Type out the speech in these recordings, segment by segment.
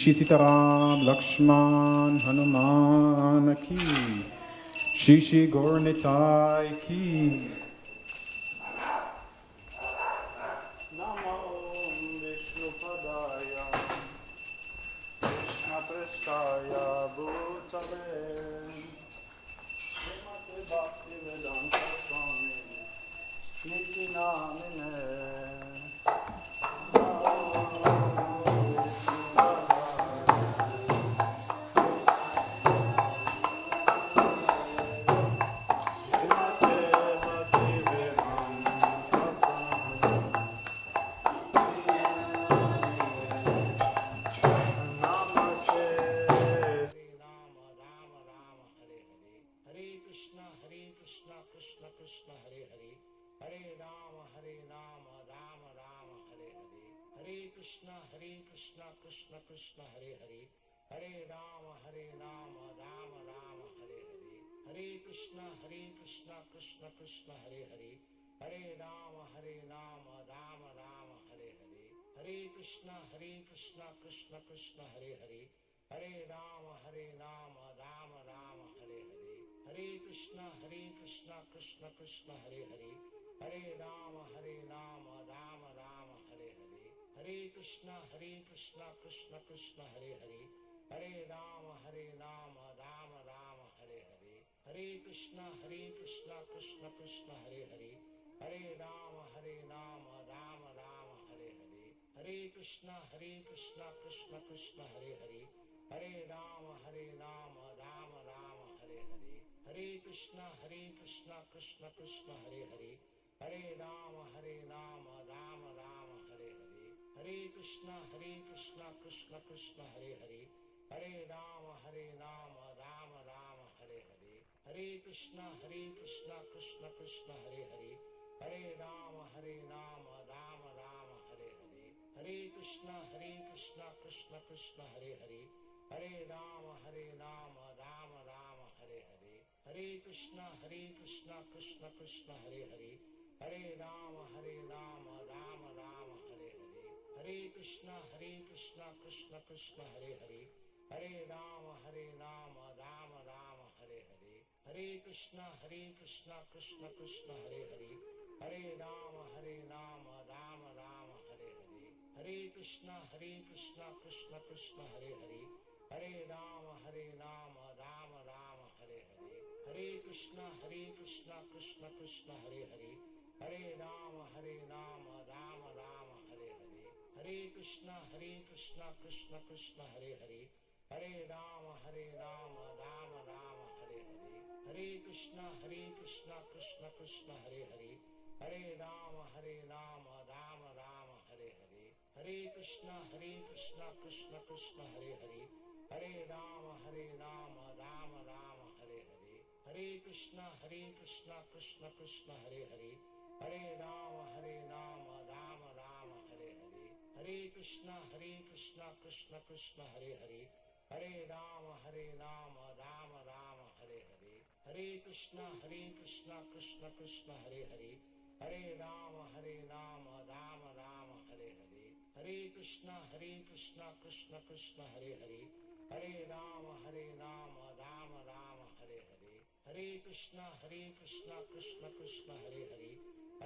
Shri Sitaram Lakshman Hanuman ki, Shri Shri Gaur Nitai ki. Namo Vishnu Padaya Krishna Prestaya Bhutale Srimati Bhaktivedanta Swami Niti Namine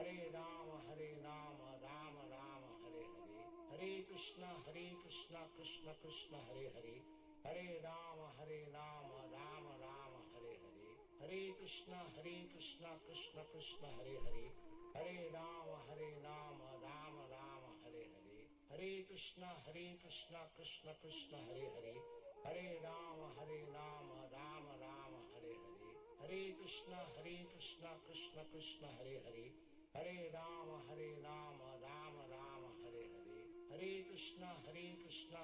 Hare Rama, Rama Rama, Hare Hare. Hare Krishna, Krishna Krishna, Hare Hare. Hare Rama, Rama Rama, Hare Hare. Hare Krishna, Krishna Krishna, Hare Hare. Hare Rama, Rama Rama, Hare Hare. Hare Krishna, Krishna Krishna, Hare Hare. Hare Rama, Rama Rama, Hare Hare. Hare Krishna, Krishna Krishna, Hare Hare. Hare Rama, Rama Rama, Hare Hare. Hare Krishna, Krishna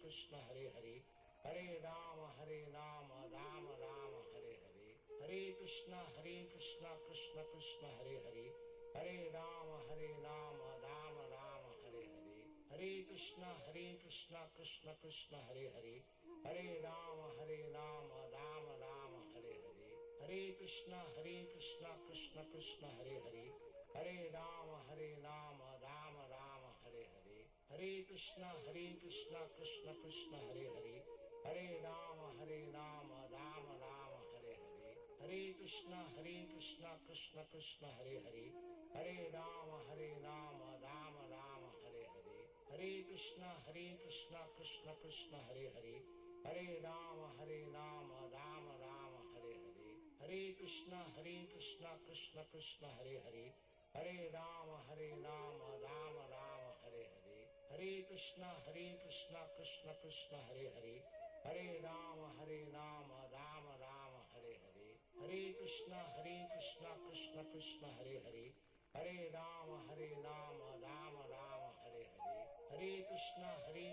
Krishna, Hare Hare. Hare Rama, Rama Rama, Hare Hare. Hare Krishna, Krishna Krishna, Hare Hare. Hare Rama, Rama Rama, Hare Hare. Hare Krishna, Krishna Krishna, Hare Hare. Hare Rama, Rama Rama, Hare Hare. Hare Krishna, Krishna Krishna, Hare Hare. Hare Rama, Rama Rama, Hare Hare. Hare Krishna, Krishna Krishna, Hare Hare. Hare Rama, Rama Rama, Hare Hare. Hare Krishna, Krishna Krishna, Hare Hare. Hare Rama, Rama Rama, Hare Hare. Hare Krishna, Krishna Krishna, Hare Hare. Hare Rama, Rama Rama, Hare Hare. Hare Krishna, Krishna Krishna, Hare Hare. Hare Rama, Rama Rama, Hare Hare. Hare Krishna, Krishna Krishna, Hare Hare. Hare Rama, Rama Rama, Hare Hare. Hare Krishna, Krishna Krishna, Hare Hare. Hare Rama, Rama Rama, Hare Hare. Hare Krishna, Krishna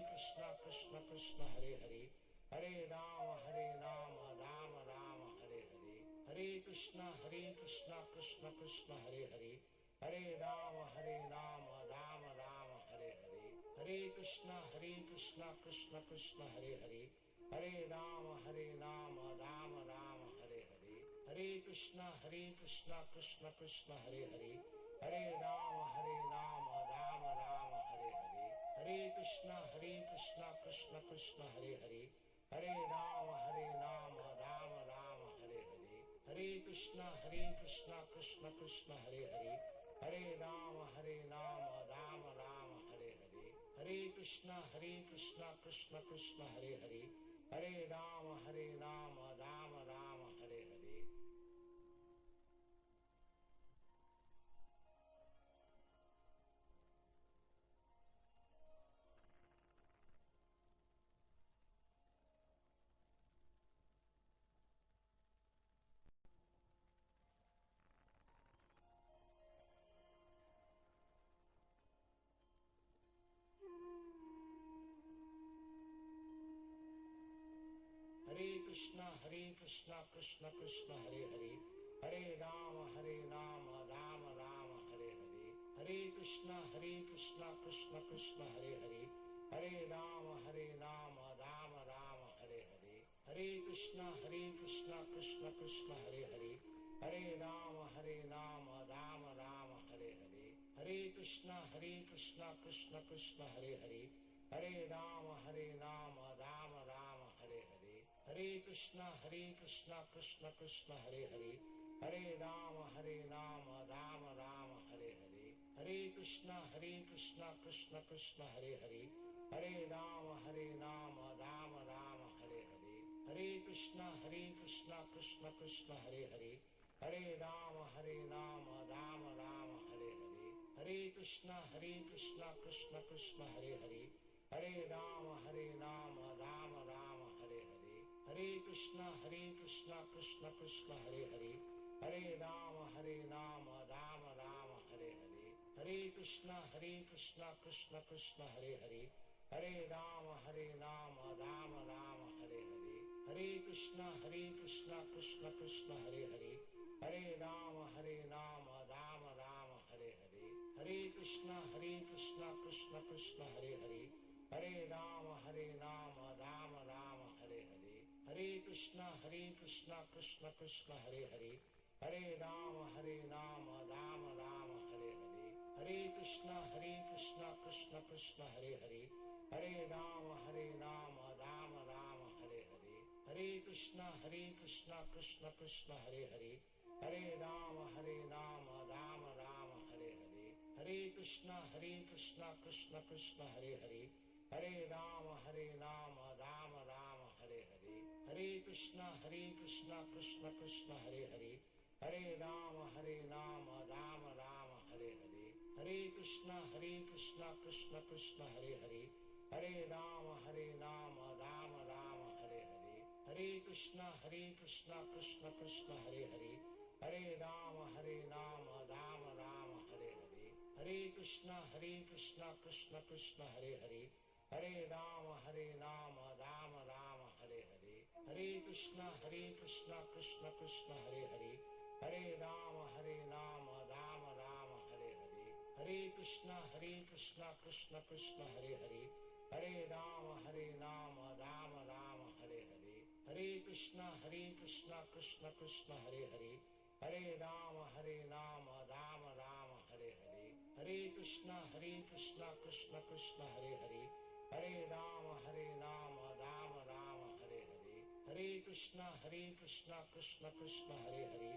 Krishna, Hare Hare. Hare Rama, Rama Rama, Hare Hare. Hare Krishna, Krishna Krishna, Hare Hare. Hare Rama, Rama Rama, Hare Hare. Hare Krishna, Krishna Krishna, Hare Hare. Hare Rama, Rama Rama, Hare Hare. Hare Krishna, Krishna Krishna, Hare Hare. Hare Rama, Rama Rama, Hare Hare. Hare Krishna, Krishna Krishna, Hare Hare. Hare Rama, Rama Rama, Hare Hare. Hare Krishna, Krishna Krishna, Hare Hare. Hare Rama, Rama Rama, Hare Hare. Hare Krishna, Krishna Krishna, Hare Hare. Hare Rama, Rama Rama, Hare Hare. Hare Krishna, Krishna Krishna, Hare Hare. Hare Rama, Rama Rama, Hare Hare. Hare Krishna, Krishna Krishna, Hare Hare. Hare Rama, Rama Rama, Hare Hare. Hare Krishna, Krishna Krishna, Hare Hare. Hare Rama, Rama Rama, Hare Hare. Hare Krishna, Krishna Krishna, Hare Hare. Hare Rama, Rama Rama, Hare Hare. Hare Krishna, Krishna Krishna, Hare Hare. Hare Rama, Rama Rama, Hare Hare. Hare Krishna, Krishna Krishna, Hare Hare. Hare Rama, Rama Rama, Hare Hare. Hare Krishna, Krishna Krishna, Hare Hare. Hare Rama, Rama Rama, Hare Hare. Hare Krishna, Krishna Krishna, Hare Hare. Hare Rama, Rama Rama, Hare Hare. Hare Krishna, Krishna Krishna, Hare Hare. Hare Rama, Rama Rama, Hare Hare. Hare Krishna, Krishna Krishna, Hare Hare. Hare Rama, Rama Rama, Hare Hare. Hare Krishna, Krishna Krishna, Hare Hare. Hare Rama, Rama Rama, Hare Hare. Hare Krishna, Krishna Krishna, Hare Hare. Hare Rama, Rama Rama, Hare Hare. Hare Krishna, Krishna Krishna, Hare Hare. Hare Rama, Rama Rama, Hare Hare. Hare Krishna, Krishna Hare Hare. Hare Rama, Rama Rama, Hare Hare. Hare Krishna, Krishna Krishna, Hare Hare. Hare Rama, Rama Rama, Hare Krishna Krishna Krishna Hare Hare, Hare Rama Rama Rama Hare Hare, Hare Krishna Krishna Krishna Hare Hare, Hare Rama Rama Rama Hare Hare, Hare Krishna Krishna Krishna Hare Hare, Hare Rama Rama Rama Hare Hare, Hare Krishna Krishna Krishna Hare Hare, Hare Rama Rama Rama Hare Hare, Hare Krishna Krishna Krishna Hare Hare, Hare Rama Rama Rama Hare Hare, Hare Krishna Krishna Krishna Hare Hare, Hare Rama Rama Rama Hare Hare, Hare Krishna Krishna Krishna Hare Hare, Hare Rama Rama Rama Hare Hare, Hare Krishna Krishna Krishna Hare Hare, Hare Rama Rama Rama Hare Hare, Hare Krishna Krishna Krishna Hare Hare, Hare Rama Rama Rama Hare Hare, Hare Krishna Krishna Krishna Hare Hare,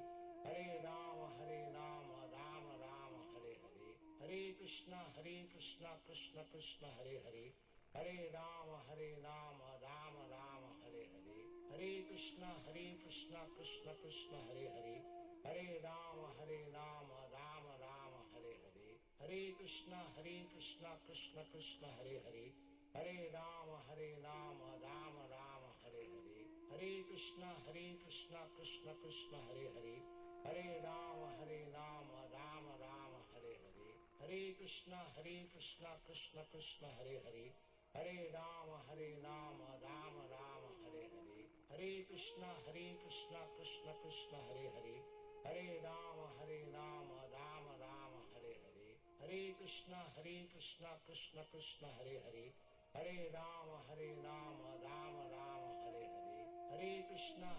Hare Rama Rama Rama Hare Hare, Hare Krishna Krishna Krishna Hare Hare, Hare Rama Rama Rama Hare Hare, Hare Krishna Krishna Krishna Hare Hare, Hare Rama Rama Rama Hare Hare, Hare Krishna Krishna Krishna Hare Hare, Hare Rama Rama Rama Hare Hare, Hare Krishna Krishna Krishna Hare Hare, Hare Rama Rama Rama Hare Hare, Hare Krishna Krishna Krishna Hare Hare, Hare Rama Rama Rama Hare Hare, Hare Krishna Krishna Krishna Hare Hare, Hare Rama Rama Rama Hare Hare, Hare Krishna Krishna Krishna Hare Hare, Hare Rama Rama Rama Hare Hare, Hare Krishna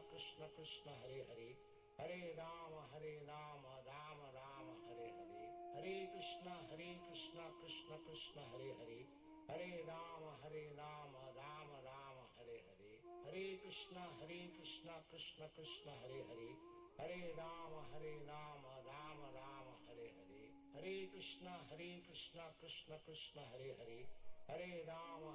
Krishna Krishna Hare Hare, Hare Rama Rama Rama Hare Hare, Hare Krishna Krishna Krishna Hare Hare, Hare Rama Rama Rama Hare Hare, Hare Krishna Krishna Krishna Hare Hare, Hare Rama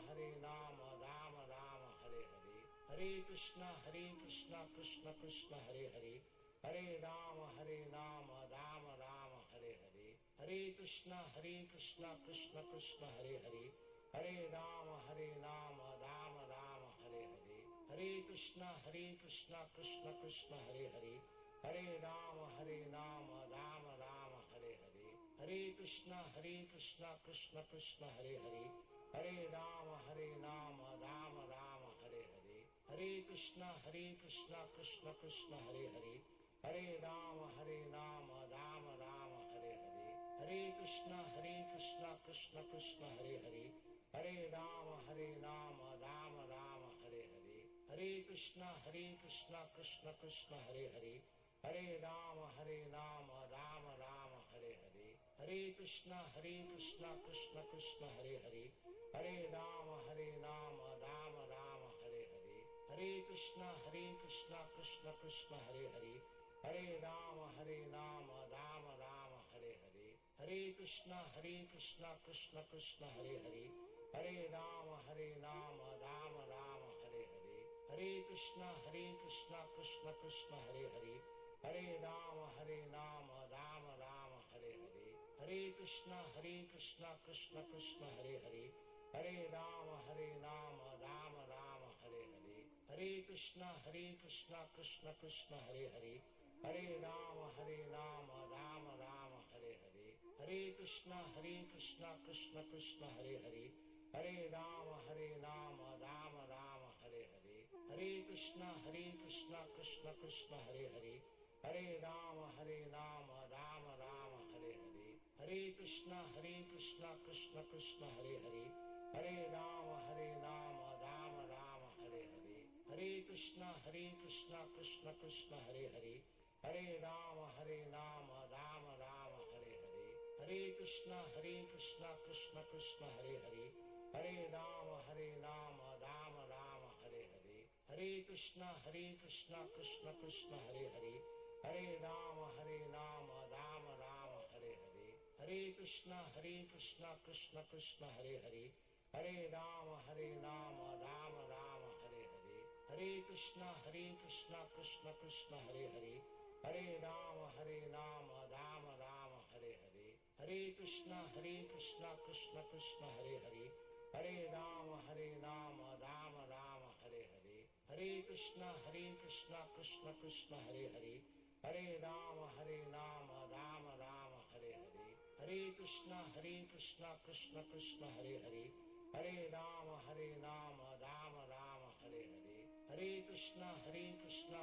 Rama Rama Hare Hare, Hare Krishna Krishna Krishna Hare Hare, Hare Rama Rama Rama Hare Hare, Hare Krishna Krishna Krishna Hare Hare, Hare Rama Rama Rama Hare Hare, Hare Krishna Krishna Krishna Hare Hare, Hare Rama Rama Rama Hare Hare, Hare Krishna Krishna Krishna Hare Hare, Hare Rama Rama Rama Hare Hare, Hare Krishna Krishna Krishna Hare Hare, Hare Rama Rama Rama Hare Hare, Hare Krishna Krishna Krishna Hare Hare, Hare Rama Rama Rama Hare Hare, Hare Krishna Krishna Krishna Hare Hare, Hare Rama Rama Rama Hare Hare, Hare Krishna Krishna Krishna Hare Hare, Hare Rama Rama Rama Hare Hare, Hare Krishna Krishna Krishna Hare Hare, Hare Rama Rama Rama Hare Hare, Hare Krishna Krishna Krishna Hare Hare, Hare Rama Rama Rama Hare Hare, Hare Krishna Krishna Krishna Hare Hare, Hare Rama Rama Rama Hare Hare, Hare Krishna Krishna Krishna Hare Hare, Hare Rama Rama Rama Hare Hare, Hare Krishna Krishna Krishna Hare Hare, Hare Rama Rama Rama Hare Hare, Hare Krishna Krishna Krishna Hare Hare, Hare Rama Rama Rama Hare Hare, Hare Krishna Krishna Krishna Hare Hare, Hare Rama Rama Rama Hare Hare, Hare Krishna Krishna Krishna Hare Hare, Hare Rama Rama Rama Hare Hare, Hare Krishna Krishna Krishna Hare Hare, Hare Rama Rama Rama Hare Hare, Hare Krishna Krishna Krishna Hare Hare, Hare Rama Rama Rama Hare Hare, Hare Krishna Krishna Krishna Hare Hare, Hare Rama Rama Rama Hare Hare, Hare Krishna Krishna Krishna Hare Hare, Hare Rama Rama Rama Hare Hare, Hare Krishna Krishna Krishna Krishna Hare Hare, Hare Rama Rama Rama Hare Hare, Hare Krishna Krishna Krishna Hare Hare, Hare Rama Rama Rama Hare Hare, Hare Krishna Krishna Krishna Hare Hare, Hare Rama Rama Rama Hare Hare, Hare Krishna Krishna Krishna Hare Hare, Hare Rama Rama Rama Hare Hare, Hare Krishna Krishna Krishna Hare Hare, Hare Rama Rama Rama Hare Hare, Hare Krishna Krishna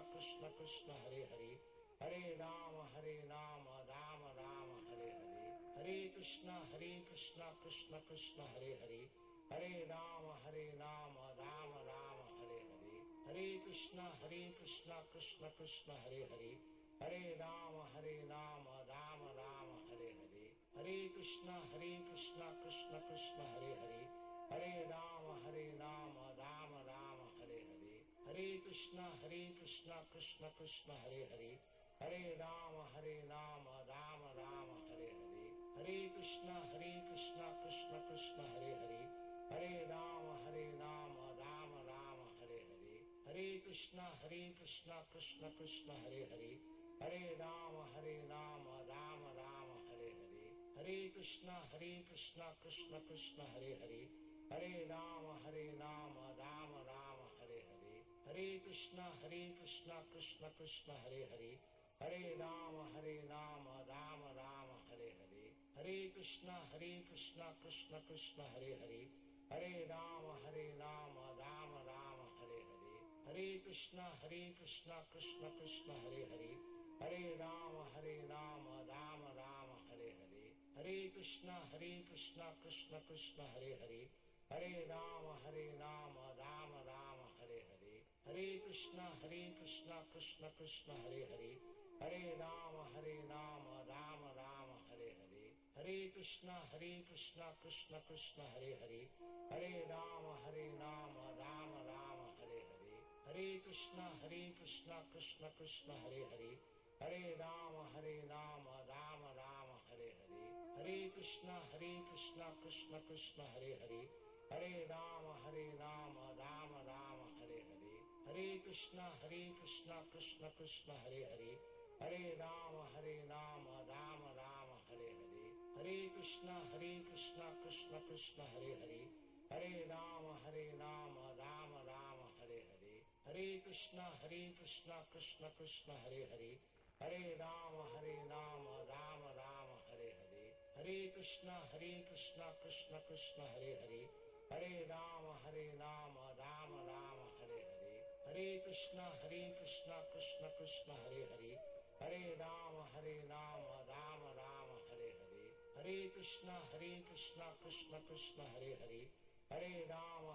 Krishna Hare Hare, Hare Rama Rama Rama Hare Hare, Hare Krishna Krishna Krishna Hare Hare, Hare Rama Rama Rama Hare Hare, Hare Krishna Krishna Krishna Hare Hare, Hare Rama Rama Rama Hare Hare, Hare Krishna Krishna Krishna Hare Hare, Hare Rama Rama Rama Hare Hare, Hare Krishna Krishna Krishna Hare Hare, Hare Rama Rama Rama Hare Hare, Hare Krishna Krishna Krishna Hare Hare, Hare Rama Rama Rama Hare Hare, Hare Krishna Krishna Krishna Hare Hare, Hare Rama Rama Rama Hare Hare, Hare Krishna Krishna Krishna Hare Hare, Hare Rama Rama Rama Hare Hare, Hare Krishna Krishna Krishna Hare Hare, Hare Rama Rama Rama Hare Hare, Hare Krishna Krishna Krishna Hare Hare, Hare Rama Rama Rama Hare Hare, Hare Krishna Krishna Krishna Hare Hare, Hare Rama Rama Rama Hare Hare, Hare Krishna Krishna Krishna Hare Hare, Hare Rama Rama Rama Hare Hare, Hare Krishna Krishna Krishna Hare Hare, Hare Rama Rama Rama Hare Hare, Hare Krishna Krishna Krishna Hare Hare, Hare Rama Rama Rama Hare Hare, Hare Krishna Krishna Krishna Hare Hare, Hare Rama Rama Rama Hare Hare, Hare Krishna Krishna Krishna Hare Hare, Hare Rama Rama Rama Hare Hare, Hare Krishna Krishna Krishna Hare Hare, Hare Rama Rama Rama Hare Hare, Hare Krishna Krishna Krishna Hare Hare, Hare Rama Rama Rama Hare Hare, Hare Krishna Krishna Krishna Hare Hare, Hare Rama Rama Rama Hare Hare, Hare Krishna Krishna Krishna Hare Hare, Hare Rama Rama Rama Hare Hare, Hare Krishna Krishna Krishna Hare Hare, Hare Rama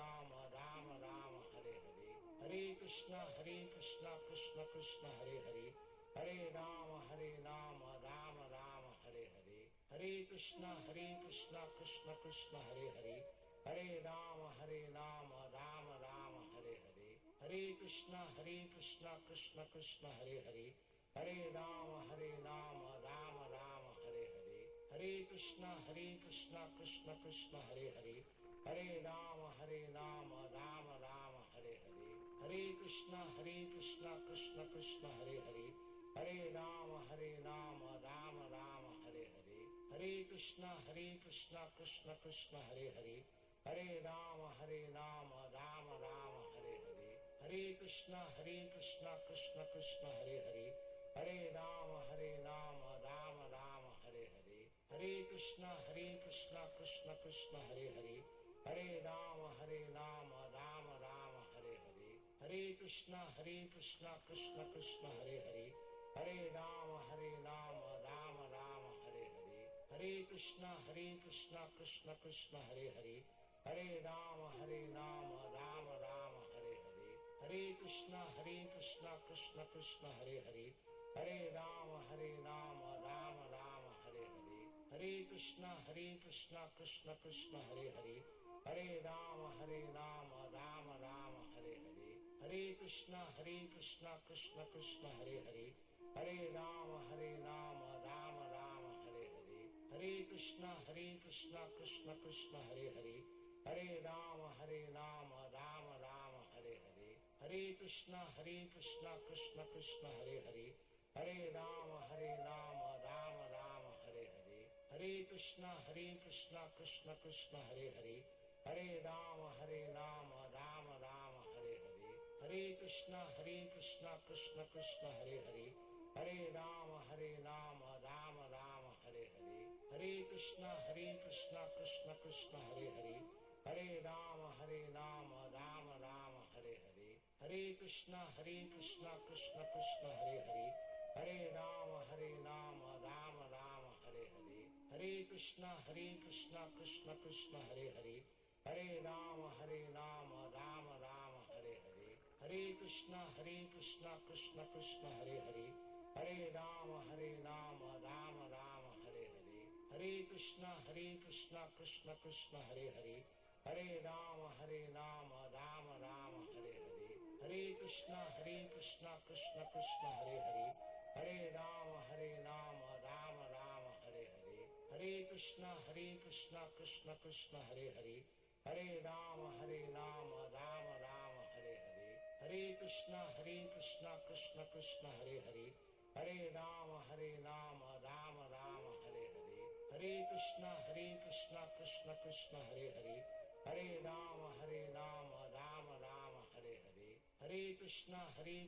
Rama Rama Hare Hare, Hare Krishna Krishna Krishna Hare Hare, Hare Rama Rama Rama Hare Hare, Hare Krishna Krishna Krishna Hare Hare, Hare Rama Rama Rama Hare Hare, Hare Krishna Krishna Krishna Hare Hare, Hare Rama Rama Rama Hare Hare, Hare Krishna Krishna Krishna Hare Hare, Hare Rama Rama Rama Hare Hare, Hare Krishna Krishna Krishna Hare Hare, Hare Rama Rama Rama Hare Hare, Hare Krishna Krishna Krishna Hare Hare, Hare Rama Rama Rama Hare Hare, Hare Krishna Krishna Krishna Hare Hare, Hare Rama Rama Rama Hare Hare, Hare Krishna Krishna Krishna Hare Hare, Hare Rama Rama Rama Hare Hare, Hare Krishna Krishna Krishna Hare Hare, Hare Rama Rama Rama Hare Hare, Hare Krishna Krishna Krishna Hare Hare, Hare Rama Rama Rama Hare Hare, Hare Krishna Krishna Krishna Hare Hare, Hare Rama Rama Rama Hare Hare, Hare Krishna Krishna Krishna Hare Hare, Hare Rama Rama Rama Hare Hare, Hare Krishna Krishna Krishna Hare Hare, Hare Rama Rama Rama Hare Hare, Hare Krishna Krishna Krishna Hare Hare, Hare Rama Rama Rama Hare Hare, Hare Krishna Krishna Krishna Krishna Hare Hare, Hare Rama Rama Rama Hare Hare, Hare Krishna Krishna Krishna Hare Hare, Hare Rama Rama Rama Hare Hare, Hare Krishna Krishna Krishna Hare Hare, Hare Rama Rama Rama Hare Hare, Hare Krishna Krishna Krishna Hare Hare, Hare Rama Rama Rama Hare Hare, Hare Krishna Krishna Krishna Hare Hare, Hare Rama Rama Rama Hare Hare, Hare Krishna Krishna Krishna Hare Hare, Hare Rama Rama Rama Hare Hare, Hare Krishna Krishna Krishna Hare Hare, Hare Rama Rama Rama Hare Hare, Hare Krishna Krishna Krishna Hare Hare, Hare Rama Rama Rama Hare Hare, Hare Krishna Krishna Krishna Hare Hare, Hare Rama Rama Rama Hare Hare, Hare Krishna Krishna Krishna Hare Hare, Hare Rama Rama Rama Hare Hare, Hare Krishna Krishna Krishna Hare Hare, Hare Rama Rama Rama Hare Hare, Hare Krishna Krishna Krishna Hare Hare, Hare Rama Rama Rama Hare Hare, Hare Krishna Krishna Krishna Hare Hare, Hare Rama Rama Rama Hare Hare, Hare Krishna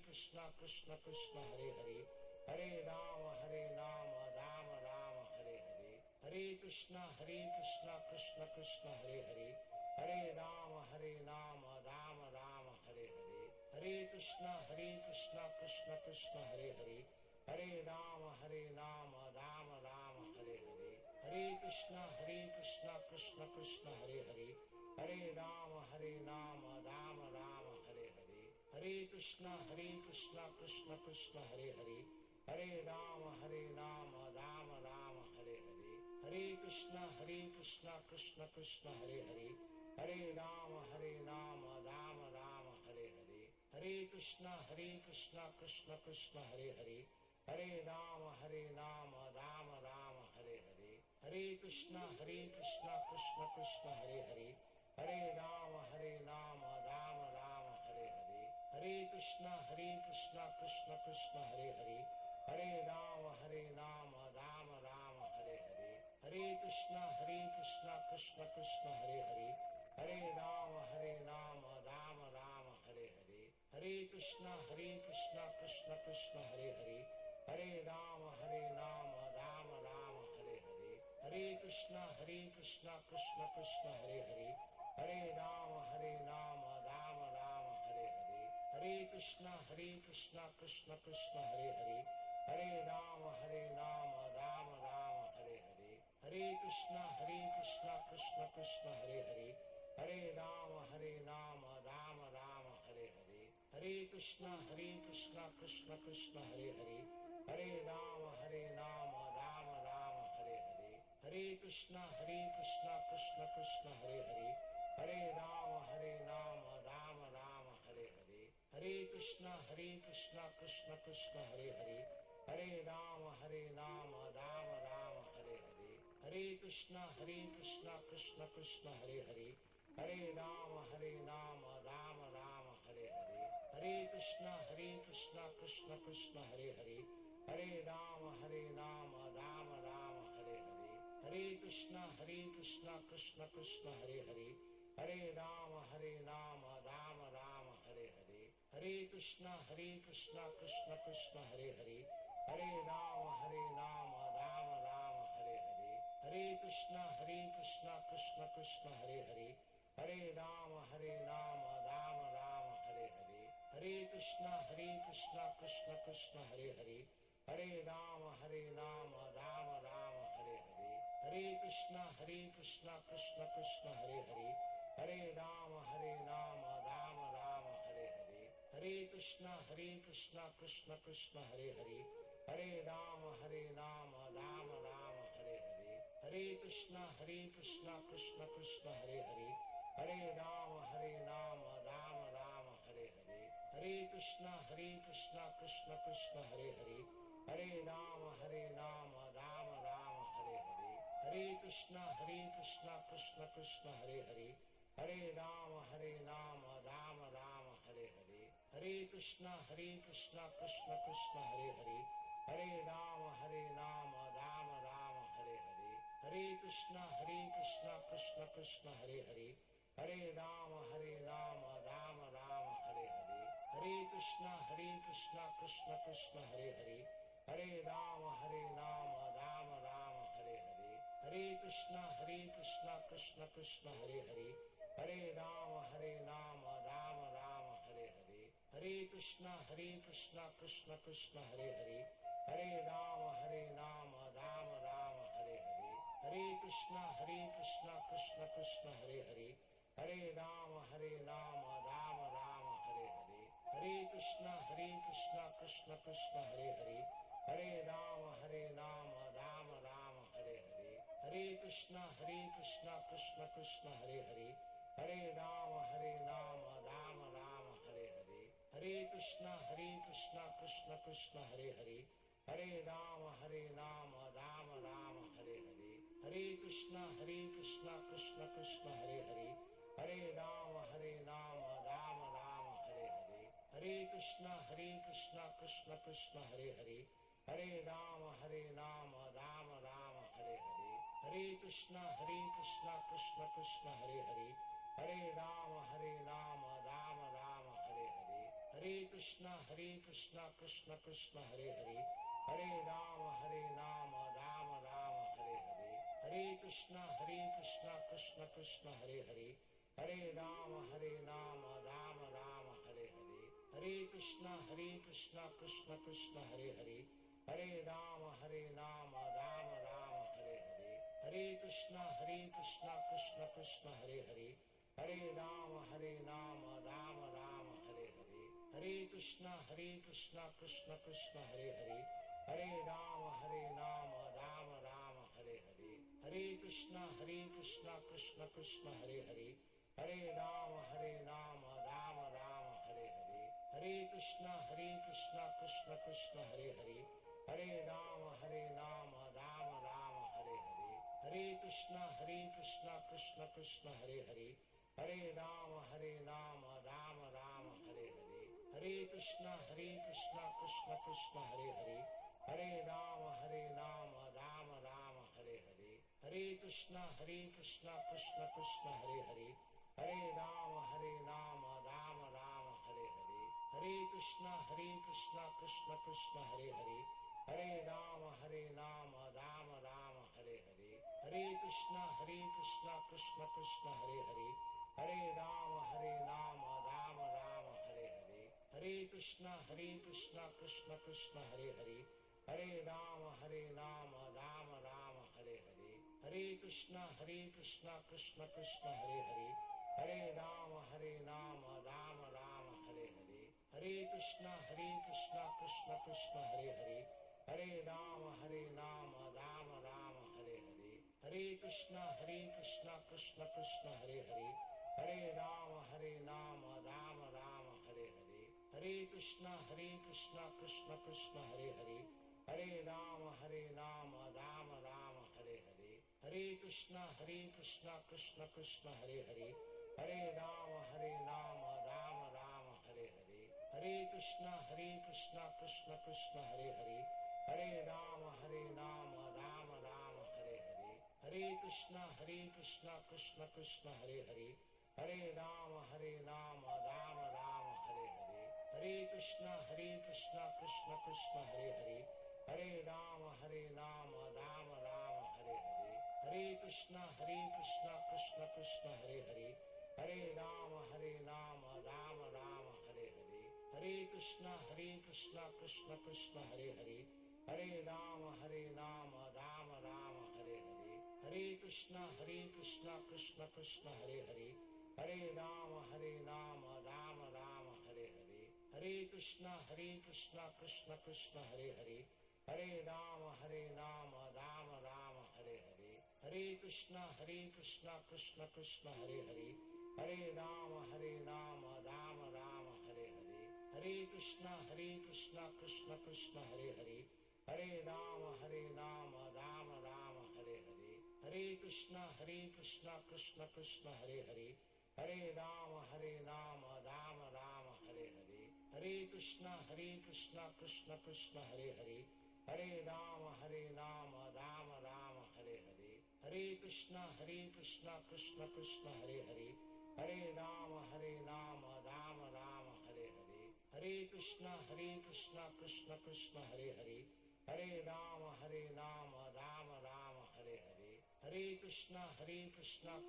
Krishna Krishna Hare Hare, Hare Rama Rama Rama Hare Hare, Hare Krishna Krishna Krishna Hare Hare, Hare Rama Rama Rama Hare Hare, Hare Krishna Krishna Krishna Hare Hare, Hare Rama Rama Rama Hare Hare, Hare Krishna Krishna Krishna Hare Hare, Hare Rama Rama Rama Hare Hare, Hare Krishna Krishna Krishna Hare Hare, Hare Rama Rama Rama Hare Hare, Hare Krishna Krishna Krishna Hare Hare, Hare Rama Rama Rama Hare Hare, Hare Krishna Krishna Krishna Hare Hare, Hare Rama Rama Rama Hare Hare, Hare Krishna Krishna Krishna Hare Hare, Hare Rama Rama Rama Hare Hare, Hare Krishna Krishna Krishna Hare Hare, Hare Rama Rama Rama Hare Hare, Hare Krishna Krishna Krishna Hare Hare, Hare Rama Rama Rama Hare Hare, Hare Krishna Krishna Krishna Hare Hare, Hare Rama Rama Rama Hare Hare, Hare Krishna Krishna Krishna Hare Hare, Hare Rama Rama Rama Hare Hare, Hare Krishna Krishna Krishna Hare Hare, Hare Rama Rama Rama Hare Hare, Hare Krishna Krishna Krishna Hare Hare, Hare Rama Rama Rama Hare Hare, Hare Krishna Krishna Krishna Hare Hare, Hare Rama Rama Rama Hare Hare, Hare Krishna Krishna Krishna Hare Hare, Hare Rama Rama Rama Hare Hare, Hare Krishna Krishna Krishna Hare Hare, Hare Rama Rama Rama Hare Hare, Hare Krishna Krishna Krishna Hare Hare, Hare Rama Rama Rama Hare Hare, Hare Krishna Krishna Krishna Hare Hare, Hare Rama Rama Rama Hare Hare, Hare Krishna Krishna Krishna Hare Hare, Hare Rama Rama Rama Hare Hare, Hare Krishna Krishna Krishna Hare Hare, Hare Rama Rama Rama Hare Hare, Hare Krishna Krishna Hare Hare, Hare Rama Rama Rama Hare Hare, Hare Krishna Krishna Hare Hare, Hare Rama Rama Rama Hare Hare, Hare Krishna Krishna Hare Hare, Hare Rama Rama Rama Hare Hare, Hare Krishna Krishna Hare Hare, Hare Rama Rama Rama Hare Hare, Hare Krishna Krishna Hare Hare, Hare Rama Rama Rama Hare Hare, Hare Krishna Krishna Hare Hare, Hare Rama Rama Rama Hare Hare, Hare Krishna Krishna Krishna Krishna Hare Hare, Hare Rama Rama Rama Hare Hare, Hare Krishna Krishna Krishna Hare Hare, Hare Rama Rama Rama Hare Hare, Hare Krishna Krishna Krishna Hare Hare, Hare Rama Rama Rama Hare Hare, Hare Krishna Krishna Krishna Hare Hare, Hare Rama Rama Rama Hare Hare, Hare Krishna Krishna Krishna Hare Hare, Hare Rama Rama Rama Hare Hare, Hare Krishna Krishna Krishna Hare Hare, Hare Rama Rama Rama Hare Hare, Hare Krishna Krishna Krishna Hare Hare, Hare Rama Rama Rama Hare Hare, Hare Krishna Krishna Krishna Hare Hare, Hare Rama Rama Rama Hare Hare, Hare Krishna Krishna Krishna Hare Hare, Hare Rama Rama Rama Hare Hare, Hare Krishna Krishna Krishna Hare Hare, Hare Rama Rama Rama Hare Hare, Hare Krishna Krishna Krishna Hare Hare, Hare Rama Rama Rama Hare Hare, Hare Krishna Krishna Krishna Hare Hare, Hare Rama Rama Rama Hare Hare, Hare Krishna Krishna Krishna Hare Hare, Hare Rama Rama Rama Hare Hare, Hare Krishna Krishna Krishna Hare Hare, Hare Rama Rama Rama Hare Hare, Hare Krishna Krishna Krishna Hare Hare, Hare Rama Rama Rama Hare Hare, Hare Krishna Krishna Krishna Hare Hare, Hare Rama Rama Rama Hare Hare, Hare Krishna Krishna Krishna Hare Hare, Hare Rama Rama Rama Hare Hare, Hare Krishna Krishna Krishna Hare Hare, Hare Rama Rama Rama Hare Hare, Hare Krishna Krishna Krishna Hare Hare, Hare Rama Rama Rama Hare Hare, Hare Krishna Krishna Krishna Hare Hare, Hare Rama Rama Rama Hare Hare, Hare Krishna Krishna Krishna Hare Hare, Hare Rama Rama Rama Hare Hare, Hare Krishna Krishna Krishna Hare Hare, Hare Rama Rama Rama Hare Hare, Hare Krishna Krishna Krishna Hare Hare, Hare Rama Rama Rama Hare Hare, Hare Krishna Krishna Krishna Hare Hare, Hare Rama Rama Rama Hare Hare, Hare Krishna Krishna Krishna Hare Hare, Hare Rama Rama Rama Hare Hare, Hare Krishna Krishna Krishna Hare Hare, Hare Rama Rama Rama Hare Hare, Hare Krishna Krishna Krishna Hare Hare, Hare Rama Rama Rama Hare Hare, Hare Krishna Krishna Krishna Hare Hare, Hare Rama Rama Rama Hare Hare, Hare Krishna Krishna Krishna Hare Hare, Hare Rama Rama Rama Hare Hare, Hare Krishna Krishna Krishna Hare Hare, Hare Rama Rama Rama Hare Hare, Hare Krishna Krishna Krishna Hare Hare, Hare Rama Rama Rama Hare Hare, Hare Krishna Krishna Krishna Hare Hare, Hare Rama Rama Rama Hare Hare, Hare Krishna Krishna Krishna Hare Hare, Hare Rama Rama Rama Hare Hare, Hare Krishna Krishna Krishna Hare Hare, Hare Rama Rama Rama Hare Hare, Hare Krishna Krishna Krishna Hare Hare, Hare Rama Rama Rama Hare Hare, Hare Krishna Krishna Krishna Hare Hare, Hare Rama Rama Rama Hare Hare, Hare Krishna Krishna Krishna Hare Hare, Hare Rama Rama Rama Hare Hare, Hare Krishna Krishna Krishna Hare Hare, Hare Rama Rama Rama Hare Hare, Hare Krishna Krishna Krishna Hare Hare, Hare Rama Rama Rama Hare Hare, Hare Krishna Krishna Krishna Hare Hare, Hare Rama Rama Rama Hare Hare, Hare Krishna Krishna Krishna Krishna Hare Hare, Hare Rama Rama Rama Hare Hare, Hare Krishna Krishna Krishna Hare Hare, Hare Rama Rama Rama Hare Hare, Hare Krishna Krishna Krishna Hare Hare, Hare Rama Rama Rama Hare Hare, Hare Krishna Krishna Krishna Hare Hare, Hare Rama Rama Rama Hare Hare, Hare Krishna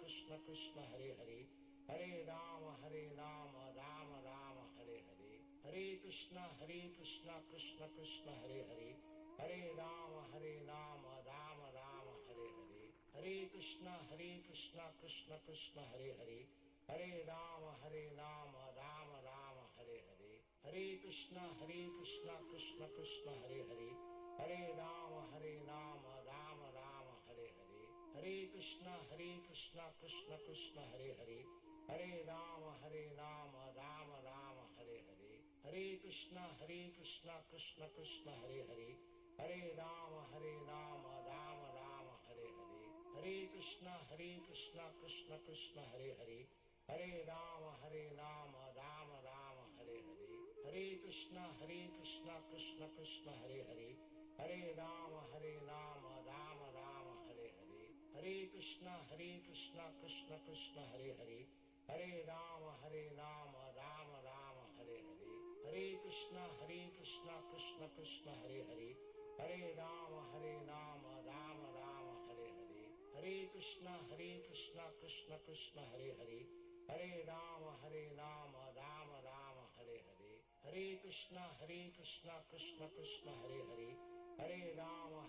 Krishna Krishna Hare Hare, Hare Rama Rama Rama Hare Hare, Hare Krishna Krishna Krishna Hare Hare, Hare Rama Rama Rama Hare Hare, Hare Krishna Krishna Krishna Hare Hare, Hare Rama Rama Rama Hare Hare, Hare Krishna Krishna Krishna Hare Hare, Hare Rama Rama Rama Hare Hare, Hare Krishna Krishna Krishna Hare Hare, Hare Rama Rama Rama Hare Hare, Hare Krishna Krishna Krishna Hare Hare, Hare Rama Rama Rama Hare Hare, Hare Krishna Krishna Krishna Hare Hare, Hare Rama Rama Rama Hare Hare, Hare Krishna Krishna Krishna Hare Hare, Hare Rama Rama Rama Hare Hare, Hare Krishna Krishna Krishna Hare Hare, Hare Rama Rama Rama Hare Hare, Hare Krishna Krishna Krishna Hare Hare, Hare Rama Rama Rama Hare Hare, Hare Krishna Krishna Krishna Hare Hare, Hare Rama Rama Rama Hare Hare, Hare Krishna Krishna Krishna Hare Hare, Hare Rama Rama Rama Hare Hare, Hare Krishna Krishna Krishna Hare Hare, Hare Rama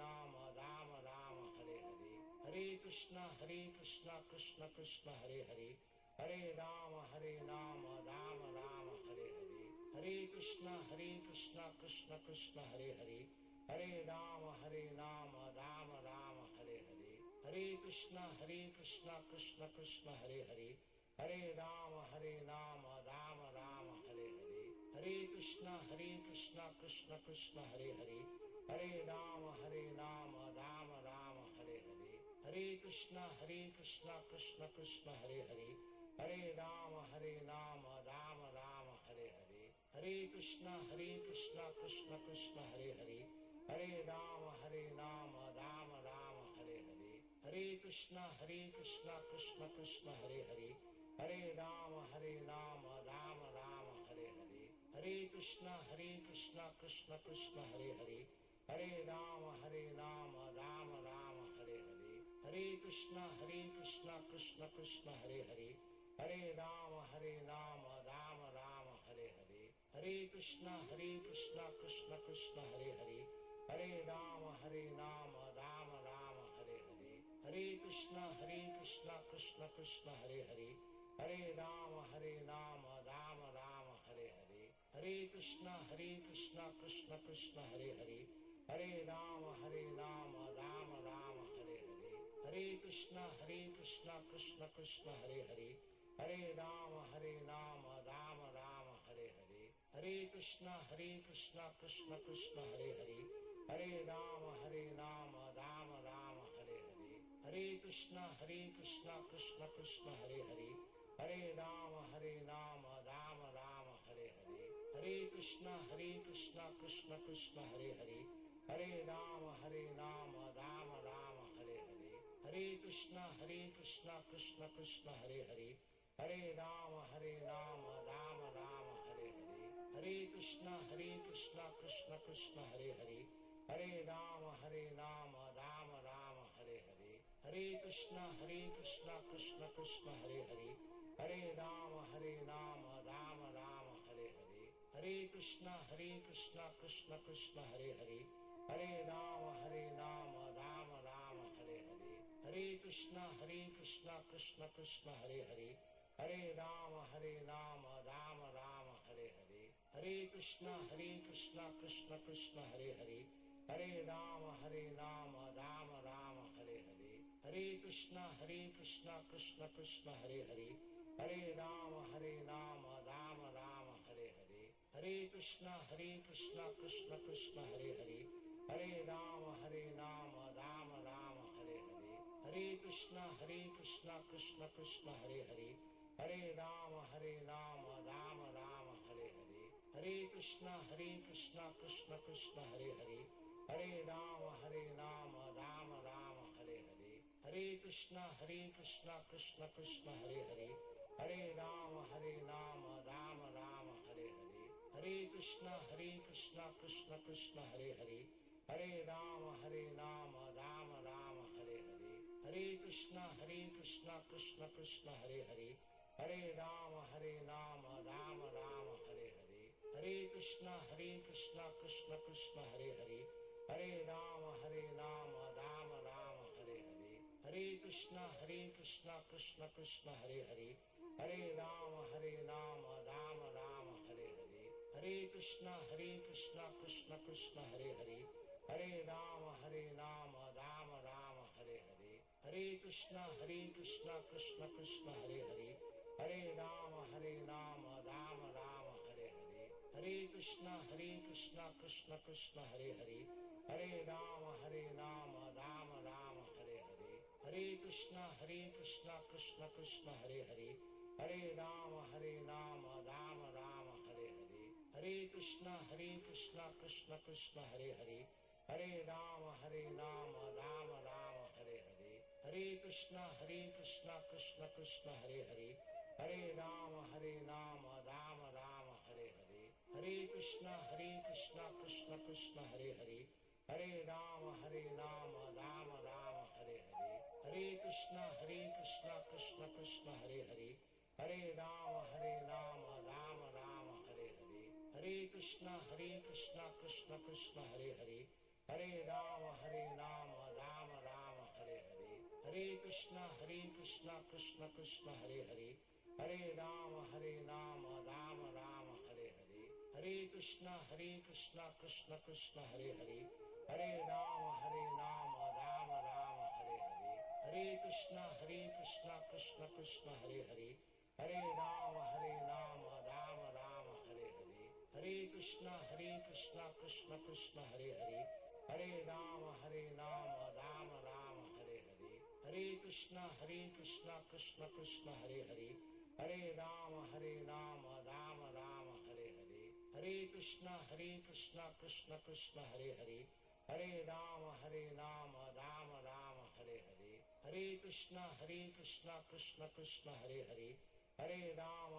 Rama Rama Hare Hare, Hare Krishna Krishna Krishna Hare Hare, Hare Rama Rama Rama Hare Hare, Hare Krishna Krishna Krishna Hare Hare, Hare Rama Rama Rama Hare Hare, Hare Krishna Krishna Krishna Hare Hare, Hare Rama Rama Rama Hare Hare, Hare Krishna Krishna Krishna Hare Hare, Hare Rama Rama Rama Hare Hare, Hare Krishna Krishna Krishna Hare Hare, Hare Rama Rama Rama Hare Hare, Hare Krishna Krishna Krishna Hare Hare, Hare Rama Rama Rama Hare Hare, Hare Krishna Krishna Krishna Hare Hare, Hare Rama Rama Rama Hare Hare, Hare Krishna Krishna Krishna Hare Hare, Hare Rama Rama Rama Hare Hare, Hare Krishna Krishna Krishna Hare Hare, Hare Rama Rama Rama Hare Hare, Hare Krishna Krishna Krishna Hare Hare, Hare Rama Rama Rama Hare Hare, Hare Krishna Krishna Krishna Hare Hare, Hare Rama Rama Rama Hare Hare, Hare Krishna Krishna Krishna Hare Hare, Hare Rama Rama Rama Hare Hare, Hare Krishna Krishna Krishna Hare Hare, Hare Rama Rama Rama Hare Hare, Hare Krishna Krishna Krishna Hare Hare, Hare Rama Rama Rama Hare Hare, Hare Krishna Krishna Krishna Hare Hare, Hare Rama Rama Rama Hare Hare, Hare Krishna Krishna Krishna Hare Hare, Hare Rama Rama Rama Hare Hare, Hare Krishna Krishna Krishna Hare Hare, Hare Rama Rama Rama Hare Hare, Hare Krishna Krishna Krishna Hare Hare, Hare Rama Rama Rama Hare Hare, Hare Krishna Krishna Krishna Hare Hare, Hare Rama Rama Rama Hare Hare, Hare Krishna Krishna Krishna Hare Hare, Hare Rama Rama Rama Hare Hare, Hare Krishna Krishna Krishna Hare Hare, Hare Rama Rama Rama Hare Hare, Hare Krishna Krishna Krishna Hare Hare, Hare Rama Rama Rama Hare Hare, Hare Krishna Krishna Krishna Hare Hare, Hare Rama Rama Rama Hare Hare, Hare Krishna Krishna Krishna Krishna Hare Hare, Hare Rama Rama Rama Hare Hare, Hare Krishna Krishna Krishna Hare Hare, Hare Rama Rama Rama Hare Hare, Hare Krishna Krishna Krishna Hare Hare, Hare Rama Rama Rama Hare Hare, Hare Krishna Krishna Krishna Hare Hare, Hare Rama Rama Rama Hare Hare, Hare Krishna Krishna Krishna Hare Hare, Hare Rama Rama Rama Hare Hare, Hare Krishna Krishna Krishna Hare Hare, Hare Rama Rama Rama Hare Hare, Hare Krishna Krishna Krishna Hare Hare, Hare Rama Rama Rama Hare Hare, Hare Krishna Krishna Krishna Hare Hare, Hare Rama Rama Rama Hare Hare, Hare Krishna Krishna Krishna Hare Hare, Hare Rama Rama Rama Hare Hare, Hare Krishna Krishna Krishna Hare Hare, Hare Rama Rama Rama Hare Hare, Hare Krishna Krishna Krishna Hare Hare, Hare Rama Rama Rama Hare Hare, Hare Krishna Krishna Krishna Hare Hare, Hare Rama Rama Rama Hare Hare, Hare Krishna Krishna Krishna Hare Hare, Hare Rama Rama Rama Hare Hare, Hare Krishna Krishna Krishna Hare Hare, Hare Rama Rama Rama Hare Hare, Hare Krishna Krishna Krishna Hare Hare, Hare Rama Rama Rama Hare Hare, Hare Krishna Krishna Krishna Hare Hare, Hare Rama Rama Rama Hare Hare, Hare Krishna Krishna Krishna Hare Hare, Hare Rama Rama Rama Hare Hare, Hare Krishna Krishna Krishna Hare Hare, Hare Rama Rama Rama Hare Hare, Hare Krishna Krishna Krishna Hare Hare, Hare Rama Rama Rama Hare Hare, Hare Krishna Krishna Krishna Hare Hare, Hare Rama Rama Rama Hare Hare, Hare Krishna Krishna Krishna Hare Hare, Hare Rama Rama Rama Hare Hare, Hare Krishna Krishna Krishna Hare Hare, Hare Rama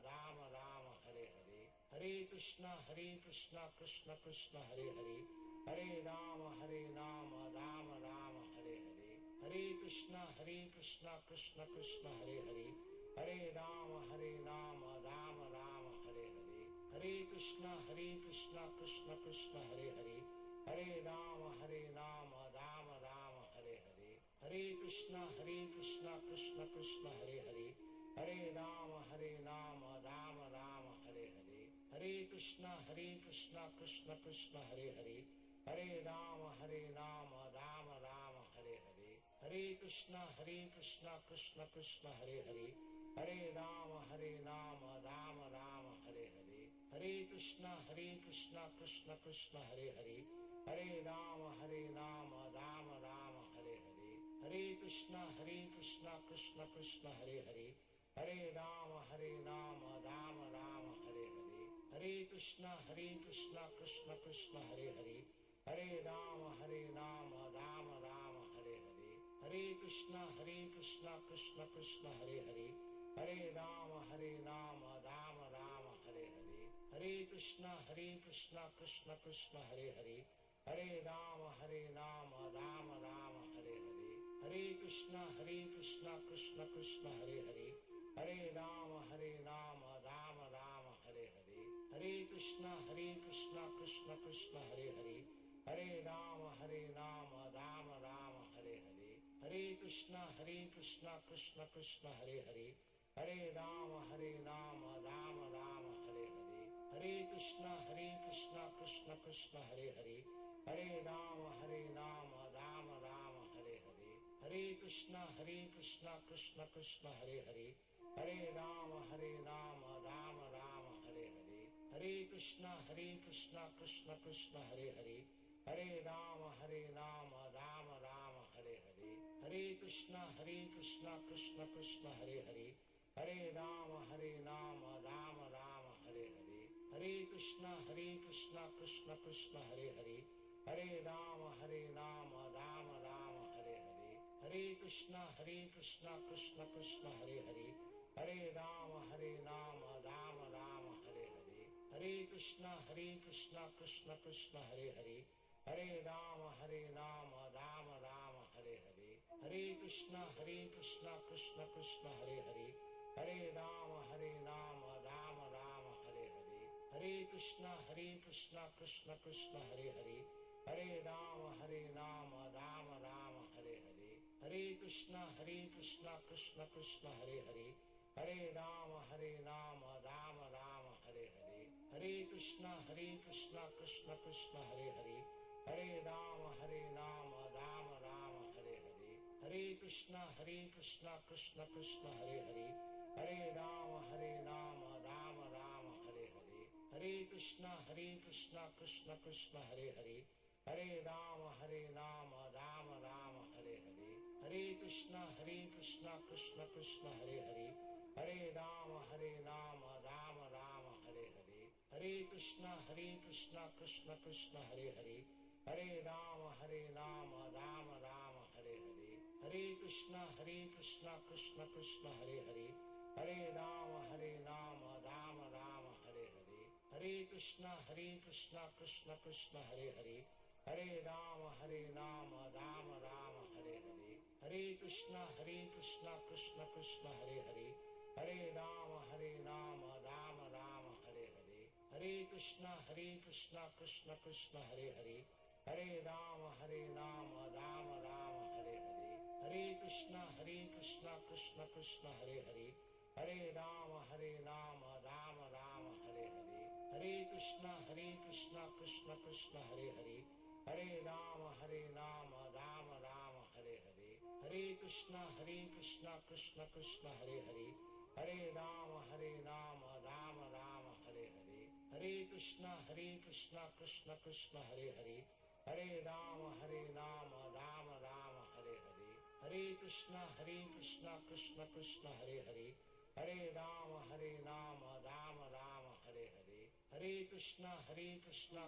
Rama Rama Hare Hare, Hare Krishna Krishna Krishna Hare Hare, Hare Rama Rama Rama Hare Hare, Hare Krishna Krishna Krishna Hare Hare, Hare Rama Rama Rama Hare Hare, Hare Krishna Krishna Krishna Hare Hare, Hare Rama Rama Rama Hare Hare, Hare Krishna Krishna Krishna Hare Hare, Hare Rama Rama Rama Hare Hare, Hare Krishna Krishna Krishna Hare Hare, Hare Rama Rama Rama Hare Hare, Hare Krishna Krishna Krishna Hare Hare, Hare Rama Rama Rama Hare Hare, Hare Krishna Krishna Krishna Hare Hare, Hare Rama Rama Rama Hare Hare, Hare Krishna Krishna Krishna Hare Hare, Hare Rama Rama Rama Hare Hare, Hare Krishna Krishna Krishna Hare Hare, Hare Rama Rama Rama Hare Hare, Hare Krishna Krishna Krishna Hare Hare, Hare Rama Rama Rama Hare Hare, Hare Krishna Krishna Krishna Hare Hare, Hare Rama Rama Rama Hare Hare, Hare Krishna Krishna Krishna Hare Hare, Hare Rama Rama Rama Hare Hare, Hare Krishna Krishna Krishna Hare Hare, Hare Rama Rama Rama Hare Hare, Hare Krishna Krishna Krishna Hare Hare, Hare Rama Rama Rama Hare Hare, Hare Krishna Krishna Krishna Hare Hare, Hare Rama Rama Rama Hare Hare, Hare Krishna Krishna Krishna Hare Hare, Hare Rama Rama Rama Hare Hare, Hare Krishna Krishna Krishna Hare Hare, Hare Rama Rama Rama Hare Hare, Hare Krishna Krishna Krishna Hare Hare, Hare Rama Rama Rama Hare Hare, Hare Krishna Krishna Krishna Krishna Hare Hare, Hare Rama Rama Rama Hare Hare, Hare Krishna Krishna Krishna Hare Hare, Hare Rama Rama Rama Hare Hare, Hare Krishna Krishna Krishna Hare Hare, Hare Rama Rama Rama Hare Hare, Hare Krishna Krishna Krishna Hare Hare, Hare Rama Rama Rama Hare Hare, Hare Krishna Krishna Krishna Hare Hare, Hare Rama Rama Rama Hare Hare, Hare Krishna Krishna Krishna Hare Hare, Hare Rama Rama Rama Hare Hare, Hare Krishna Krishna Krishna Hare Hare, Hare Rama Rama Rama Hare Hare, Hare Krishna Krishna Krishna Hare Hare, Hare Rama Rama Rama Hare Hare, Hare Krishna Krishna Krishna Hare Hare, Hare Rama Rama Rama Hare Hare, Hare Krishna Krishna Krishna Hare Hare, Hare Rama Rama Rama Hare Hare, Hare Krishna Krishna Krishna Hare Hare, Hare Rama Rama Rama Hare Hare, Hare Krishna Krishna Krishna Hare Hare, Hare Rama Rama Rama Hare Hare, Hare Krishna Krishna Krishna Hare Hare, Hare Rama Rama Rama Hare Hare, Hare Krishna Krishna Krishna Hare Hare, Hare Rama Rama Rama Hare Hare, Hare Krishna Krishna Krishna Hare Hare, Hare Rama Rama Rama Hare Hare, Hare Krishna Krishna Krishna Hare Hare, Hare Rama Rama Rama Hare Hare, Hare Krishna Krishna Krishna Hare Hare, Hare Rama Rama Rama Hare Hare, Hare Krishna Krishna Krishna Hare Hare, Hare Rama Rama Rama Hare Hare, Hare Krishna Krishna Krishna Hare Hare, Hare Rama Rama Rama Hare Hare, Hare Krishna Krishna Krishna Hare Hare, Hare Rama Rama Rama Hare Hare, Hare Krishna Krishna Krishna Hare Hare, Hare Rama Rama Rama Hare Hare, Hare Krishna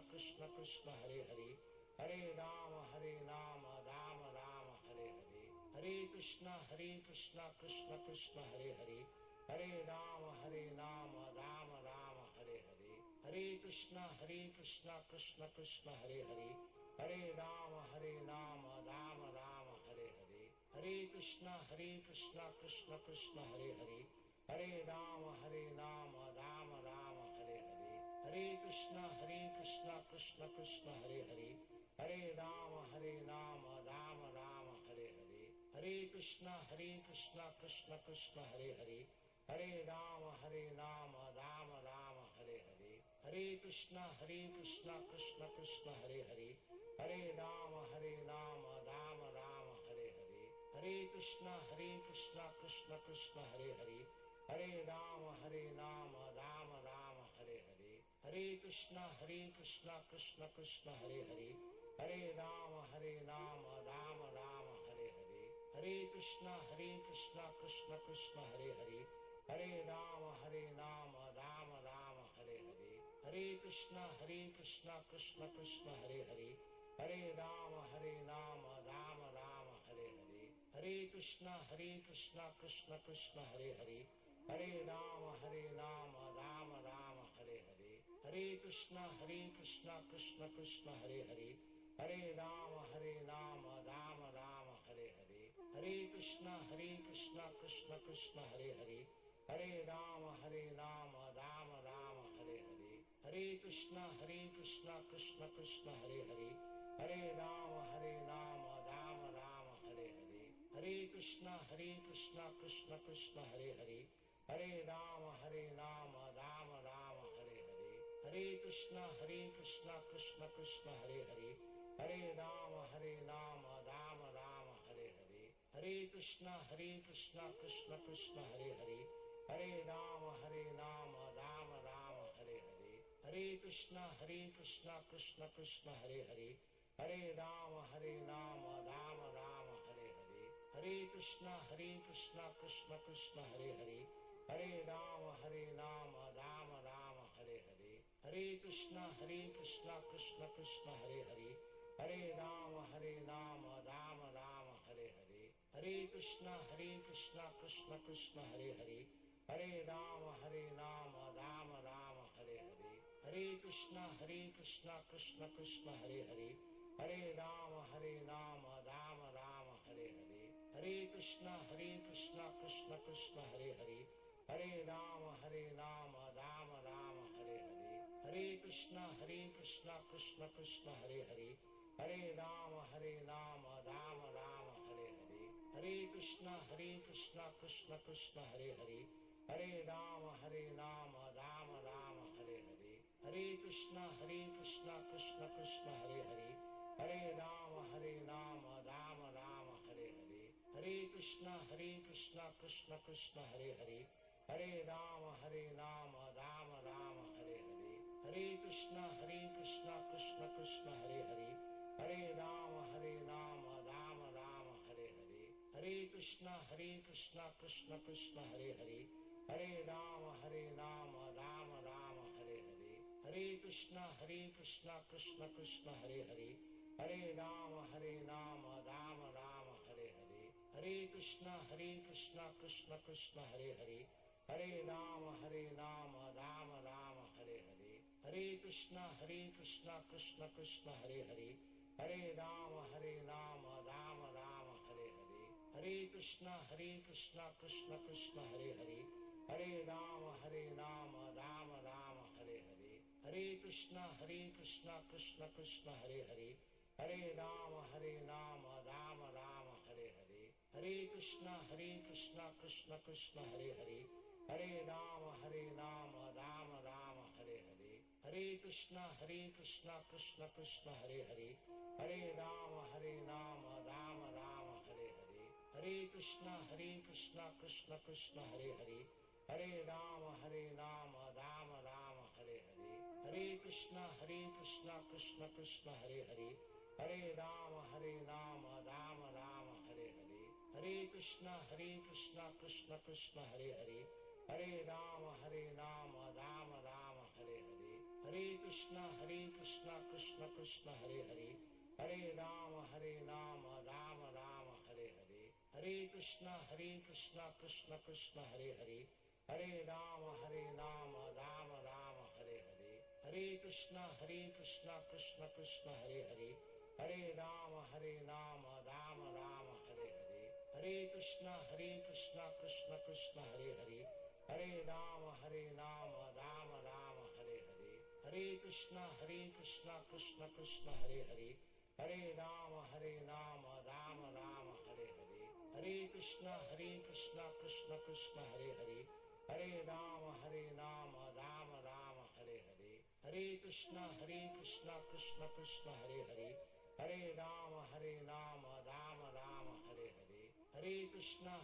Krishna Krishna Hare Hare, Hare Rama Rama Rama Hare Hare, Hare Krishna Krishna Krishna Hare Hare, Hare Rama Rama Rama Hare Hare, Hare Krishna Krishna Krishna Hare Hare, Hare Rama Rama Rama Hare Hare, Hare Krishna Krishna Krishna Hare Hare, Hare Rama Rama Rama Hare Hare, Hare Krishna Krishna Krishna Hare Hare, Hare Rama Rama Rama Hare Hare, Hare Krishna Krishna Krishna Hare Hare, Hare Rama Rama Rama Hare Hare, Hare Krishna Krishna Krishna Hare Hare, Hare Rama Rama Rama Hare Hare, Hare Krishna Krishna Krishna Hare Hare, Hare Rama Rama Rama Hare Hare, Hare Krishna Krishna Krishna Hare Hare, Hare Rama Rama Rama Hare Hare, Hare Krishna Krishna Krishna Hare Hare, Hare Rama Rama Rama Hare Hare, Hare Krishna Krishna Krishna Hare Hare, Hare Rama Rama Rama Hare Hare, Hare Krishna Krishna Krishna Hare Hare, Hare Rama Rama Rama Hare Hare, Hare Krishna Krishna Krishna Hare Hare, Hare Rama Rama Rama Hare Hare, Hare Krishna Krishna Krishna Hare Hare, Hare Rama Rama Rama Hare Hare, Hare Krishna Krishna Krishna Hare Hare, Hare Rama Rama Rama Hare Hare, Hare Krishna Krishna Krishna Hare Hare, Hare Rama Rama Rama Hare Hare, Hare Krishna Krishna Krishna Hare Hare, Hare Rama Rama Rama Hare Hare, Hare Krishna Krishna Krishna Hare Hare, Hare Rama Rama Rama Hare Hare, Hare Krishna Krishna Krishna Hare Hare, Hare Rama Rama Rama Hare Hare, Hare Krishna Krishna Krishna Krishna Hare Hare, Hare Rama Rama Rama Hare Hare, Hare Krishna Krishna Krishna Hare Hare, Hare Rama Rama Rama Hare Hare, Hare Krishna Krishna Krishna Hare Hare, Hare Rama Rama Rama Hare Hare, Hare Krishna Krishna Krishna Hare Hare, Hare Rama Rama Rama Hare Hare, Hare Krishna Krishna Krishna Hare Hare, Hare Rama Rama Rama Hare Hare, Hare Krishna Krishna Krishna Hare Hare, Hare Rama Rama Rama Hare Hare, Hare Krishna Krishna Krishna Hare Hare, Hare Rama Rama Rama Hare Hare, Hare Krishna Krishna Krishna Hare Hare, Hare Rama Rama Rama Hare Hare, Hare Krishna Krishna Krishna Hare Hare, Hare Rama Rama Rama Hare Hare, Hare Krishna Krishna Krishna Hare Hare, Hare Rama Rama Rama Hare Hare, Hare Krishna Krishna Krishna Hare Hare, Hare Rama Rama Rama Hare Hare, Hare Krishna Krishna Krishna Hare Hare, Hare Rama Rama Rama Hare Hare, Hare Krishna Krishna Krishna Hare Hare, Hare Rama Rama Rama Hare Hare, Hare Krishna Krishna Krishna Hare Hare, Hare Rama Rama Rama Hare Hare, Hare Krishna Krishna Krishna Hare Hare, Hare Rama Rama Rama Hare Hare, Hare Krishna Krishna Krishna Hare Hare, Hare Rama Rama Rama Hare Hare, Hare Krishna Krishna Krishna Hare Hare, Hare Rama Rama Rama Hare Hare, Hare Krishna Krishna Krishna Hare Hare, Hare Rama Rama Rama Hare Hare, Hare Krishna Krishna Krishna Hare Hare, Hare Rama Rama Rama Hare Hare, Hare Krishna Krishna Krishna Hare Hare, Hare Rama Rama Rama Hare Hare, Hare Krishna Krishna Krishna Hare Hare, Hare Rama Rama Rama Hare Hare, Hare Krishna Krishna Krishna Hare Hare, Hare Rama Rama Rama Hare Hare, Hare Krishna Krishna Krishna Hare Hare, Hare Rama Rama Rama Hare Hare, Hare Krishna Krishna Krishna Hare Hare, Hare Rama Rama Rama Hare Hare, Hare Krishna Krishna Krishna Hare Hare, Hare Rama Rama Rama Hare Hare, Hare Krishna Krishna Krishna Hare Hare, Hare Rama Rama Rama Hare Hare, Hare Krishna Krishna Krishna Hare Hare, Hare Rama Rama Rama Hare Hare, Hare Krishna Krishna Krishna Hare Hare, Hare Rama Rama Rama Hare Hare, Hare Krishna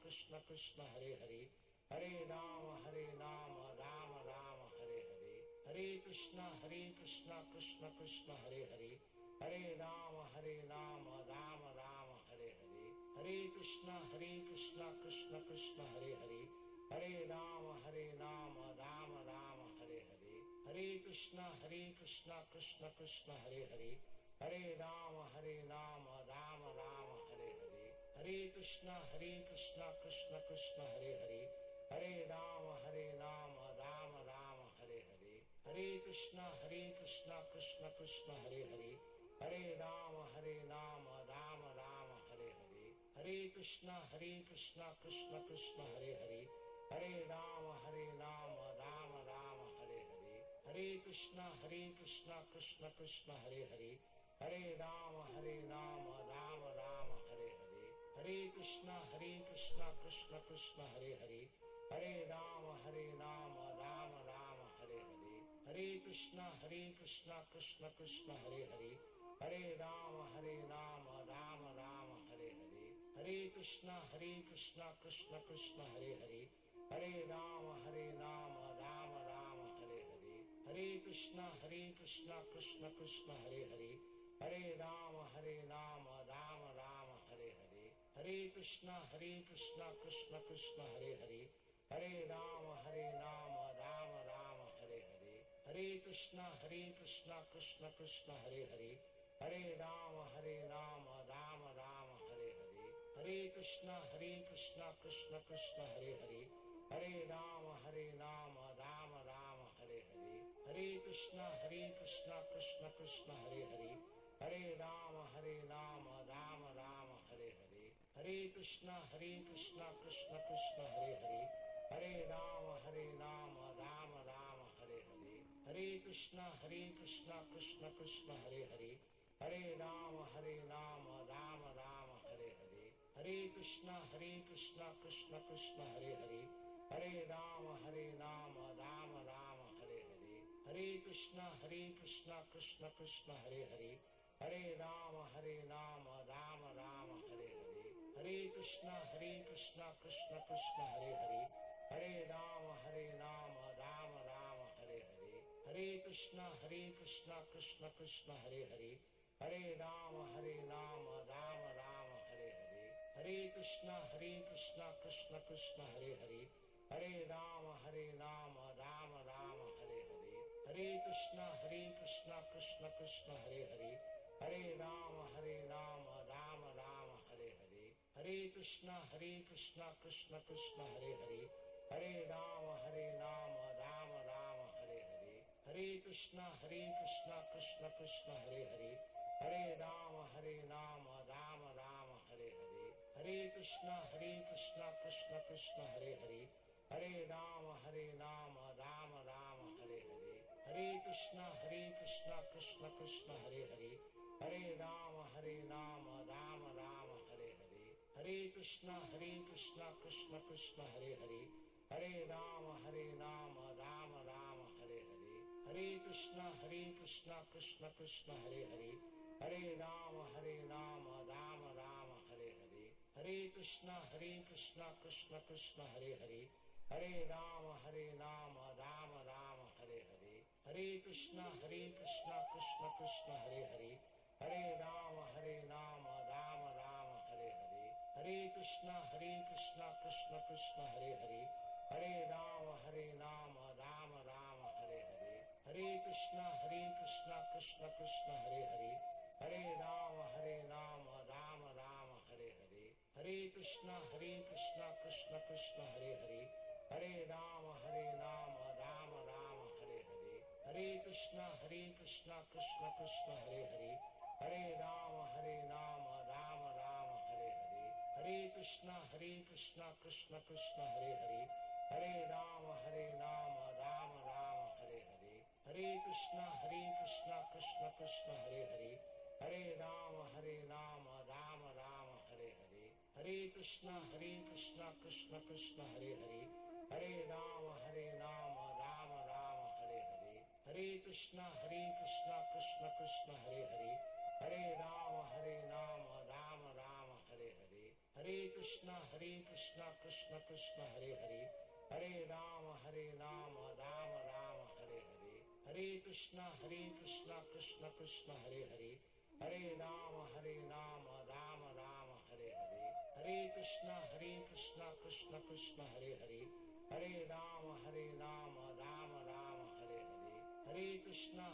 Krishna Krishna Hare Hare, Hare Rama Rama Rama Hare Hare, Hare Krishna Krishna Krishna Hare Hare, Hare Rama Rama Rama Hare Hare, Hare Krishna Krishna Krishna Hare Hare, Hare Rama Rama Rama Hare Hare, Hare Krishna Krishna Krishna Hare Hare, Hare Rama Rama Rama Hare Hare, Hare Krishna Krishna Krishna Hare Hare, Hare Rama Rama Rama Hare Hare, Hare Krishna Krishna Krishna Hare Hare, Hare Rama Rama Rama Hare Hare, Hare Krishna Krishna Krishna Hare Hare, Hare Rama Rama Rama Hare Hare, Hare Krishna Krishna Krishna Hare Hare, Hare Rama Rama Rama Hare Hare, Hare Krishna Krishna Krishna Hare Hare, Hare Rama Rama Rama Hare Hare, Hare Krishna Krishna Krishna Hare Hare, Hare Rama Rama Rama Hare Hare, Hare Krishna Krishna Krishna Hare Hare, Hare Rama Rama Rama Hare Hare, Hare Krishna Krishna Krishna Hare Hare, Hare Rama Rama Rama Hare Hare, Hare Krishna Krishna Krishna Krishna Hare Hare, Hare Rama Rama Rama Hare Hare, Hare Krishna Krishna Krishna Hare Hare, Hare Rama Rama Rama Hare Hare, Hare Krishna Krishna Krishna Hare Hare, Hare Rama Rama Rama Hare Hare, Hare Krishna Krishna Krishna Hare Hare, Hare Rama Rama Rama Hare Hare, Hare Krishna Krishna Krishna Hare Hare, Hare Rama Rama Rama Hare Hare, Hare Krishna Krishna Krishna Hare Hare, Hare Rama Rama Rama Hare Hare, Hare Krishna Krishna Krishna Hare Hare, Hare Rama Rama Rama Hare Hare, Hare Krishna Krishna Krishna Hare Hare, Hare Rama Rama Rama Hare Hare, Hare Krishna Krishna Krishna Hare Hare, Hare Rama Rama Rama Hare Hare, Hare Krishna Krishna Krishna Hare Hare, Hare Rama Rama Rama Hare Hare, Hare Krishna Krishna Krishna Hare Hare, Hare Rama Rama Rama Hare Hare, Hare Krishna Krishna Krishna Hare Hare, Hare Rama Rama Rama Hare Hare, Hare Krishna Krishna Krishna Hare Hare, Hare Rama Rama Rama Hare Hare, Hare Krishna Krishna Krishna Hare Hare, Hare Rama Rama Rama Hare Hare, Hare Krishna Krishna Hare Hare, Hare Rama Rama Rama Hare Hare, Hare Krishna Krishna Hare Hare, Hare Rama Rama Rama Hare Hare, Hare Krishna Krishna Hare Hare, Hare Rama Rama Rama Hare Hare, Hare Krishna Krishna Hare Hare, Hare Rama Rama Rama Hare Hare, Hare Krishna Krishna Hare Hare, Hare Rama Rama Rama Hare Hare, Hare Krishna Krishna Hare Hare, Hare Rama Rama Rama Hare Hare, Hare Krishna Krishna Hare Hare, Hare Rama Rama Rama Hare Hare, Hare Krishna Krishna Hare Hare, Hare Rama Rama Rama Hare Hare, Hare Krishna Krishna Hare Hare, Hare Rama Rama Rama Hare Hare, Hare Krishna Krishna Hare Hare, Hare Rama Rama Rama Hare Hare, Hare Krishna Krishna Hare Hare, Hare Rama Rama Rama Hare Hare, Hare Krishna Krishna Hare Hare, Hare Rama Rama Rama Hare Hare, Hare Krishna Krishna Hare Hare, Hare Rama Rama Rama Hare Hare, Hare Krishna Krishna Hare Hare, Hare Rama Rama Rama Hare Hare, Hare Krishna Krishna Hare Hare, Hare Rama Rama Rama Hare Hare, Hare Krishna Krishna Hare Hare, Hare Rama Rama Rama Hare Hare, Hare Krishna Krishna Hare Hare, Hare Rama Rama Rama Hare Hare, Hare Krishna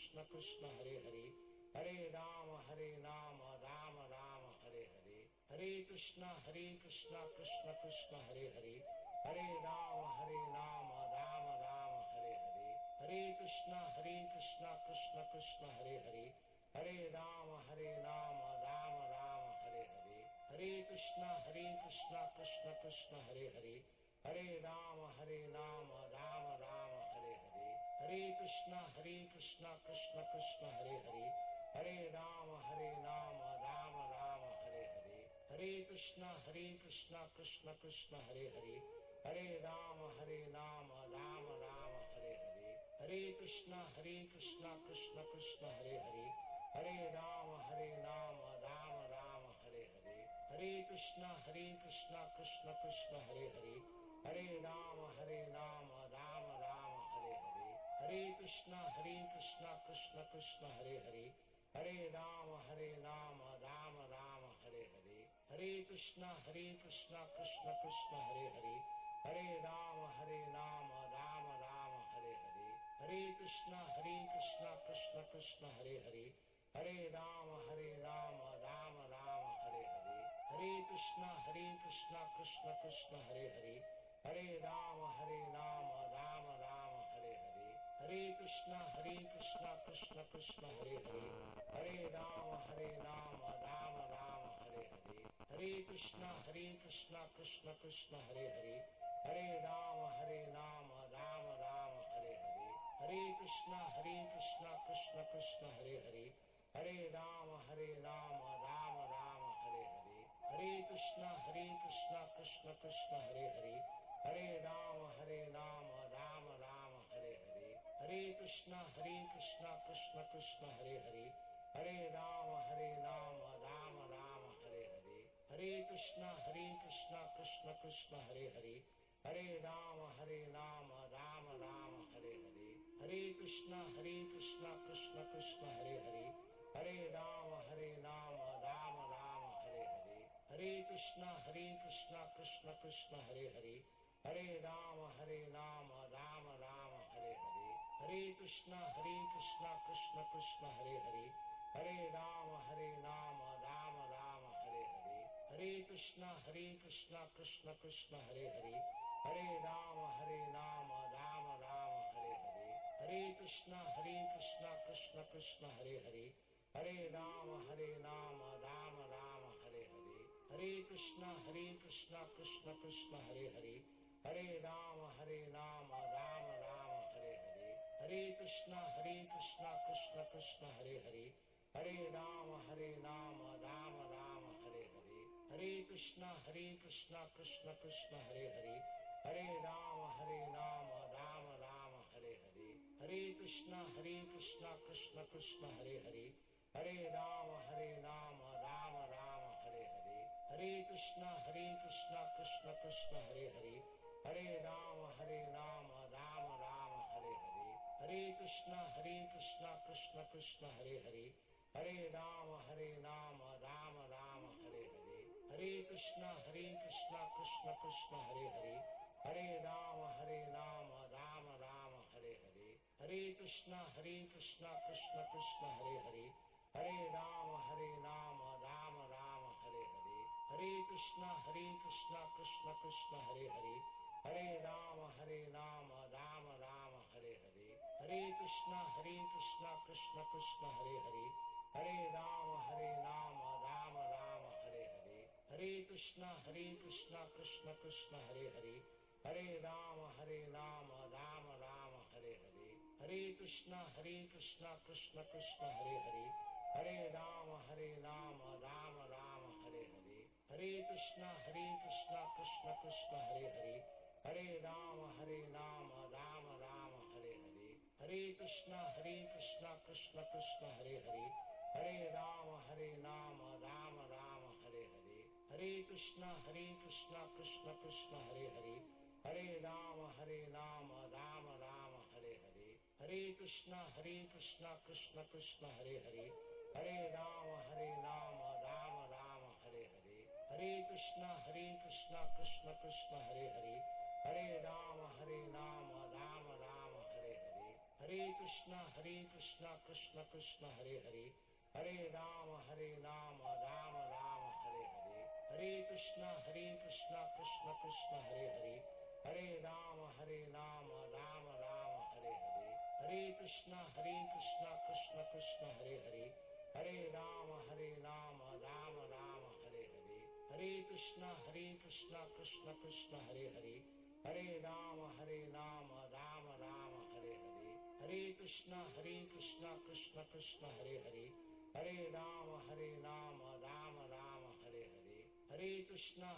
Krishna Hare Hare, Hare Rama Rama Rama Hare Hare, Hare Krishna Krishna Hare Hare, Hare Rama Rama Rama Hare Hare, Hare Krishna Krishna Hare Hare, Hare Rama Rama Rama Hare Hare, Hare Krishna Krishna Hare Hare, Hare Rama Rama Rama Hare Hare, Hare Krishna Krishna Hare Hare, Hare Rama Rama Rama Hare Hare, Hare Krishna Krishna Hare Hare, Hare Rama Rama Rama Hare Hare, Hare Krishna Krishna Hare Hare, Hare Rama Rama Rama Hare Hare, Hare Krishna Krishna Hare Hare, Hare Rama Rama Rama Hare Hare, Hare Krishna Krishna Hare Hare, Hare Rama Rama Rama Hare Hare, Hare Krishna Krishna Krishna Hare Hare, Hare Rama Rama Rama Hare Hare, Hare Krishna Krishna Krishna Hare Hare, Hare Rama Rama Rama Hare Hare, Hare Krishna Krishna Krishna Hare Hare, Hare Rama Rama Rama Hare Hare, Hare Krishna Krishna Krishna Hare Hare, Hare Rama Rama Rama Hare Hare, Hare Krishna Krishna Krishna Hare Hare, Hare Rama Rama Rama Hare Hare, Hare Krishna Krishna Krishna Hare Hare, Hare Rama Rama Rama Hare Hare, Hare Krishna Krishna Krishna Hare Hare, Hare Rama Rama Rama Hare Hare, Hare Krishna Krishna Krishna Hare Hare, Hare Rama Rama Rama Hare Hare, Hare Krishna Krishna Krishna Hare Hare, Hare Rama Rama Rama Hare Hare, Hare Krishna Krishna Krishna Hare Hare, Hare Rama Rama Rama Hare Hare, Hare Krishna Krishna Krishna Hare Hare, Hare Rama Rama Rama Hare Hare, Hare Krishna Krishna Krishna Hare Hare, Hare Rama Rama Rama Hare Hare, Hare Krishna Krishna Krishna Hare Hare, Hare Rama Rama Rama Hare Hare, Hare Krishna Krishna Krishna Hare Hare, Hare Rama Rama Rama Hare Hare, Hare Krishna Krishna Krishna Hare Hare, Hare Rama Rama Rama Hare Hare, Hare Krishna Krishna Krishna Hare Hare, Hare Rama Rama Rama Hare Hare, Hare Krishna Krishna Krishna Hare Hare, Hare Rama Rama Rama Hare Hare, Hare Krishna Krishna Krishna Hare Hare, Hare Rama Rama Rama Hare Hare, Hare Krishna Krishna Krishna Hare Hare, Hare Rama Rama Rama Hare Hare, Hare Krishna Krishna Krishna Hare Hare, Hare Rama Rama Rama Hare Hare, Hare Krishna Krishna Krishna Hare Hare, Hare Rama Rama Rama Hare Hare, Hare Krishna Krishna Krishna Hare Hare, Hare Rama Rama Rama Hare Hare, Hare Krishna Krishna Krishna Hare Hare, Hare Rama Rama Rama Hare Hare, Hare Krishna Krishna Krishna Hare Hare, Hare Rama Rama Rama Hare Hare, Hare Krishna Krishna Krishna Hare Hare, Hare Rama Rama Rama Hare Hare, Hare Krishna Krishna Krishna Hare Hare, Hare Rama Rama Rama Hare Hare, Hare Krishna Krishna Krishna Hare Hare, Hare Rama Rama Rama Hare Hare, Hare Krishna Krishna Krishna Hare Hare, Hare Rama Rama Rama Hare Hare, Hare Krishna Krishna Krishna Hare Hare, Hare Rama Rama Rama Hare Hare, Hare Krishna Krishna Krishna Hare Hare, Hare Rama Rama Rama Hare Hare, Hare Krishna Krishna Krishna Hare Hare, Hare Rama Rama Rama Hare Hare, Hare Krishna Krishna Krishna Hare Hare, Hare Rama Rama Rama Hare Hare, Hare Krishna Krishna Krishna Hare Hare, Hare Rama Rama Rama Hare Hare, Hare Krishna Krishna Krishna Hare Hare, Hare Rama Rama Rama Hare Hare, Hare Krishna Krishna Krishna Hare Hare, Hare Rama Rama Rama Hare Hare, Hare Krishna Krishna Krishna Hare Hare, Hare Rama Rama Rama Hare Hare, Hare Krishna Krishna Krishna Hare Hare, Hare Rama Rama Rama Hare Hare, Hare Krishna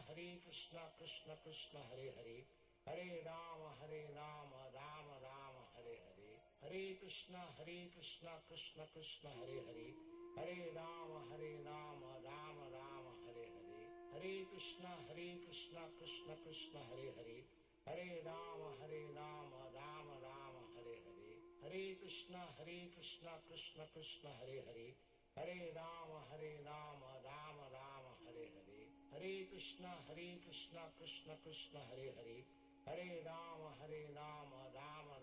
Krishna Krishna Hare Hare, Hare Rama Rama Rama Hare Hare, Hare Krishna Krishna Krishna Hare Hare, Hare Rama Rama Rama Hare Hare, Hare Krishna Krishna Krishna Hare Hare, Hare Rama Rama Rama Hare Hare, Hare Krishna Krishna Krishna Hare Hare, Hare Rama Rama Rama Hare Hare, Hare Krishna Krishna Krishna Hare Hare, Hare Rama Rama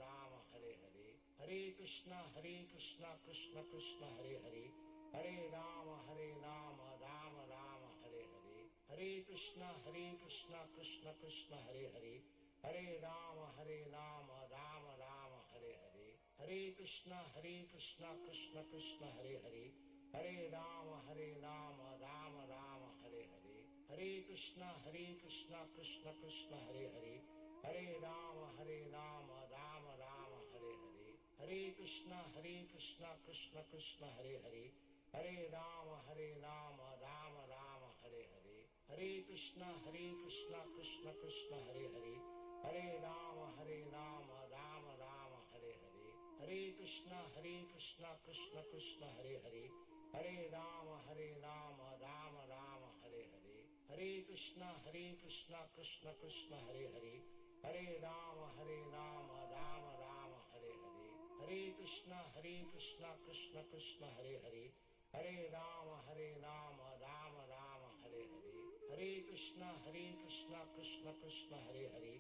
Rama Hare Hare, Hare Krishna Krishna Krishna Hare Hare, Hare Rama Rama Rama Hare Hare, Hare Krishna Krishna Krishna Hare Hare, Hare Rama Rama Rama Hare Hare, Hare Krishna Krishna Krishna Hare Hare, Hare Rama Rama Rama Hare Hare, Hare Krishna Krishna Krishna Hare Hare, Hare Rama Rama Rama Hare Hare, Hare Krishna Krishna Krishna Hare Hare, Hare Rama Rama Rama Hare Hare, Hare Krishna Krishna Krishna Hare Hare, Hare Rama Rama Rama Hare Hare, Hare Krishna Krishna Krishna Hare Hare, Hare Rama Rama Rama Hare Hare, Hare Krishna Krishna Krishna Hare Hare, Hare Rama Rama Rama Hare Hare, Hare Krishna Krishna Krishna Hare Hare, Hare Rama Rama Rama Hare Hare, Hare Krishna Krishna Krishna Hare Hare, Hare Rama Rama Rama Hare Hare, Hare Krishna Krishna Krishna Hare Hare,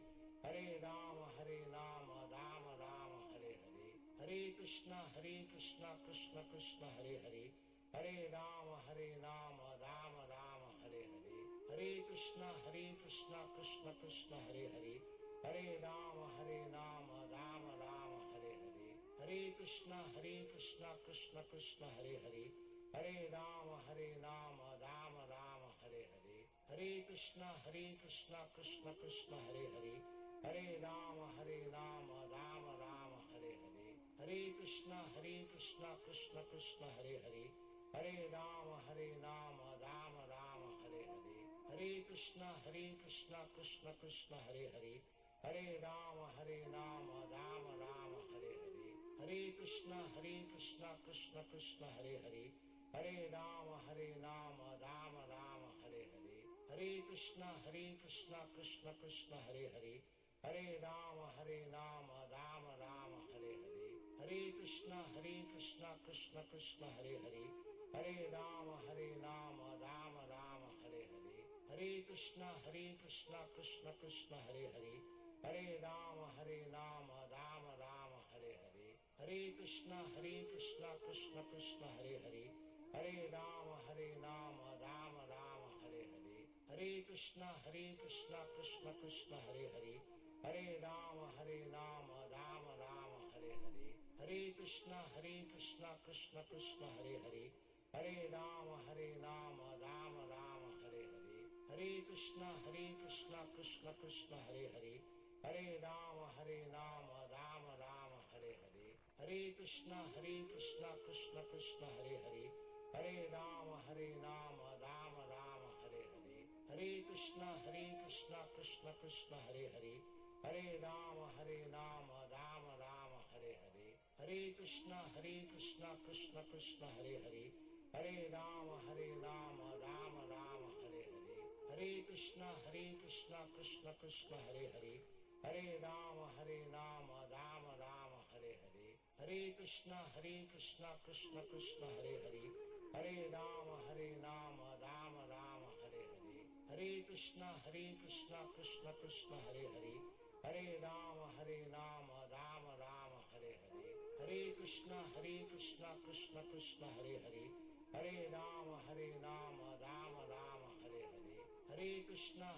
Hare Rama Rama Rama Hare Hare, Hare Krishna Krishna Krishna Hare Hare, Hare Rama Rama Rama Hare Hare, Hare Krishna Krishna Krishna Hare Hare, Hare Rama Rama Rama Hare Hare, Hare Krishna Krishna Krishna Hare Hare, Hare Rama Rama Rama Hare Hare, Hare Krishna Krishna Krishna Hare Hare, Hare Rama Rama Rama Hare Hare, Hare Krishna Krishna Krishna Hare Hare, Hare Rama Rama Rama Hare Hare, Hare Krishna Krishna Krishna Hare Hare, Hare Rama Rama Rama Hare Hare, Hare Krishna Krishna Krishna Hare Hare, Hare Rama Rama Rama Hare Hare, Hare Krishna Krishna Krishna Hare Hare, Hare Rama Rama Rama Hare Hare, Hare Krishna Krishna Krishna Hare Hare, Hare Rama Rama Rama Hare Hare, Hare Krishna Krishna Krishna Hare Hare, Hare Rama Rama Rama Hare Hare, Hare Krishna Krishna Krishna Hare Hare, Hare Rama Rama Rama Hare Hare, Hare Krishna Krishna Krishna Hare Hare, Hare Rama Rama Rama Hare Hare, Hare Krishna Krishna Krishna Hare Hare, Hare Rama Rama Rama Hare Hare, Hare Krishna Krishna Krishna Hare Hare, Hare Rama Rama Rama Hare Hare, Hare Krishna Krishna Krishna Hare Hare, Hare Rama Rama Rama Hare Hare, Hare Krishna Krishna Krishna Hare Hare, Hare Rama Rama Rama Hare Hare, Hare Krishna Krishna Krishna Hare Hare, Hare Rama Rama Rama Hare Hare, Hare Krishna Krishna Krishna Hare Hare, Hare Rama Rama Rama Hare Hare, Hare Krishna Krishna Krishna Hare Hare, Hare Rama Rama Rama Hare Hare, Hare Krishna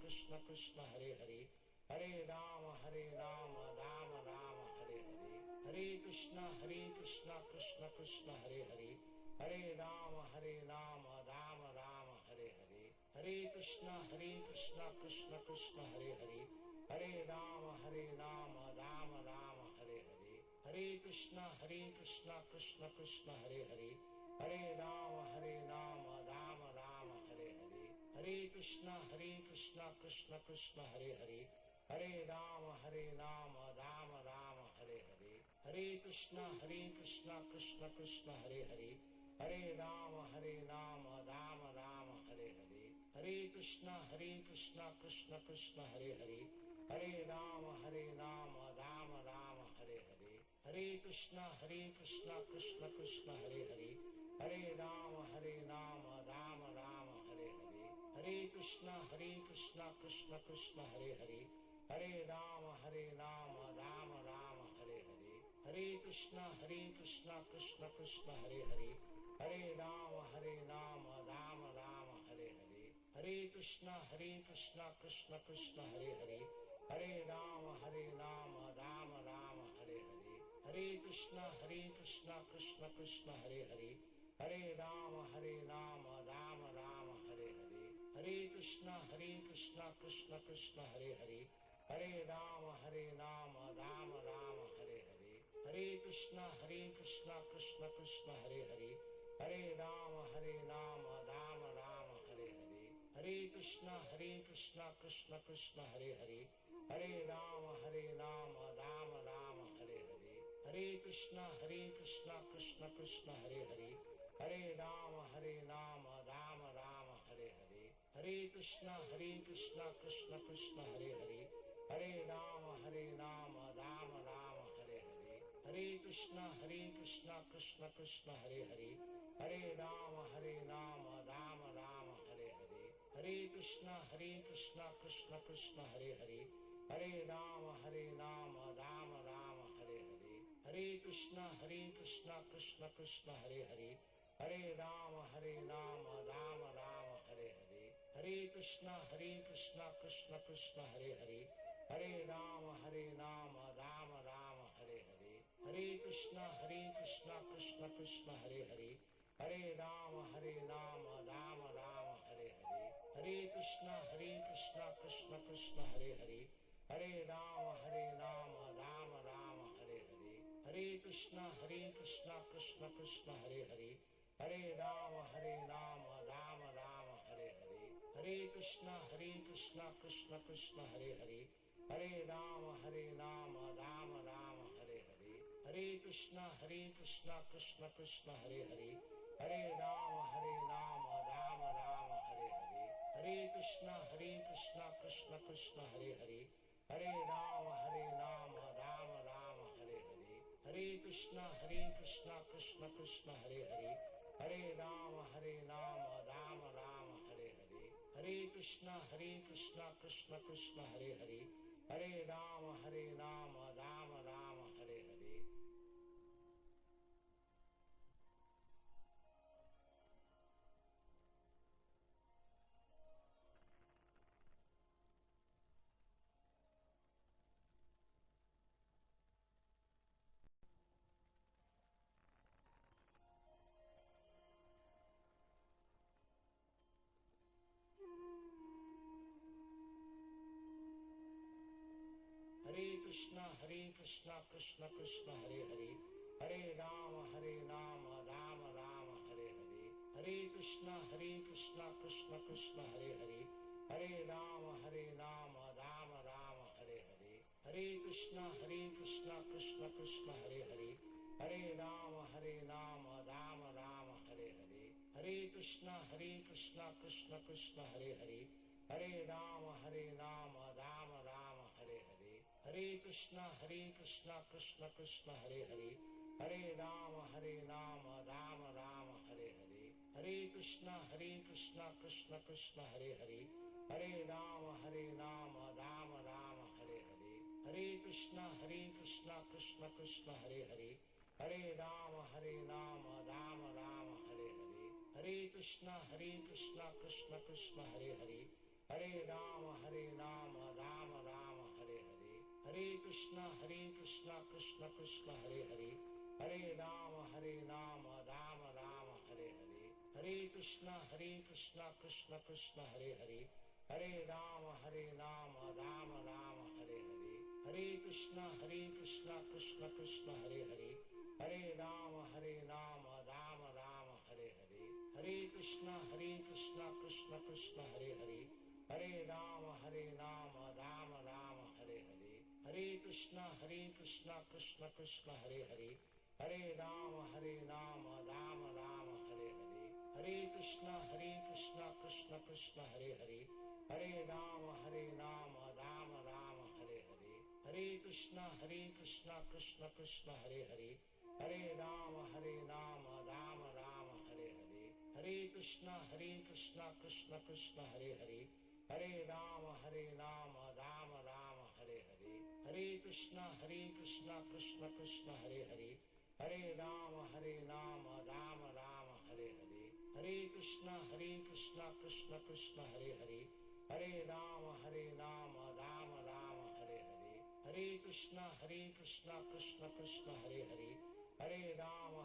Krishna Krishna Hare Hare, Hare Rama Rama Rama Hare Hare, Hare Krishna Krishna Krishna Hare Hare, Hare Rama Rama Rama Hare Hare, Hare Krishna Krishna Krishna Hare Hare, Hare Rama Rama Rama Hare Hare, Hare Krishna Krishna Krishna Hare Hare, Hare Rama Rama Rama Hare Hare, Hare Krishna Krishna Krishna Hare Hare, Hare Rama Rama Rama Hare Hare, Hare Krishna Krishna Krishna Hare Hare, Hare Rama Rama Rama Hare Hare, Hare Krishna Krishna Krishna Hare Hare, Hare Rama Rama Rama Hare Hare, Hare Krishna Krishna Krishna Hare Hare, Hare Rama Rama Rama Hare Hare, Hare Krishna Krishna Krishna Krishna Hare Hare, Hare Rama Rama Rama Hare Hare, Hare Krishna Krishna Krishna Hare Hare, Hare Rama Rama Rama Hare Hare, Hare Krishna Krishna Krishna Hare Hare, Hare Rama Rama Rama Hare Hare, Hare Krishna Krishna Krishna Hare Hare, Hare Rama Rama Rama Hare Hare, Hare Krishna Krishna Krishna Hare Hare, Hare Rama Rama Rama Hare Hare, Hare Krishna Krishna Krishna Hare Hare, Hare Rama Rama Rama Hare Hare, Hare Krishna Krishna Krishna Hare Hare, Hare Rama Rama Rama Hare Hare, Hare Krishna Krishna Krishna Hare Hare, Hare Rama Rama Rama Hare Hare, Hare Krishna Krishna Krishna Hare Hare, Hare Rama Rama Rama Hare Hare, Hare Krishna Krishna Krishna Hare Hare, Hare Rama Rama Rama Hare Hare, Hare Krishna Krishna Krishna Hare Hare, Hare Rama Rama Rama Hare Hare, Hare Krishna Krishna Krishna Hare Hare, Hare Rama Rama Rama Hare Hare, Hare Krishna Krishna Krishna Hare Hare, Hare Rama Rama Rama Hare Hare, Hare Krishna Krishna Krishna Hare Hare, Hare Rama Rama Rama Hare Hare, Hare Krishna Krishna Krishna Hare Hare, Hare Rama Rama Rama Hare Hare, Hare Krishna Krishna Krishna Hare Hare, Hare Rama Rama Rama Hare Hare, Hare Krishna Krishna Krishna Hare Hare, Hare Rama Rama Rama Hare Hare, Hare Krishna Krishna Krishna Hare Hare, Hare Rama Rama Rama Hare Hare, Hare Krishna Krishna Krishna Hare Hare, Hare Rama Rama Rama Hare Hare, Hare Krishna Krishna Krishna Hare Hare, Hare Rama Rama Rama Hare Hare, Hare Krishna Krishna Krishna Hare Hare, Hare Rama Rama Rama Hare Hare, Hare Krishna Krishna Krishna Hare Hare, Hare Rama Rama Rama Hare Hare. Hare Krishna Krishna Krishna Hare Hare, Hare Rama Rama Rama Hare Hare, Hare Krishna Krishna Krishna Hare Hare, Hare Rama Rama Rama Hare Hare, Hare Krishna Krishna Krishna Hare Hare, Hare Rama Rama Rama Hare Hare, Hare Krishna Krishna Krishna Hare Hare, Hare Rama Rama Rama Hare Hare, Hare Krishna Krishna Krishna Hare Hare, Hare Rama Rama Rama Hare Hare, Hare Krishna Krishna Krishna Hare Hare, Hare Rama Rama Rama Hare Hare, Hare Krishna Krishna Krishna Hare Hare, Hare Rama Rama Rama Hare Hare, Hare Krishna Krishna Krishna Hare Hare, Hare Rama Rama Rama Hare Hare, Hare Krishna Krishna Krishna Hare Hare, Hare Rama Rama Rama Hare Hare, Hare Krishna Krishna Krishna Hare Hare, Hare Rama Rama Rama Hare Hare, Hare Krishna Krishna Krishna Hare Hare, Hare Rama Rama Rama Hare Hare, Hare Krishna Krishna Krishna Hare Hare, Hare Rama Rama Rama Hare Hare, Hare Krishna Krishna Krishna Hare Hare, Hare Rama Rama Rama Hare Hare, Hare Krishna Krishna Hare Hare, Hare Rama Rama Rama Hare Hare, Hare Krishna Krishna Krishna Hare Hare, Hare Rama Rama Rama Hare Hare, Hare Krishna Krishna Krishna Hare Hare, Hare Rama Rama Rama Hare Hare, Hare Krishna Krishna Krishna Hare Hare, Hare Rama Rama Rama Hare Hare, Hare Krishna Krishna Krishna Hare Hare, Hare Rama Rama Rama Hare Hare, Hare Krishna Krishna Krishna Hare Hare, Hare Rama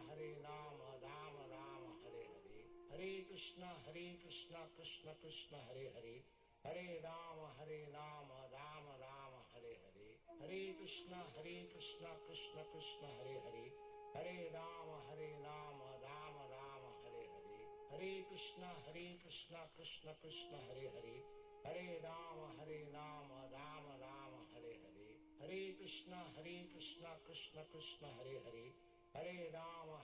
Rama Rama Hare Hare, Hare Krishna Krishna Krishna Hare Hare, Hare Rama Rama Rama Hare Hare, Hare Krishna Krishna Krishna Hare Hare, Hare Rama Rama Rama Hare Hare, Hare Krishna Krishna Krishna Hare Hare, Hare Rama Rama Rama Hare Hare, Hare Krishna Krishna Krishna Hare Hare, Hare Rama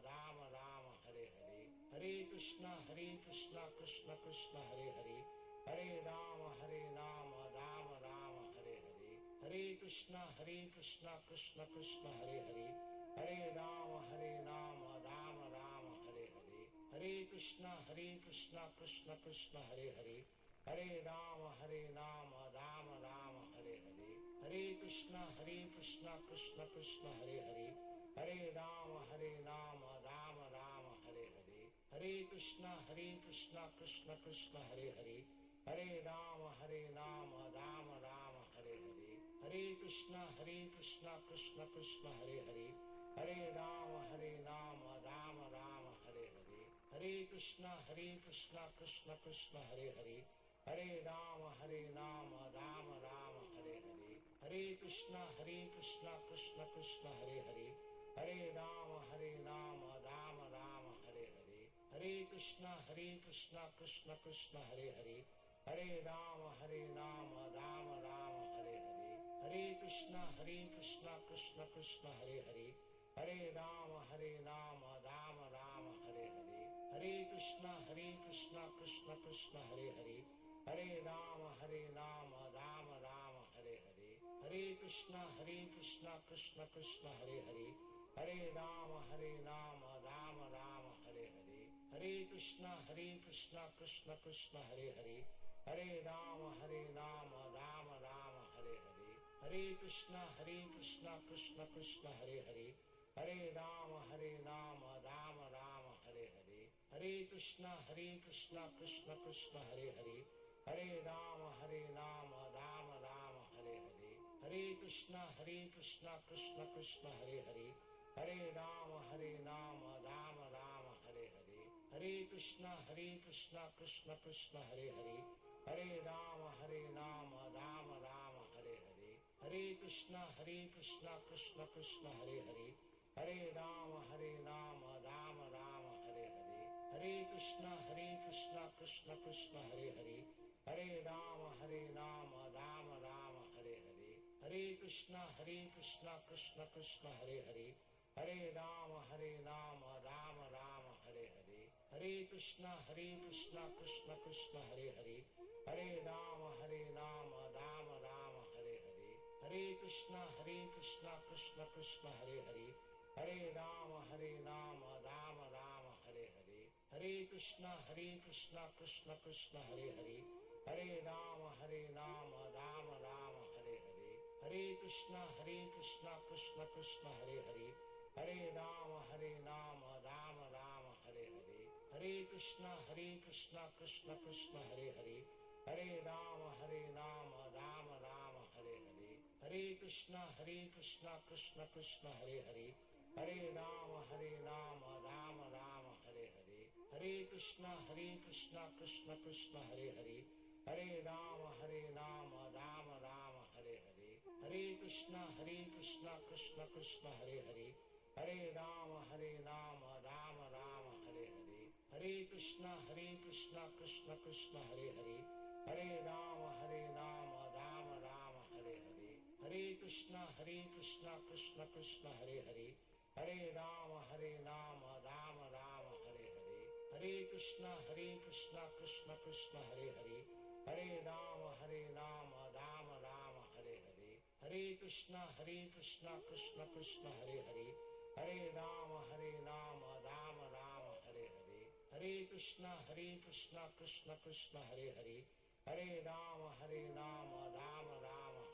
Rama Rama Hare Hare, Hare Krishna Krishna Krishna Hare Hare, Hare Rama Rama Rama Hare Hare, Hare Krishna Krishna Krishna Hare Hare, Hare Rama Rama Rama Hare Hare, Hare Krishna Krishna Krishna Hare Hare, Hare Rama Rama Rama Hare Hare, Hare Krishna Krishna Krishna Hare Hare, Hare Rama Rama Rama Hare Hare, Hare Krishna Krishna Krishna Hare Hare, Hare Rama Rama Rama Hare Hare, Hare Krishna Krishna Krishna Hare Hare, Hare Rama Rama Rama Hare Hare, Hare Krishna Krishna Krishna Hare Hare, Hare Rama Rama Rama Hare Hare, Hare Krishna Krishna Krishna Hare Hare, Hare Rama Rama Rama Hare Hare, Hare Krishna Krishna Krishna Hare Hare, Hare Rama Rama Rama Hare Hare, Hare Krishna Krishna Krishna Hare Hare, Hare Rama Rama Rama Hare Hare, Hare Krishna Krishna Krishna Hare Hare, Hare Rama Rama Rama Hare Hare, Hare Krishna Krishna Krishna Hare Hare, Hare Rama Rama Rama Hare Hare, Hare Krishna Krishna Krishna Hare Hare, Hare Rama Rama Rama Hare Hare, Hare Krishna Krishna Krishna Hare Hare, Hare Rama Rama Rama Hare Hare, Hare Krishna Krishna Krishna Hare Hare, Hare Rama Rama Rama Hare Hare, Hare Krishna Krishna Krishna Hare Hare, Hare Rama Rama Rama Hare Hare, Hare Krishna Krishna Krishna Hare Hare, Hare Rama Rama Rama Hare Hare, Hare Krishna Krishna Krishna Hare Hare, Hare Rama Rama Rama Hare Hare, Hare Krishna Krishna Krishna Hare Hare, Hare Rama Rama Rama Hare Hare, Hare Krishna Krishna Krishna Hare Hare, Hare Rama Rama Rama Hare Hare, Hare Krishna Krishna Krishna Hare Hare, Hare Rama Rama Rama Hare Hare, Hare Krishna Krishna Krishna Hare Hare, Hare Rama Rama Rama Hare Hare, Hare Krishna Krishna Krishna Hare Hare, Hare Rama Rama Rama Hare Hare, Hare Krishna Krishna Krishna Hare Hare, Hare Rama Rama Rama Hare Hare, Hare Krishna Krishna Krishna Hare Hare, Hare Rama Rama Rama Hare Hare, Hare Krishna Krishna Krishna Hare Hare, Hare Rama Rama Rama Hare Hare, Hare Krishna Krishna Krishna Hare Hare, Hare Rama Rama Rama Hare Hare, Hare Krishna Krishna Krishna Hare Hare, Hare Rama Rama Rama Hare Hare, Hare Krishna Krishna Krishna Hare Hare, Hare Rama Rama Rama Hare Hare, Hare Krishna Krishna Krishna Hare Hare, Hare Rama Rama Rama Hare Hare, Hare Krishna Krishna Krishna Hare Hare, Hare Rama Rama Rama Hare Hare, Hare Krishna Krishna Krishna Hare Hare, Hare Rama Rama Rama Hare Hare, Hare Krishna Krishna Krishna Hare Hare, Hare Rama Rama Rama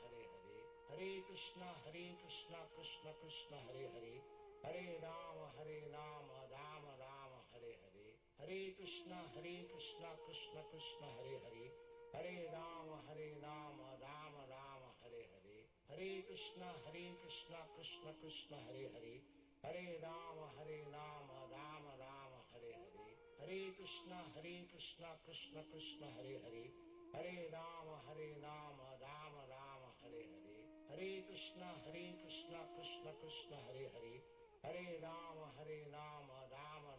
Hare Hare, Hare Krishna Krishna Krishna Hare Hare, Hare Rama Rama Rama Hare Hare, Hare Krishna Krishna Krishna Hare Hare, Hare Rama Rama Rama Hare Hare, Hare Krishna Krishna Krishna Hare Hare, Hare Rama Rama Rama Hare Hare, Hare Krishna Krishna Krishna Hare Hare, Hare Rama Rama Rama Hare Hare, Hare Krishna Krishna Krishna Hare Hare, Hare Rama Rama Rama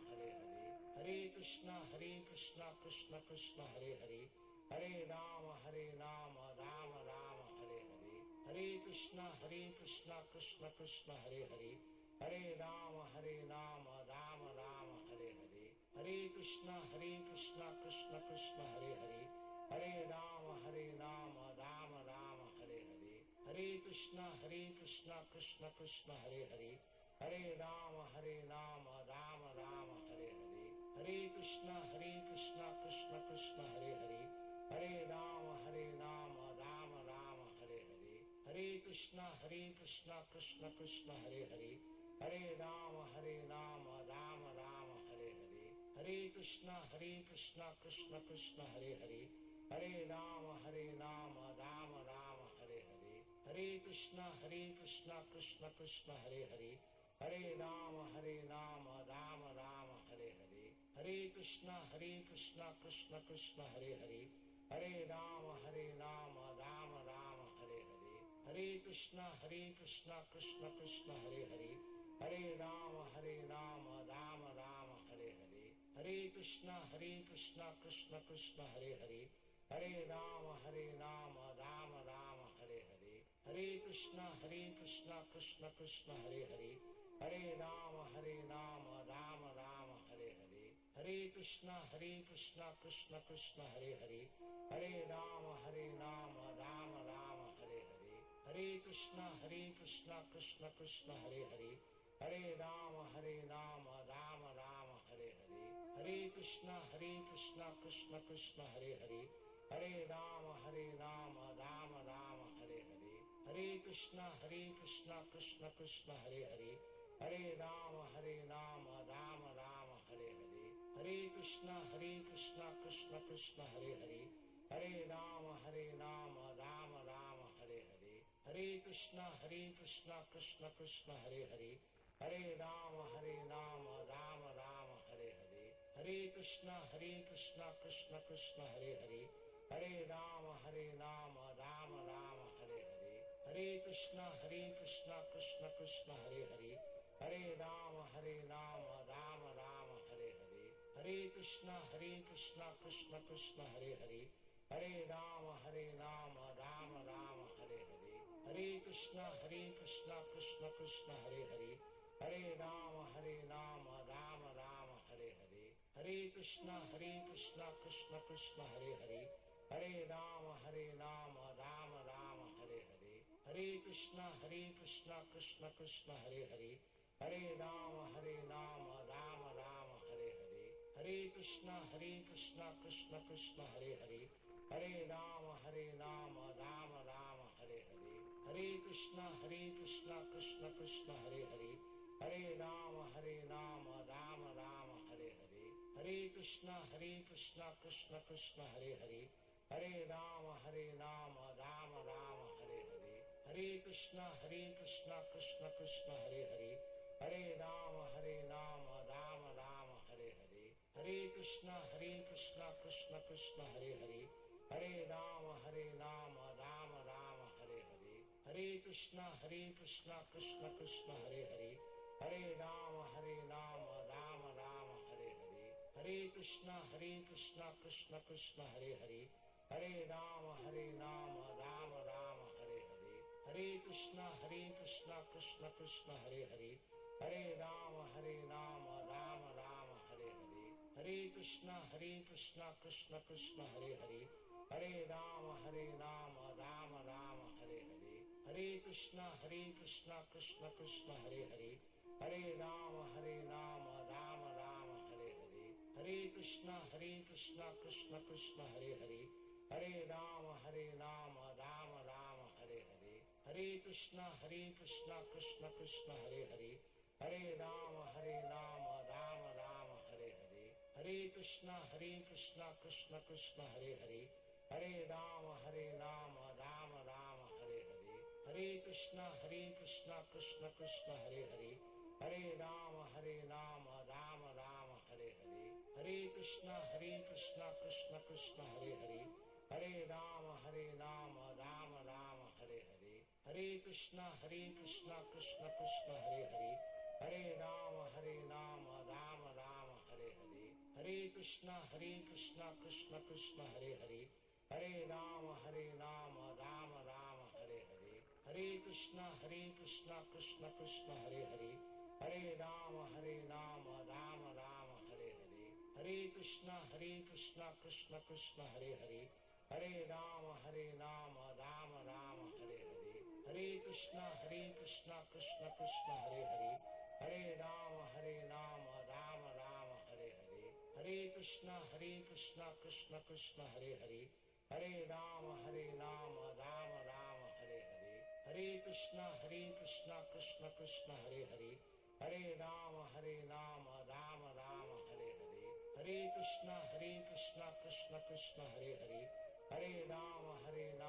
Hare Hare, Hare Krishna Krishna Krishna Hare Hare, Hare Rama Rama Rama Hare Hare, Hare Krishna Krishna Krishna Hare Hare, Hare Rama Rama Rama Hare Hare, Hare Krishna Krishna Krishna Hare Hare, Hare Rama Rama Rama Hare Hare, Hare Krishna Krishna Krishna Hare Hare, Hare Rama Rama Rama Hare Hare, Hare Krishna Krishna Krishna Hare Hare, Hare Rama Rama Rama Hare Hare, Hare Krishna Krishna Krishna Hare Hare, Hare Rama Rama Rama Hare Hare, Hare Krishna Krishna Krishna Hare Hare, Hare Rama Rama Rama Hare Hare, Hare Krishna Krishna Krishna Hare Hare, Hare Rama Rama Rama Hare Hare, Hare Krishna Krishna Krishna Hare Hare, Hare Rama Rama Rama Hare Hare, Hare Krishna Krishna Krishna Hare Hare, Hare Rama Rama Rama Hare Hare, Hare Krishna Krishna Krishna Hare Hare, Hare Rama Rama Rama Hare Hare, Hare Krishna Krishna Krishna Hare Hare, Hare Rama Rama Rama Hare Hare, Hare Krishna Krishna Krishna Hare Hare, Hare Rama Rama Rama Hare Hare, Hare Krishna Krishna Krishna Hare Hare, Hare Rama Rama Rama Hare Hare, Hare Krishna Krishna Krishna Hare Hare, Hare Rama Rama Rama Hare Hare, Hare Krishna Krishna Krishna Hare Hare, Hare Rama Rama Rama Hare Hare, Hare Krishna Krishna Krishna Hare Hare, Hare Rama Rama Rama Hare Hare, Hare Krishna Krishna Krishna Hare Hare, Hare Rama Rama Rama Hare Hare, Hare Krishna Krishna Krishna Hare Hare, Hare Rama Rama Rama Hare Hare, Hare Krishna Krishna Krishna Hare Hare, Hare Rama Rama Rama Hare Hare, Hare Krishna Krishna Krishna Hare Hare, Hare Rama Rama Rama Hare Hare, Hare Krishna Krishna Krishna Hare Hare, Hare Rama Rama Rama Hare Hare, Hare Krishna Krishna Krishna Hare Hare, Hare Rama Rama Rama Hare Hare, Hare Krishna Krishna Krishna Hare Hare, Hare Rama Rama Rama Hare Hare, Hare Krishna Krishna Krishna Hare Hare, Hare Rama Rama Rama Hare Hare, Hare Krishna Krishna Krishna Hare Hare, Hare Rama Rama Rama Hare Hare, Hare Krishna Krishna Krishna Hare Hare, Hare Rama Rama Rama Hare Hare, Hare Krishna Krishna Krishna Hare Hare, Hare Rama Rama Rama Hare Hare, Hare Krishna Krishna Krishna Hare Hare, Hare Rama Rama Rama Hare Hare, Hare Krishna Krishna Krishna Hare Hare, Hare Rama Rama Rama Hare Hare, Hare Krishna Krishna Krishna Hare Hare, Hare Rama Rama Rama Hare Hare, Hare Krishna Krishna Krishna Hare Hare, Hare Rama Rama Rama Hare Hare, Hare Krishna Krishna Krishna Hare Hare, Hare Rama Rama Rama Hare Hare, Hare Krishna Krishna Krishna Hare Hare, Hare Rama Rama Rama Hare Hare, Hare Krishna Krishna Krishna Hare Hare, Hare Rama Rama Rama Hare Hare, Hare Krishna Krishna Krishna Hare Hare, Hare Rama Rama Rama Hare Hare, Hare Krishna Krishna Krishna Hare Hare, Hare Rama Rama Rama Hare Hare, Hare Krishna Krishna Krishna Hare Hare, Hare Rama Rama Rama Hare Hare, Hare Krishna Krishna Krishna Hare Hare, Hare Rama Rama Rama Hare Hare, Hare Krishna Krishna Krishna Hare Hare, Hare Rama Rama Rama Hare Hare, Hare Krishna Krishna Krishna Hare Hare, Hare Rama Rama Rama Hare Hare, Hare Krishna Krishna Krishna Hare Hare, Hare Rama Rama Rama Hare Hare, Hare Krishna Krishna Krishna Hare Hare, Hare Rama Rama Rama Hare Hare, Hare Krishna Krishna Krishna Hare Hare, Hare Rama Rama Rama Hare Hare, Hare Krishna Krishna Krishna Hare Hare, Hare Rama Rama Rama Hare Hare, Hare Krishna Krishna Krishna Hare Hare, Hare Rama Rama Rama Hare Hare, Hare Krishna Krishna Krishna Hare Hare, Hare Rama Rama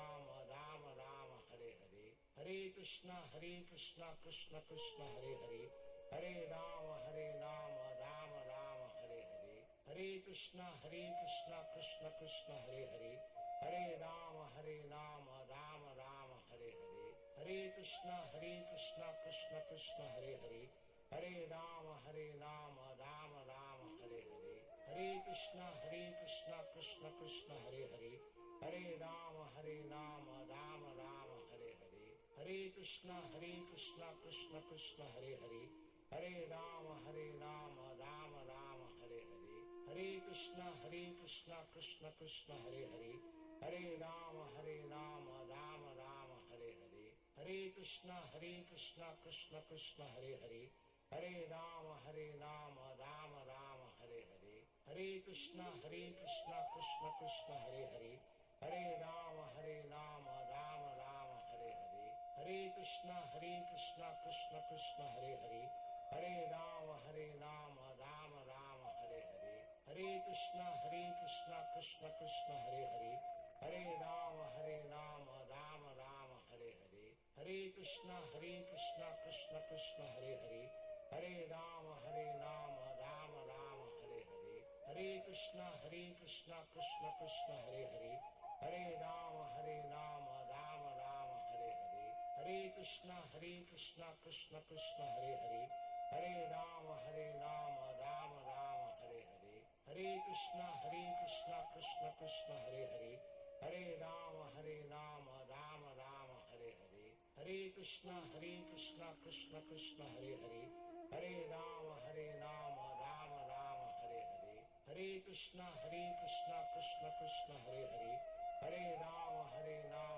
Rama Hare Hare, Hare Krishna Krishna Krishna Hare Hare, Hare Rama Rama Rama Hare Hare, Hare Krishna Krishna Krishna Hare Hare, Hare Rama Rama Rama Hare Hare, Hare Krishna Krishna Krishna Hare Hare, Hare Rama Rama Rama Hare Hare, Hare Krishna Krishna Krishna Hare Hare, Hare Rama Rama Rama Hare Hare, Hare Krishna Krishna Krishna Hare Hare, Hare Rama Rama Rama Hare Hare, Hare Krishna Krishna Krishna Hare Hare, Hare Rama Rama Rama Hare Hare, Hare Krishna Krishna Krishna Hare Hare, Hare Rama Rama Rama Hare Hare, Hare Krishna Krishna Krishna Hare Hare, Hare Rama Rama Rama Hare Hare, Hare Krishna Krishna Krishna Hare Hare, Hare Rama Rama Rama Hare Hare, Hare Krishna Krishna Krishna Hare Hare, Hare Rama Rama Rama Hare Hare, Hare Krishna Krishna Krishna Hare Hare, Hare Rama Rama Rama Hare Hare, Hare Krishna Krishna Krishna Hare Hare, Hare Rama Rama Rama Hare Hare, Hare Krishna Krishna Krishna Hare Hare, Hare Rama Rama Rama Hare Hare, Hare Krishna Krishna Krishna Hare Hare, Hare Rama Rama Rama Hare Hare, Hare Krishna Krishna Krishna Hare Hare, Hare Rama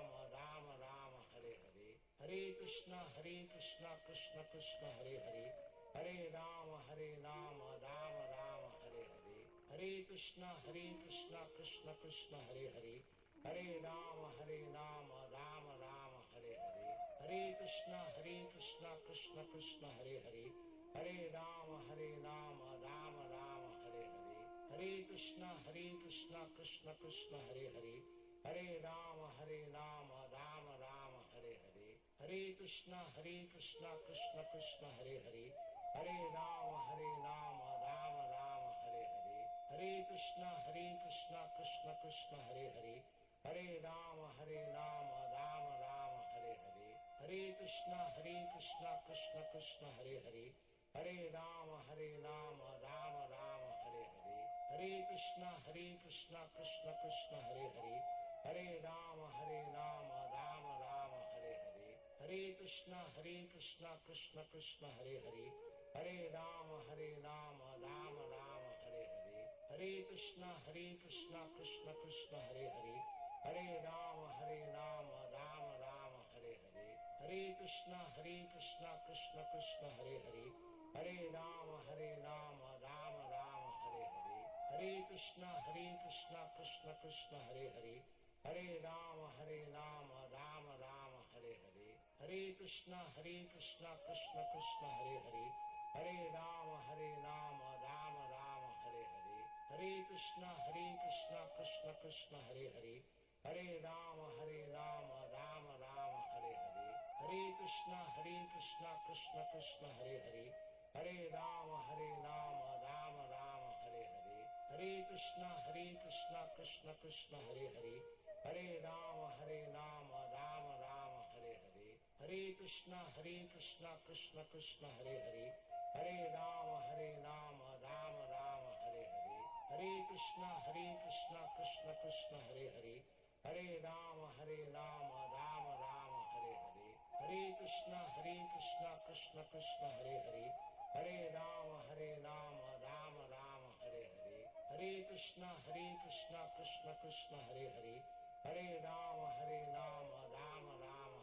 Rama Rama Hare Hare, Hare Krishna Krishna Krishna Hare Hare, Hare Rama Rama Rama Hare Hare, Hare Krishna Krishna Krishna Hare Hare, Hare Rama Rama Rama Hare Hare, Hare Krishna Krishna Krishna Hare Hare, Hare Rama Rama Rama Hare Hare, Hare Krishna Krishna Krishna Hare Hare, Hare Rama Rama Rama Hare Hare, Hare Krishna Krishna Krishna Hare Hare, Hare Rama Rama Rama Hare Hare, Hare Krishna Krishna Krishna Hare Hare, Hare Rama Rama Rama Hare Hare, Hare Krishna Krishna Krishna Hare Hare, Hare Rama Rama Rama Hare Hare, Hare Krishna Krishna Krishna Hare Hare, Hare Rama Rama Rama Hare Hare, Hare Krishna Krishna Krishna Hare Hare, Hare Rama Rama Rama Hare Hare, Hare Krishna Krishna Krishna Hare Hare, Hare Rama Rama Rama Hare Hare, Hare Krishna Krishna Krishna Hare Hare, Hare Rama Rama Rama Hare Hare, Hare Krishna Krishna Krishna Hare Hare, Hare Rama Rama Rama Hare Hare, Hare Krishna Krishna Krishna Hare Hare, Hare Rama Rama Rama Hare Hare, Hare Krishna Krishna Krishna Hare Hare, Hare Rama Rama Rama Hare Hare, Hare Krishna Krishna Krishna Hare Hare, Hare Rama Rama Rama Hare Hare, Hare Krishna Krishna Krishna Hare Hare, Hare Rama Rama Rama Hare Hare, Hare Krishna Krishna Krishna Hare Hare, Hare Rama Rama Rama Hare Hare, Hare Krishna Krishna Krishna Hare Hare, Hare Rama Rama Rama Hare Hare, Hare Krishna Krishna Krishna Hare Hare, Hare Rama Rama Rama Hare Hare, Hare Krishna Krishna Krishna Hare Hare, Hare Rama Rama Rama Hare Hare, Hare Krishna Krishna Krishna Hare Hare, Hare Rama Rama Rama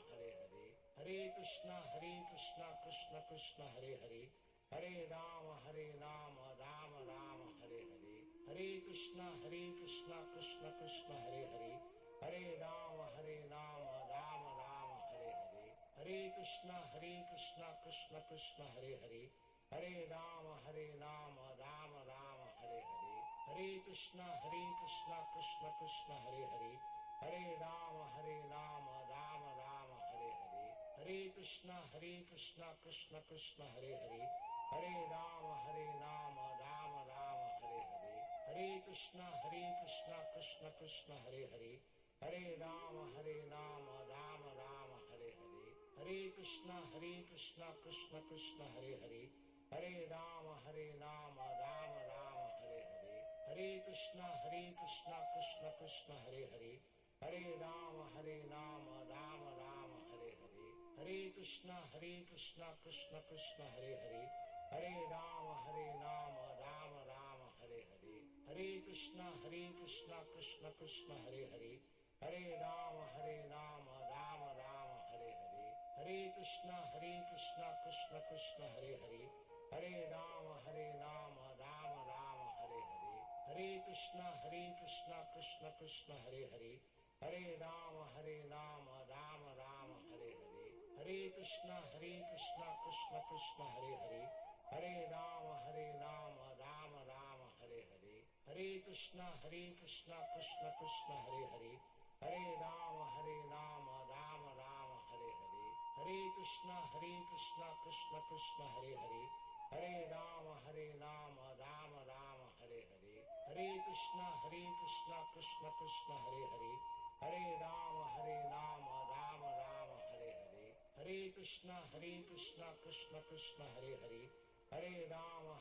Hare Hare, Hare Krishna Krishna Krishna Hare Hare, Hare Rama Rama Rama Hare Hare, Hare Krishna Krishna Krishna Hare Hare, Hare Rama Rama Rama Hare Hare, Hare Krishna Krishna Krishna Hare Hare, Hare Rama Rama Rama Hare Hare, Hare Krishna Krishna Krishna Hare Hare, Hare Rama Rama Rama Hare Hare, Hare Krishna Krishna Krishna Hare Hare, Hare Rama Rama Rama Hare Hare, Hare Krishna Krishna Krishna Hare Hare, Hare Rama Rama Rama Hare Hare, Hare Krishna Krishna Krishna Hare Hare, Hare Rama Rama Rama Hare Hare, Hare Krishna Krishna Krishna Hare Hare, Hare Rama Rama Rama Hare Hare, Hare Krishna Krishna Krishna Hare Hare, Hare Rama Rama Rama Hare Hare, Hare Krishna Krishna Krishna Hare Hare, Hare Rama Rama Rama Hare Hare, Hare Krishna Krishna Krishna Hare Hare, Hare Rama Rama Rama Hare Hare, Hare Krishna Krishna Krishna Hare Hare, Hare Rama Rama Rama Hare Hare, Hare Krishna Krishna Krishna Hare Hare, Hare Rama Rama Rama Hare Hare, Hare Krishna Krishna Krishna Hare Hare, Hare Rama Rama Rama Hare Hare, Hare Krishna Krishna Krishna Hare Hare, Hare Rama Rama Rama Hare Hare, Hare Krishna Krishna Krishna Hare Hare, Hare Rama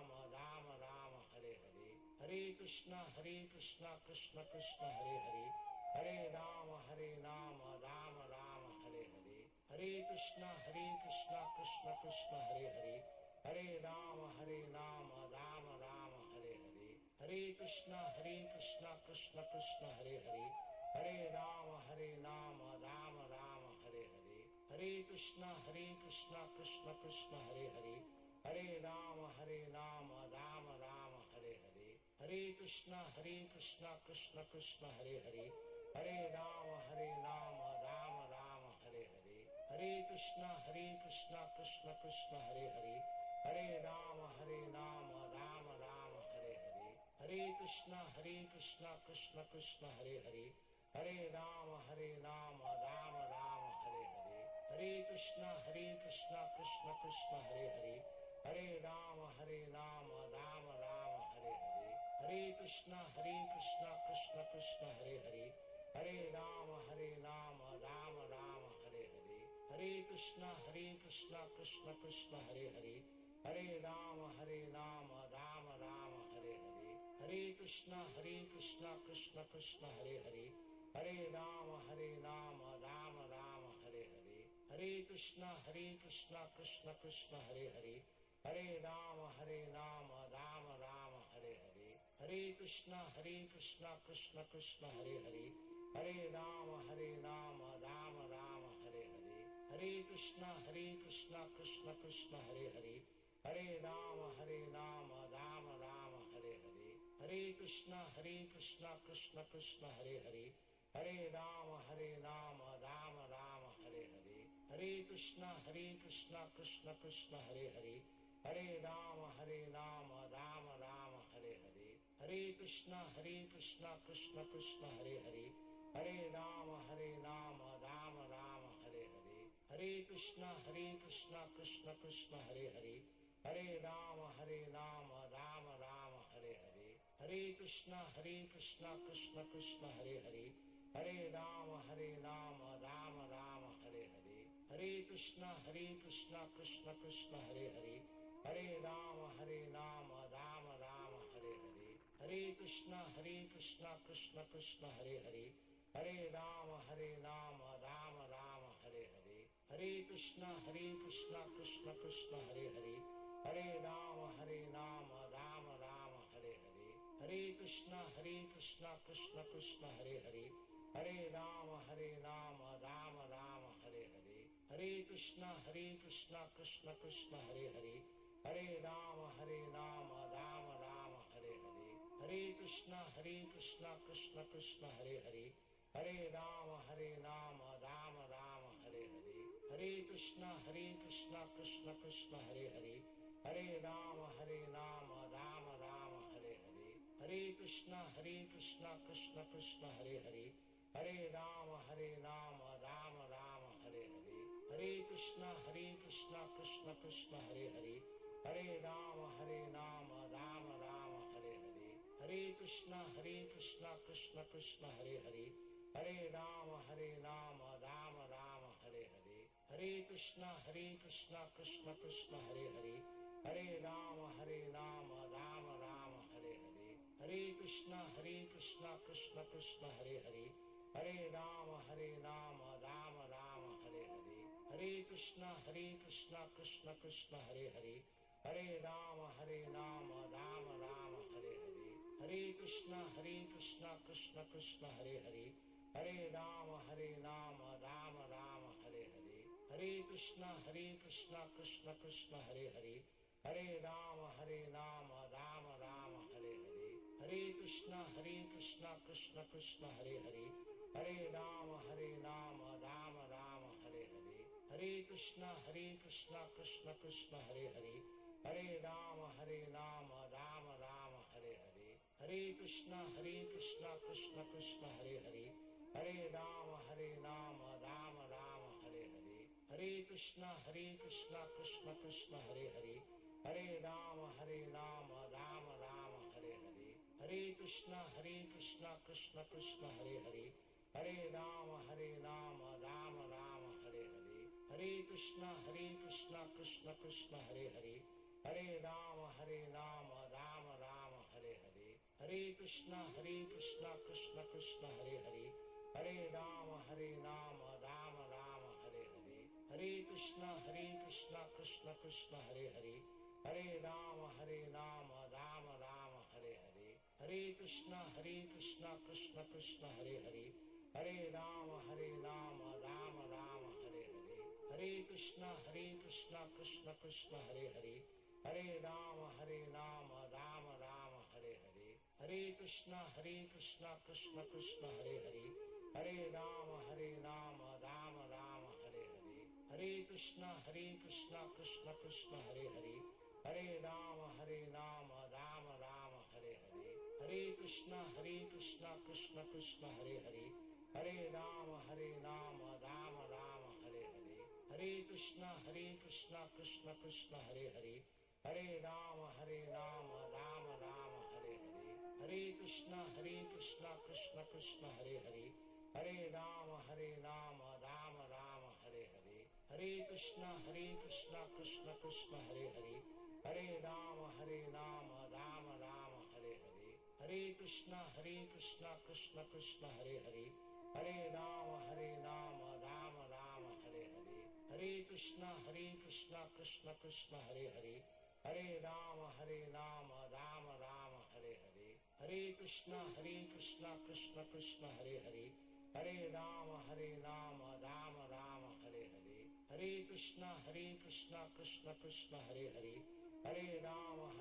Rama Rama Hare Hare, Hare Krishna Krishna Krishna Hare Hare, Hare Rama Rama Rama Hare Hare, Hare Krishna Krishna Krishna Hare Hare, Hare Rama Rama Rama Hare Hare, Hare Krishna Krishna Krishna Hare Hare, Hare Rama Rama Rama Hare Hare, Hare Krishna Krishna Krishna Hare Hare, Hare Rama Rama Rama Hare Hare, Hare Krishna Krishna Krishna Hare Hare, Hare Rama Rama Rama Hare Hare, Hare Krishna Krishna Krishna Hare Hare, Hare Rama Rama Rama Hare Hare, Hare Krishna Krishna Krishna Hare Hare, Hare Rama Rama Rama Hare Hare, Hare Krishna Krishna Krishna Hare Hare, Hare Rama Rama Rama Hare Hare, Hare Krishna Krishna Krishna Hare Hare, Hare Rama Rama Rama Hare Hare, Hare Krishna Krishna Krishna Hare Hare, Hare Rama Rama Rama Hare Hare, Hare Krishna Krishna Krishna Hare Hare, Hare Rama Rama Rama Hare Hare, Hare Krishna Krishna Krishna Hare Hare, Hare Rama Rama Rama Hare Hare, Hare Krishna Krishna Krishna Hare Hare, Hare Rama Rama Rama Hare Hare, Hare Krishna Krishna Krishna Hare Hare, Hare Rama Rama Rama Hare Hare, Hare Krishna Krishna Krishna Hare Hare, Hare Rama Rama Rama Hare Hare, Hare Krishna Krishna Krishna Hare Hare, Hare Rama Rama Rama Hare Hare, Hare Krishna Krishna Krishna Hare Hare, Hare Rama Rama Rama Hare Hare, Hare Krishna Krishna Krishna Hare Hare, Hare Rama Rama Rama Hare Hare, Hare Krishna Krishna Krishna Hare Hare, Hare Rama Rama Rama Hare Hare, Hare Krishna Krishna Krishna Hare Hare, Hare Rama Rama Rama Hare Hare, Hare Krishna Krishna Krishna Hare Hare, Hare Rama Rama Rama Hare Hare, Hare Krishna Krishna Krishna Hare Hare, Hare Rama Rama Rama Hare Hare, Hare Krishna Krishna Krishna Hare Hare, Hare Rama Rama Rama Hare Hare, Hare Krishna Krishna Krishna Hare Hare, Hare Rama Rama Rama Hare Hare, Hare Krishna Krishna Krishna Hare Hare, Hare Rama Rama Rama Hare Hare, Hare Krishna Krishna Krishna Hare Hare, Hare Rama Rama Rama Hare Hare, Hare Krishna Krishna Krishna Hare Hare, Hare Rama Rama Rama Hare Hare, Hare Krishna Krishna Krishna Hare Hare, Hare Rama Rama Rama Hare Hare, Hare Krishna Krishna Krishna Hare Hare, Hare Rama Rama Rama Hare Hare, Hare Krishna Krishna Krishna Hare Hare, Hare Rama Rama Rama Hare Hare, Hare Krishna Krishna Krishna Hare Hare, Hare Rama Rama Rama Hare Hare, Hare Krishna Krishna Krishna Hare Hare, Hare Rama Rama Rama Hare Hare, Hare Krishna Krishna Krishna Hare Hare, Hare Rama Rama Rama Hare Hare, Hare Krishna Krishna Krishna Hare Hare, Hare Rama Rama Rama Hare Hare, Hare Krishna Krishna Krishna Hare Hare, Hare Rama Rama Rama Hare Hare, Hare Krishna Krishna Krishna Hare Hare, Hare Rama Rama Rama Hare Hare, Hare Krishna Krishna Krishna Hare Hare, Hare Rama Rama Rama Hare Hare, Hare Krishna Krishna Krishna Hare Hare, Hare Rama Rama Rama Hare Hare, Hare Krishna Krishna Krishna Hare Hare, Hare Rama Rama Rama Hare Hare, Hare Krishna Krishna Krishna Hare Hare, Hare Rama Rama Rama Hare Hare, Hare Krishna Krishna Krishna Hare Hare, Hare Rama Rama Rama Hare Hare, Hare Krishna Krishna Krishna Hare Hare, Hare Rama Rama Rama Hare Hare, Hare Krishna Krishna Krishna Hare Hare, Hare Rama Rama Rama Hare Hare, Hare Krishna Krishna Krishna Hare Hare, Hare Rama Rama Rama Hare Hare, Hare Krishna Krishna Krishna Hare Hare, Hare Rama Rama Rama Hare Hare, Hare Krishna Krishna Krishna Hare Hare, Hare Rama Rama Rama Hare Hare, Hare Krishna Krishna Krishna Hare Hare, Hare Rama Rama Rama Hare Hare, Hare Krishna Krishna Krishna Hare Hare, Hare Rama Rama Rama Hare Hare, Hare Krishna Krishna Krishna Hare Hare, Hare Rama Rama Rama Hare Hare, Hare Krishna Krishna Krishna Hare Hare, Hare Rama Rama Rama Hare Hare, Hare Krishna Krishna Krishna Hare Hare, Hare Rama Rama Rama Hare Hare, Hare Krishna Krishna Krishna Hare Hare, Hare Rama Rama Rama Hare Hare, Hare Krishna Krishna Krishna Hare Hare, Hare Rama Rama Rama Hare Hare, Hare Krishna Krishna Krishna Hare Hare, Hare Rama Rama Rama Hare Hare, Hare Krishna Krishna Krishna Hare Hare, Hare Rama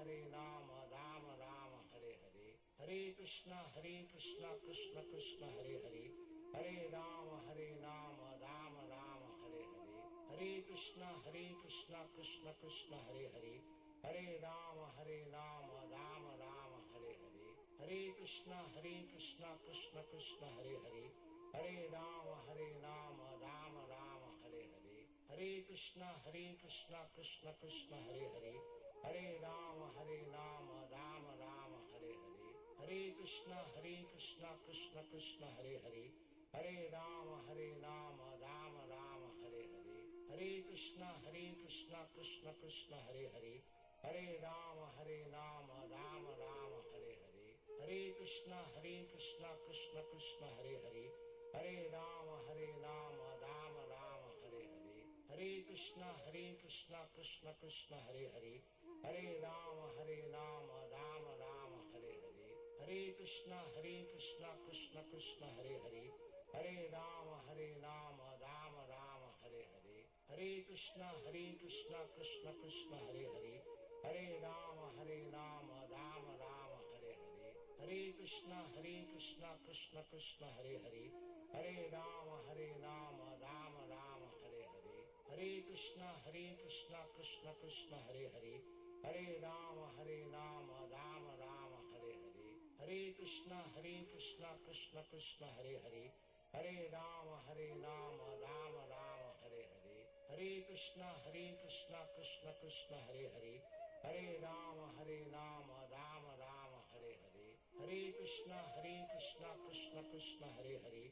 Rama Rama Hare Hare, Hare Krishna Krishna Krishna Hare Hare, Hare Rama Rama Rama Hare Hare, Hare Krishna Krishna Krishna Hare Hare, Hare Rama Rama Rama Hare Hare, Hare Krishna Krishna Krishna Hare Hare, Hare Rama Rama Rama Hare Hare, Hare Krishna Krishna Krishna Hare Hare, Hare Rama Rama Rama Hare Hare, Hare Krishna Krishna Krishna Hare Hare, Hare Rama Rama Rama Hare Hare, Hare Krishna Krishna Krishna Hare Hare, Hare Rama Rama Rama Hare Hare, Hare Krishna Krishna Krishna Hare Hare, Hare Rama Rama Rama Hare Hare, Hare Krishna Krishna Krishna Hare Hare, Hare Rama Rama Rama Hare Hare, Hare Krishna Krishna Krishna Hare Hare, Hare Rama Rama Rama Hare Hare, Hare Krishna Krishna Krishna Hare Hare, Hare Rama Rama Rama Hare Hare, Hare Krishna Krishna Krishna Hare Hare, Hare Rama Rama Rama Hare Hare, Hare Krishna Krishna Krishna Hare Hare, Hare Rama Rama Rama Hare Hare, Hare Krishna Krishna Krishna Hare Hare, Hare Rama Rama Rama Hare Hare, Hare Krishna Krishna Krishna Hare Hare, Hare Rama Rama Rama Hare Hare, Hare Krishna Krishna Hare Hare,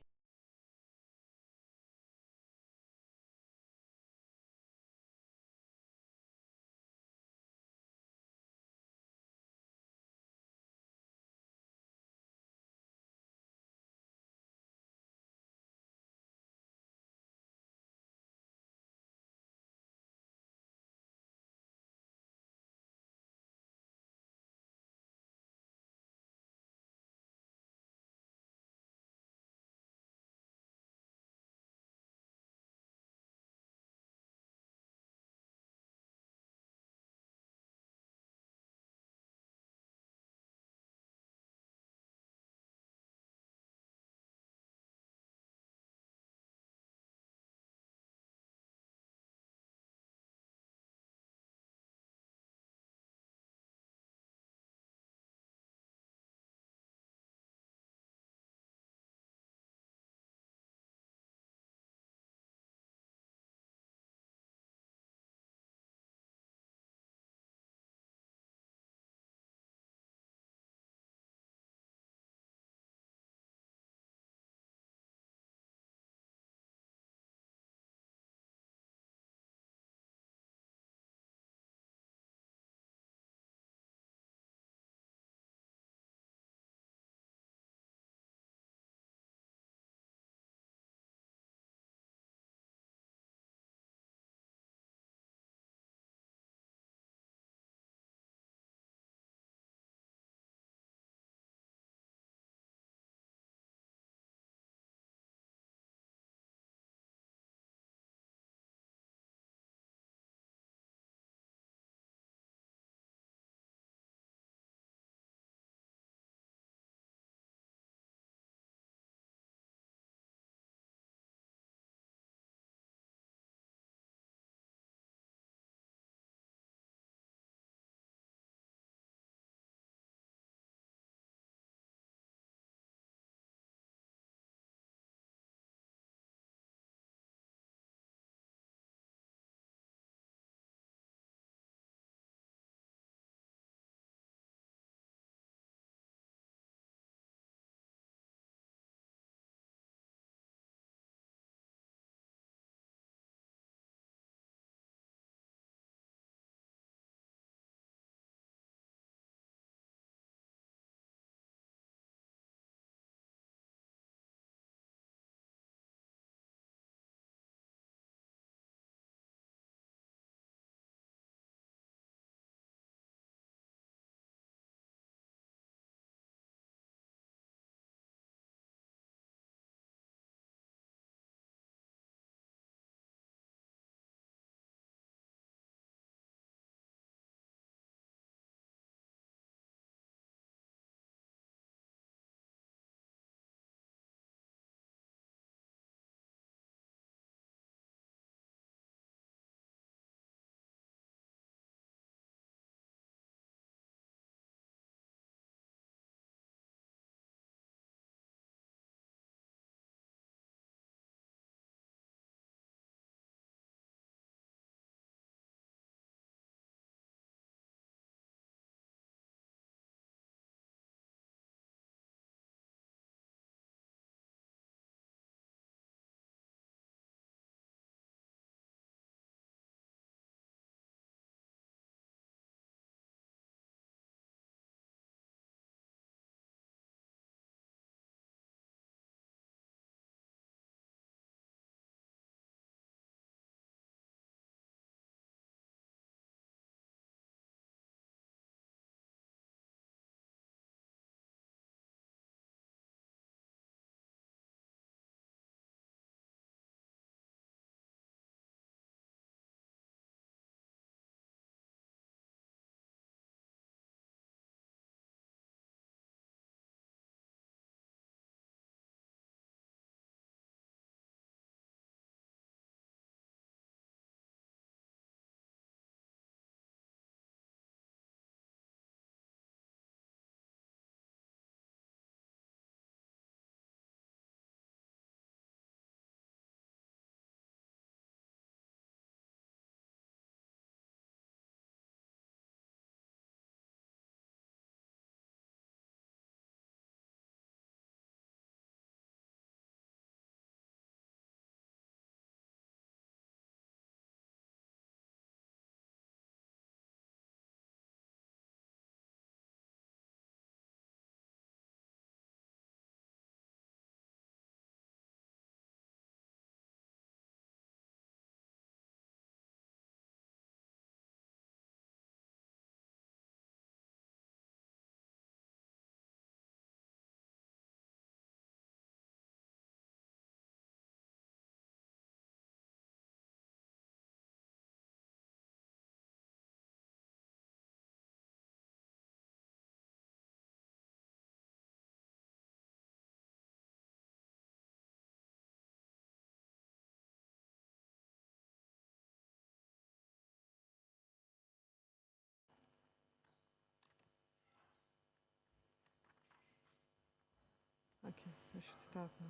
We should start now.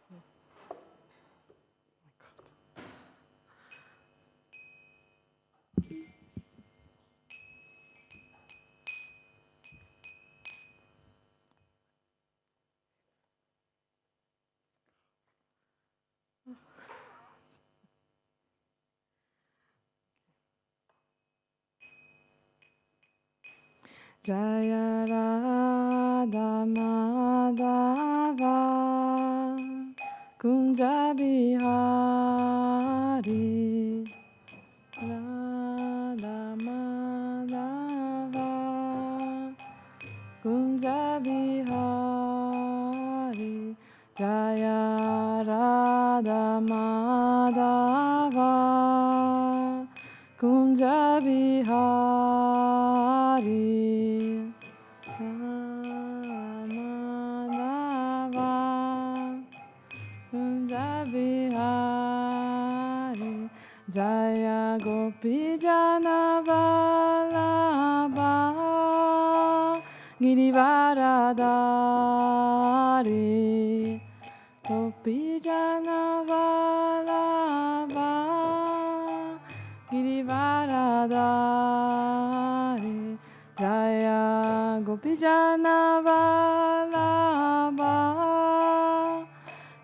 My God. Jaya Radha Madhava Kunja Bihari Radha Madhava Kunja Bihari Jaya Radha Madhava Kunja Bihari Madhava Kunja Bihari Jaya Gopi Jana Vallabha Girivaradari Gopi Jana Vallabha Girivaradari Jaya Gopi Jana Vallabha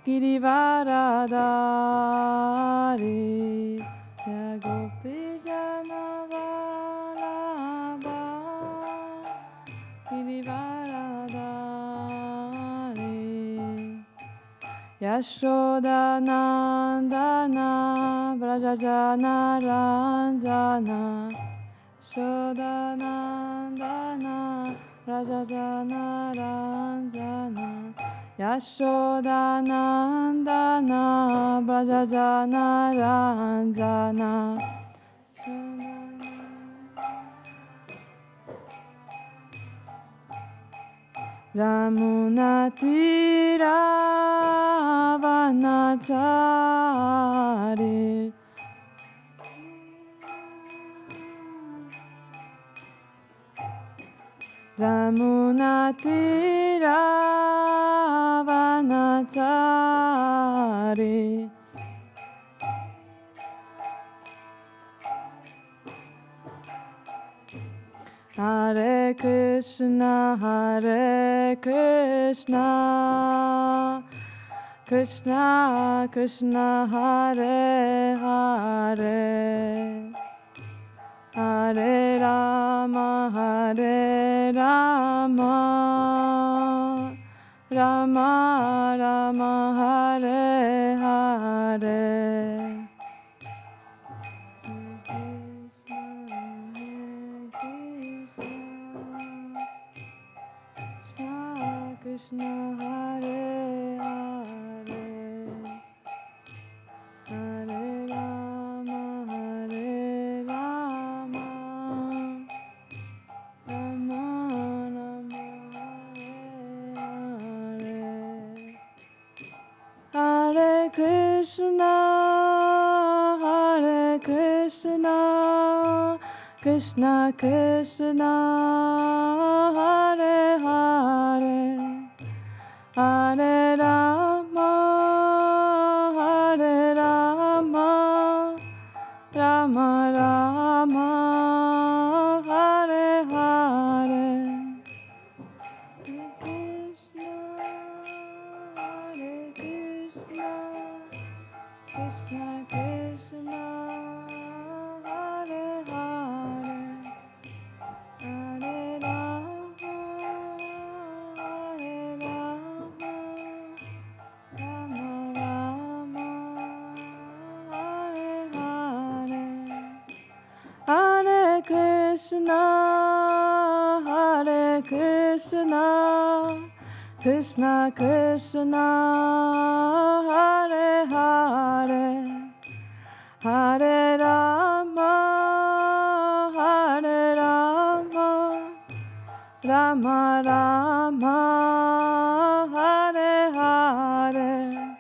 Girivaradari Jaya Gopi Jana Vallabha Girivaradari Yashoda Nandana Vrajajana Ranjana Yashodanandana Rajajana Ranjana Yashodanandana Vrajajana Ranjana Ramuna Tira Vanachari Ramuna Tira Vanachari Hare Krishna Krishna Krishna Hare Hare Hare Rama Rama Rama Hare Hare Krishna Hare Hare Hare Rama Rama Rama Hare Krishna Krishna Krishna Hare Hare Hare Rama Rama Rama Hare Hare Hare Krishna Krishna Krishna Hare Hare Hare Rama Rama Rama Hare Hare Hare Krishna Krishna Krishna Hare Hare Hare Rama Rama Rama Hare Hare Hare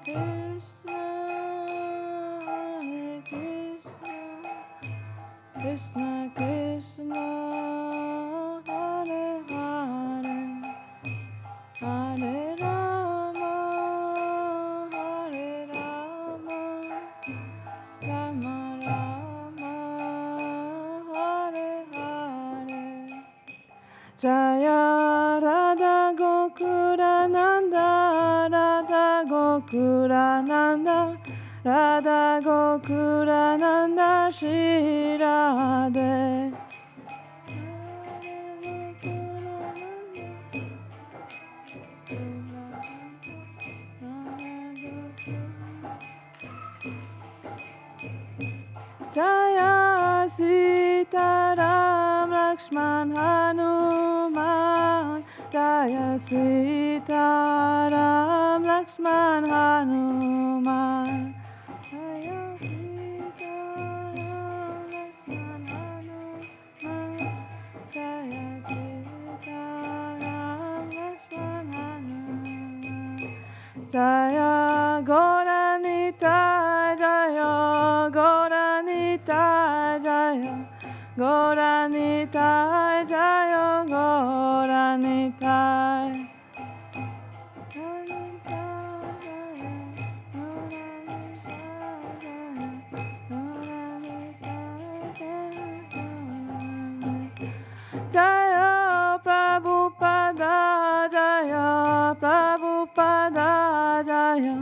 Krishna Krishna Krishna Hare Hare Radha Gokura Nanda Shri Radhe. Jaya Sita Ram Lakshman Hanuman. Jaya Sita Ram Lakshman Hanuman. Jaya Sita Ram Lakshman Hanuman. Jaya Sita Ram Lakshman Hanuman. Jaya Gauranita Jaya Gauranita Jaya Gauranita Jaya Gauranita. Jaya Prabhupada Jaya Prabhupada Jaya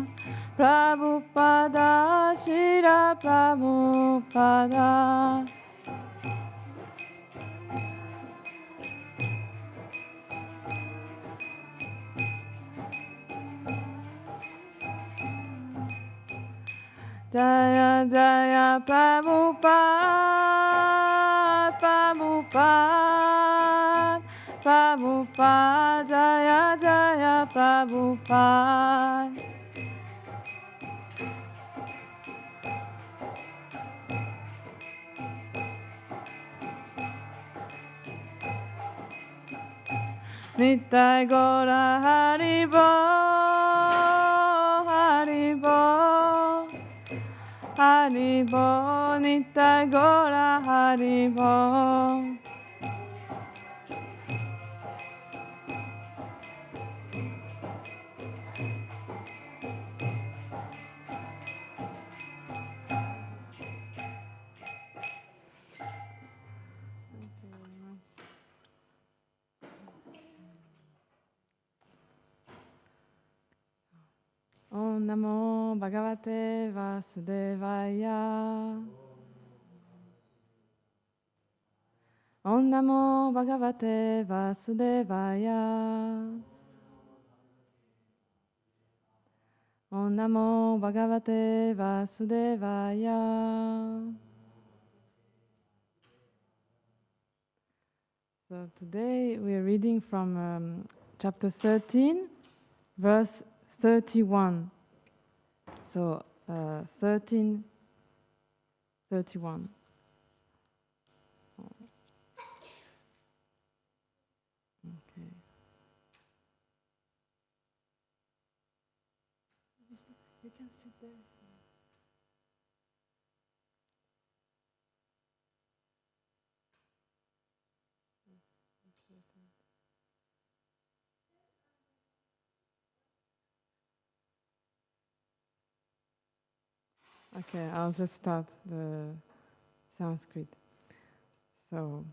Prabhupada Shira Prabhupada. Jaya Jaya Prabhupada Prabhupada Prabhupada Jaya Jaya Prabhupada. Nittai Gora Haribo Haribo Haribo Nittai Gora Haribo. Om Namo Bhagavate Vasudevaya. Om Namo Bhagavate Vasudevaya. Om Namo Bhagavate Vasudevaya. So today we are reading from chapter 13, verse 31. So 13, 31. Okay. You can sit there. Okay, I'll just start the Sanskrit. So,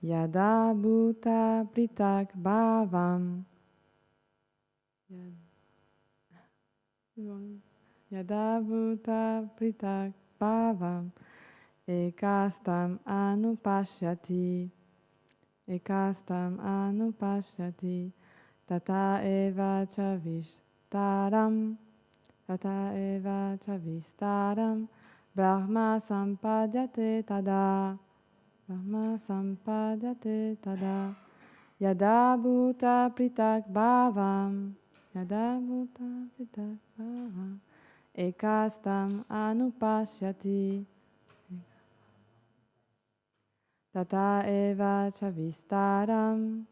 Yada Bhuta Pritak Bhavam. Yada Bhuta Pritak Bhavam. Ekastam Anupashyati. Ekastam Anupashyati. Tata Eva Chavishtaram. Tata eva chavistaram Brahma sampadhyate tada. Brahma sampadhyate tada. Yada bhuta pritak bhavam. Yada bhuta pritak bhavam. Ekastam anupashyati. Tata eva chavistaram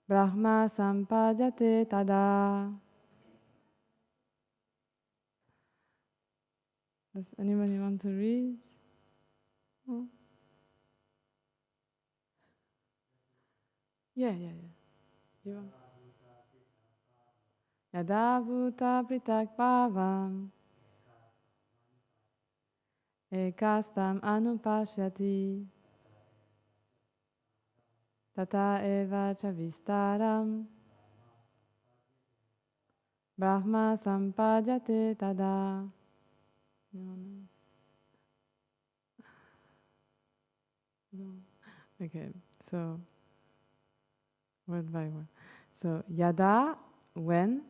Brahma sampadhyate tada. Does anybody want to read? Oh. Yeah. You want? Yada bhuta pritak bhavam ekastam anupashyati tata eva chavistaram Brahma sampajate tada. Okay, so word by word. So yada, when.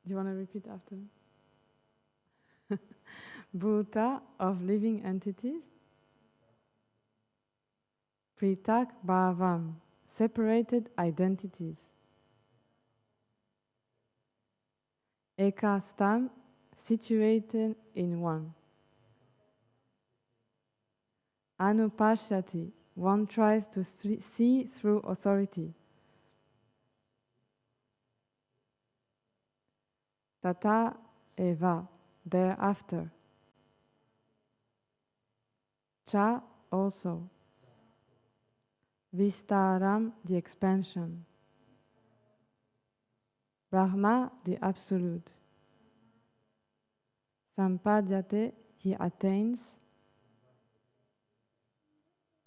Do you want to repeat after me? Bhuta, of living entities. Pritak bhavam, separated identities. Ekastam, situated in one. Anupashyati, one tries to see through authority. Tata eva, thereafter. Cha, also. Vistaram, the expansion. Brahma, the absolute. Sampadhyate, he attains.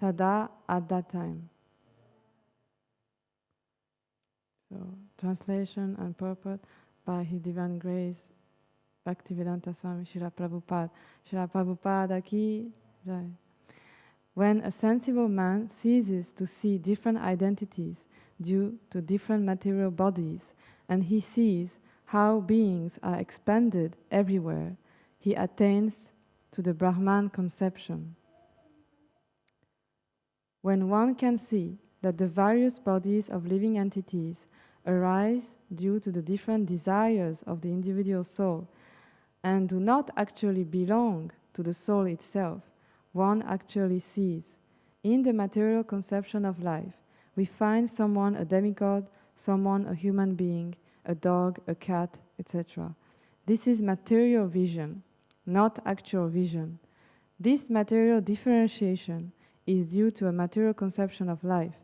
Tada, at that time. So, translation and purport by His Divine Grace, Bhaktivedanta Swami Srila Prabhupada. Srila Prabhupada ki jai. When a sensible man ceases to see different identities due to different material bodies, and he sees how beings are expanded everywhere, he attains to the Brahman conception. When one can see that the various bodies of living entities arise due to the different desires of the individual soul and do not actually belong to the soul itself, one actually sees. In the material conception of life, we find someone a demigod, someone a human being, a dog, a cat, etc. This is material vision, not actual vision. This material differentiation is due to a material conception of life.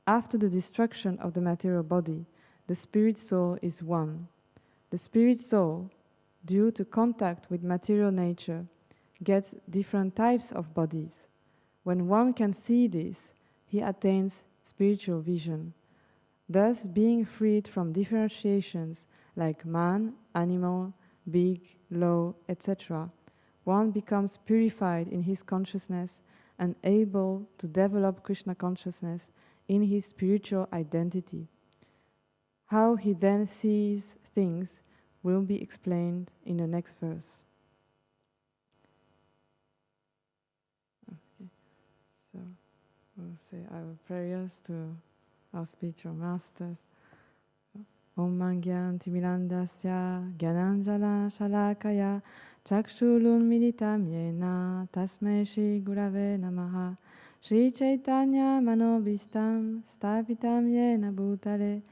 After the destruction of the material body, the spirit soul is one. The spirit soul, due to contact with material nature, gets different types of bodies. When one can see this, he attains spiritual vision. Thus, being freed from differentiations like man, animal, big, low, etc., one becomes purified in his consciousness and able to develop Krishna consciousness in his spiritual identity. How he then sees things will be explained in the next verse. Okay. So we'll say our prayers to our spiritual masters. Om Mangyan Timirandasya Gyananjala Shalakaya Chakshulun Militam Yena Tasmai Shri Gurave Namaha Shri Chaitanya Manobhistam Stapitam Yena Bhutale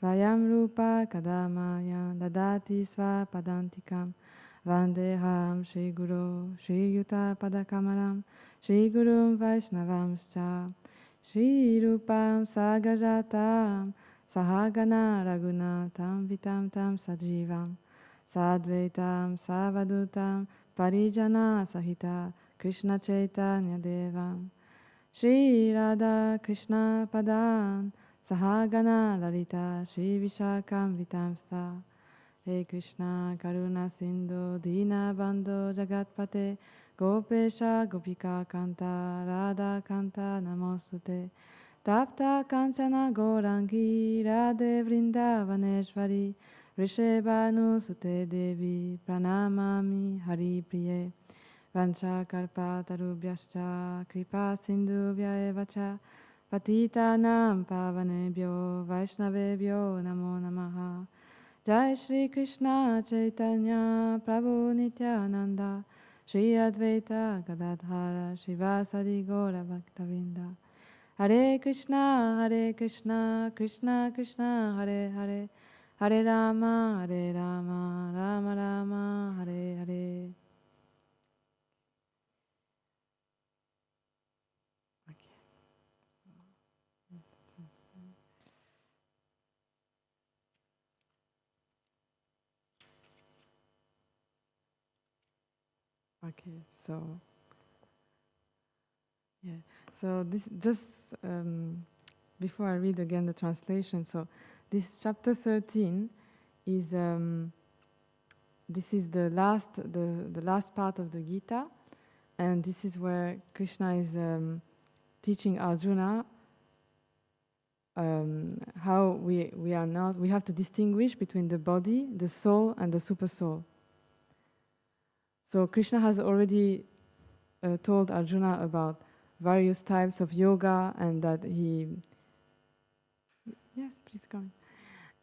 Svayam Rupa Kadamaya Dadati Svapadantikam Vandeham Shri Guru Shri Yuta Padakamalam Shri Gurum Vaishnavamscha Shri Rupam Sagrajatam Sahagana Raghunatam Vitam Tam Sajivam Sadvaitam Savadutam Parijana Sahita Krishna Chaitanya Devam Shri Radha Krishna Padan Sahagana Lalita Shri Vishakam Vitamsta He Krishna Karuna Sindhu Dina Bandho Jagatpate Gopesha Gopika Kanta Radha Kanta Namostute Tapta Kanchana Gorangi Radhe Vrindavaneshvari Rishebhanu Sute Devi Pranamami Hari Priye Vancha Karpa Tarubhyascha Kripa Sindhubhya Evacha Patitanam Pavanebhyo Vaishnavebhyo Namo Namaha Jai Shri Krishna Chaitanya Prabhu Nityananda Shri Advaita Gadadhara Shivasadi Gaura Bhaktavinda Hare Krishna, Krishna Krishna, Hare Hare, Hare Rama, Rama Rama, Hare Hare. Okay, so yeah, so this just before I read again the translation. So this chapter 13 is this is the last part of the Gita, and this is where Krishna is teaching Arjuna how we have to distinguish between the body, the soul, and the super soul. So Krishna has already told Arjuna about various types of yoga, and that he, yes, please come,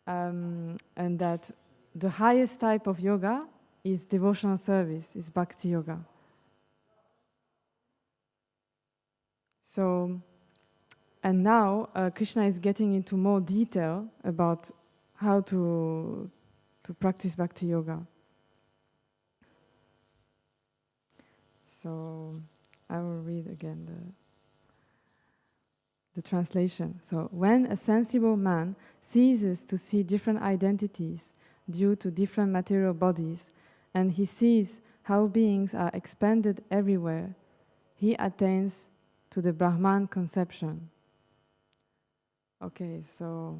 and that the highest type of yoga is devotional service, is bhakti yoga. So, and now Krishna is getting into more detail about how to practice bhakti yoga. So I will read again the translation. So, when a sensible man ceases to see different identities due to different material bodies, and he sees how beings are expanded everywhere, he attains to the Brahman conception. Okay, so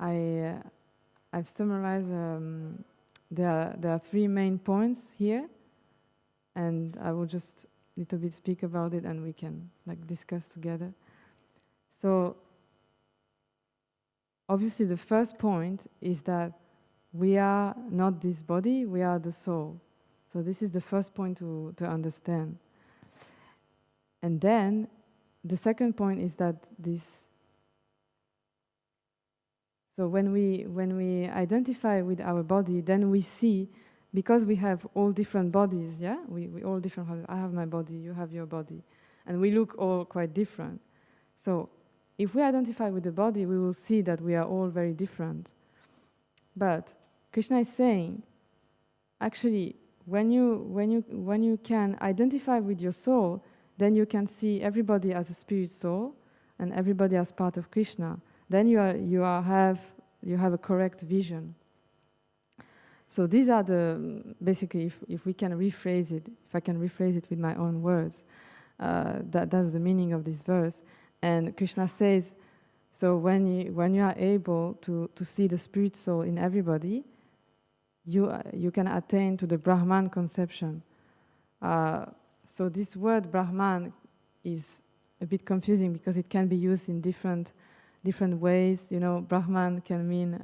I've summarized. There are three main points here, and I will just a little bit speak about it, and we can discuss together. So obviously the first point is that we are not this body, we are the soul. So this is the first point to understand. And then the second point is that so when we identify with our body, then we see, because we have all different bodies, yeah? We all different bodies. I have my body, you have your body. And we look all quite different. So if we identify with the body, we will see that we are all very different. But Krishna is saying, actually, when you can identify with your soul, then you can see everybody as a spirit soul and everybody as part of Krishna. Then you have a correct vision. So these are basically, if we can rephrase it, if I can rephrase it with my own words, that's the meaning of this verse. And Krishna says, so when you are able to see the spirit soul in everybody, you can attain to the Brahman conception. So this word Brahman is a bit confusing because it can be used in different ways. You know, Brahman can mean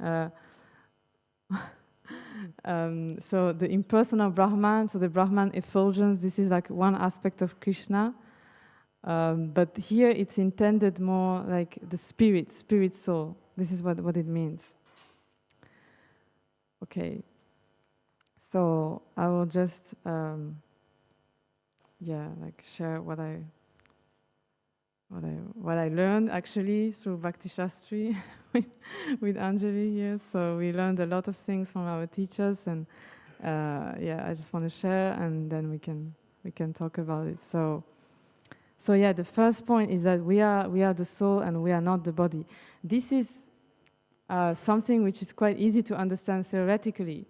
so the impersonal Brahman, so the Brahman effulgence. This is like one aspect of Krishna. But here it's intended more like the spirit soul. This is what it means. Okay. So I will just share what I learned actually through Bhakti Shastri with Anjali here. So we learned a lot of things from our teachers, and I just want to share, and then we can talk about it. So the first point is that we are the soul and we are not the body. This is something which is quite easy to understand theoretically,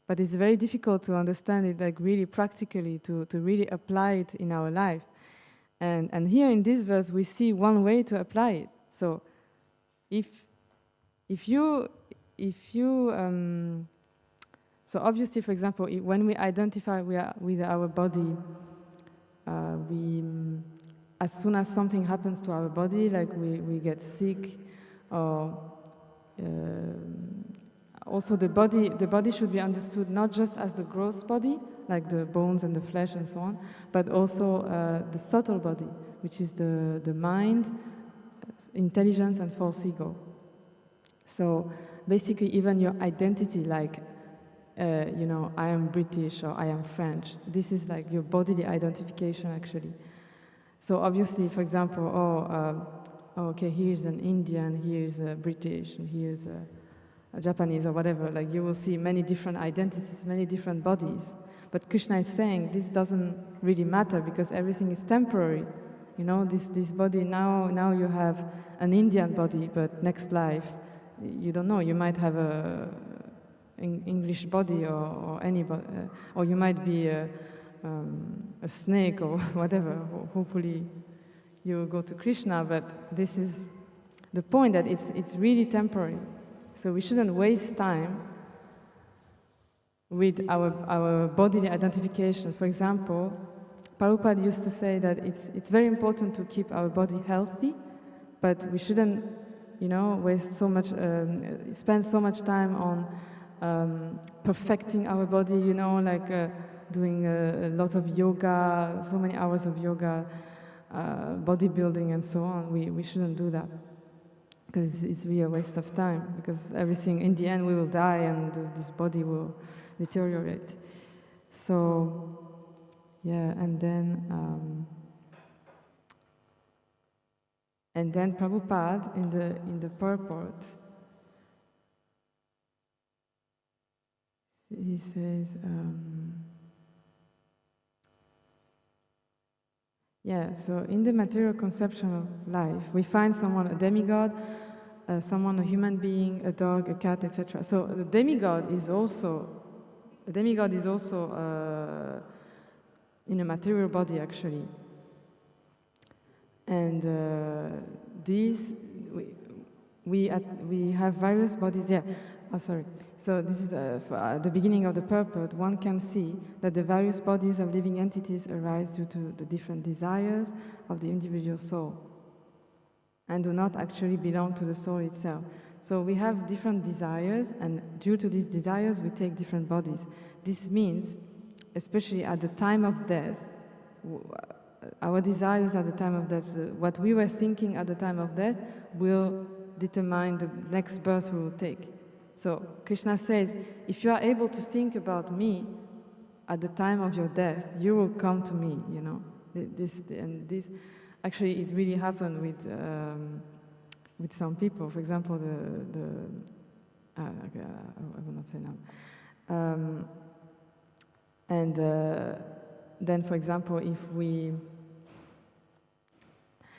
but it's very difficult to understand it really practically, to really apply it in our life. And here in this verse we see one way to apply it. So if you so obviously, for example, when we identify with our body, as soon as something happens to our body, like we get sick, or also the body should be understood not just as the gross body, like the bones and the flesh and so on, but also the subtle body, which is the mind, intelligence, and false ego. So basically, even your identity, like I am British or I am French, this is like your bodily identification actually. So obviously, for example, okay, here's an Indian, here's a British, and here's a Japanese or whatever. Like you will see many different identities, many different bodies. But Krishna is saying this doesn't really matter because everything is temporary. You know, this body now you have an Indian body, but next life, you don't know. You might have an English body or anybody, or you might be a snake or whatever. Hopefully, you will go to Krishna. But this is the point, that it's really temporary. So we shouldn't waste time with our bodily identification. For example, Prabhupada used to say that it's very important to keep our body healthy, but we shouldn't, waste so much, spend so much time on perfecting our body, doing a lot of yoga, so many hours of yoga, bodybuilding and so on. We shouldn't do that, because it's really a waste of time, because everything, in the end, we will die and this body will deteriorate. So, yeah, and then Prabhupada in the purport, he says, so in the material conception of life, we find someone a demigod, someone a human being, a dog, a cat, etc. So the demigod is also in a material body, actually. And these, we have various bodies. Yeah. Oh, sorry. So this is at the beginning of the purport. One can see that the various bodies of living entities arise due to the different desires of the individual soul, and do not actually belong to the soul itself. So we have different desires, and due to these desires, we take different bodies. This means, especially at the time of death, our desires at the time of death, what we were thinking at the time of death, will determine the next birth we will take. So Krishna says, if you are able to think about me at the time of your death, you will come to me, This actually, it really happened with some people. For example, I will not say now. Then, for example, if we,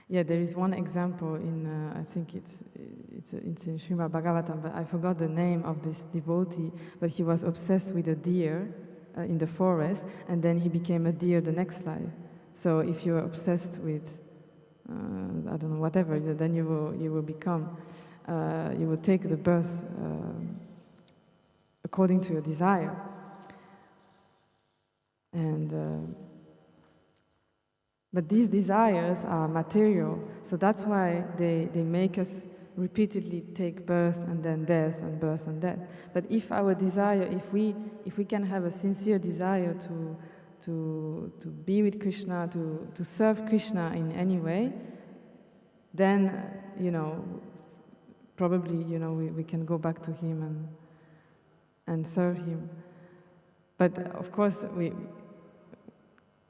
there is one example in, I think it's in Srimad Bhagavatam, but I forgot the name of this devotee, but he was obsessed with a deer in the forest, and then he became a deer the next life. So if you're obsessed with, I don't know, whatever, then you will become, you will take the birth according to your desire. But these desires are material, so that's why they make us repeatedly take birth and then death and birth and death. But if our desire, if we can have a sincere desire to be with Krishna, to serve Krishna in any way, then probably we can go back to him and serve him. But of course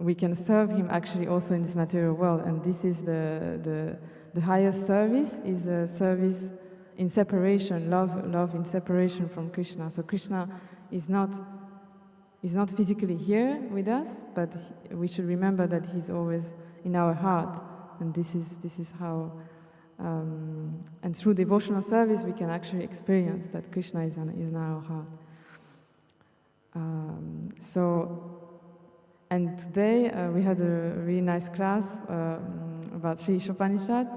we can serve him actually also in this material world, and this is the highest service, is a service in separation, love in separation from Krishna. So Krishna is not physically here with us, but we should remember that he's always in our heart, and this is how, and through devotional service we can actually experience that Krishna is in our heart. And today we had a really nice class about Sri Ishopanishad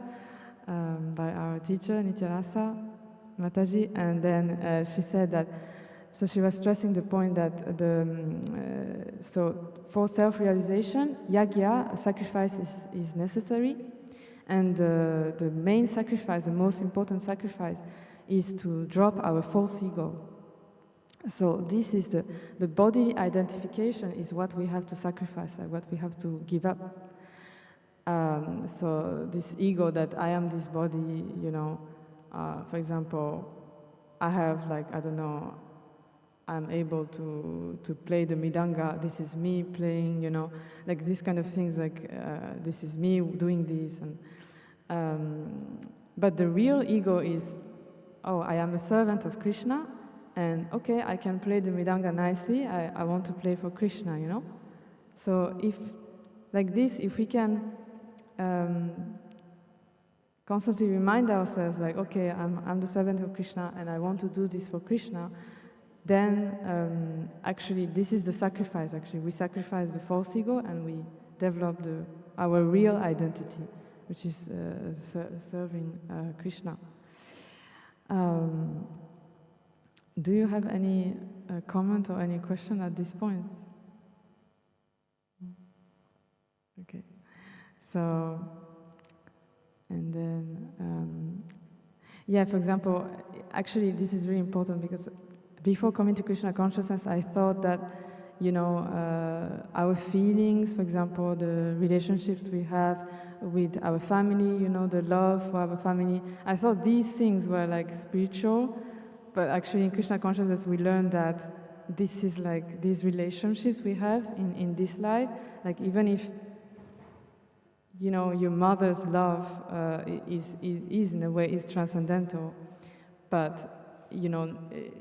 by our teacher Nityarasa Mataji, and then she said that, so she was stressing the point that so for self-realization, yagya, a sacrifice is necessary, and the main sacrifice, the most important sacrifice, is to drop our false ego. So this is the body identification is what we have to sacrifice, what we have to give up. So this ego that I am this body, for example, I have I'm able to play the midanga, this is me playing, like these kind of things, this is me doing this. But the real ego is, I am a servant of Krishna, and okay, I can play the midanga nicely, I want to play for Krishna, So if, like this, if we can constantly remind ourselves, okay, I'm the servant of Krishna and I want to do this for Krishna, then actually this is the sacrifice, actually. We sacrifice the false ego and we develop our real identity, which is serving Krishna. Do you have any comment or any question at this point? Okay. So, and then, yeah, for example, actually this is really important because before coming to Krishna consciousness, I thought that, you know, our feelings, for example, the relationships we have with our family, you know, the love for our family, I thought these things were like spiritual, but actually in Krishna consciousness we learned that this is like these relationships we have in this life, like even if, you know, your mother's love is in a way is transcendental, but you know,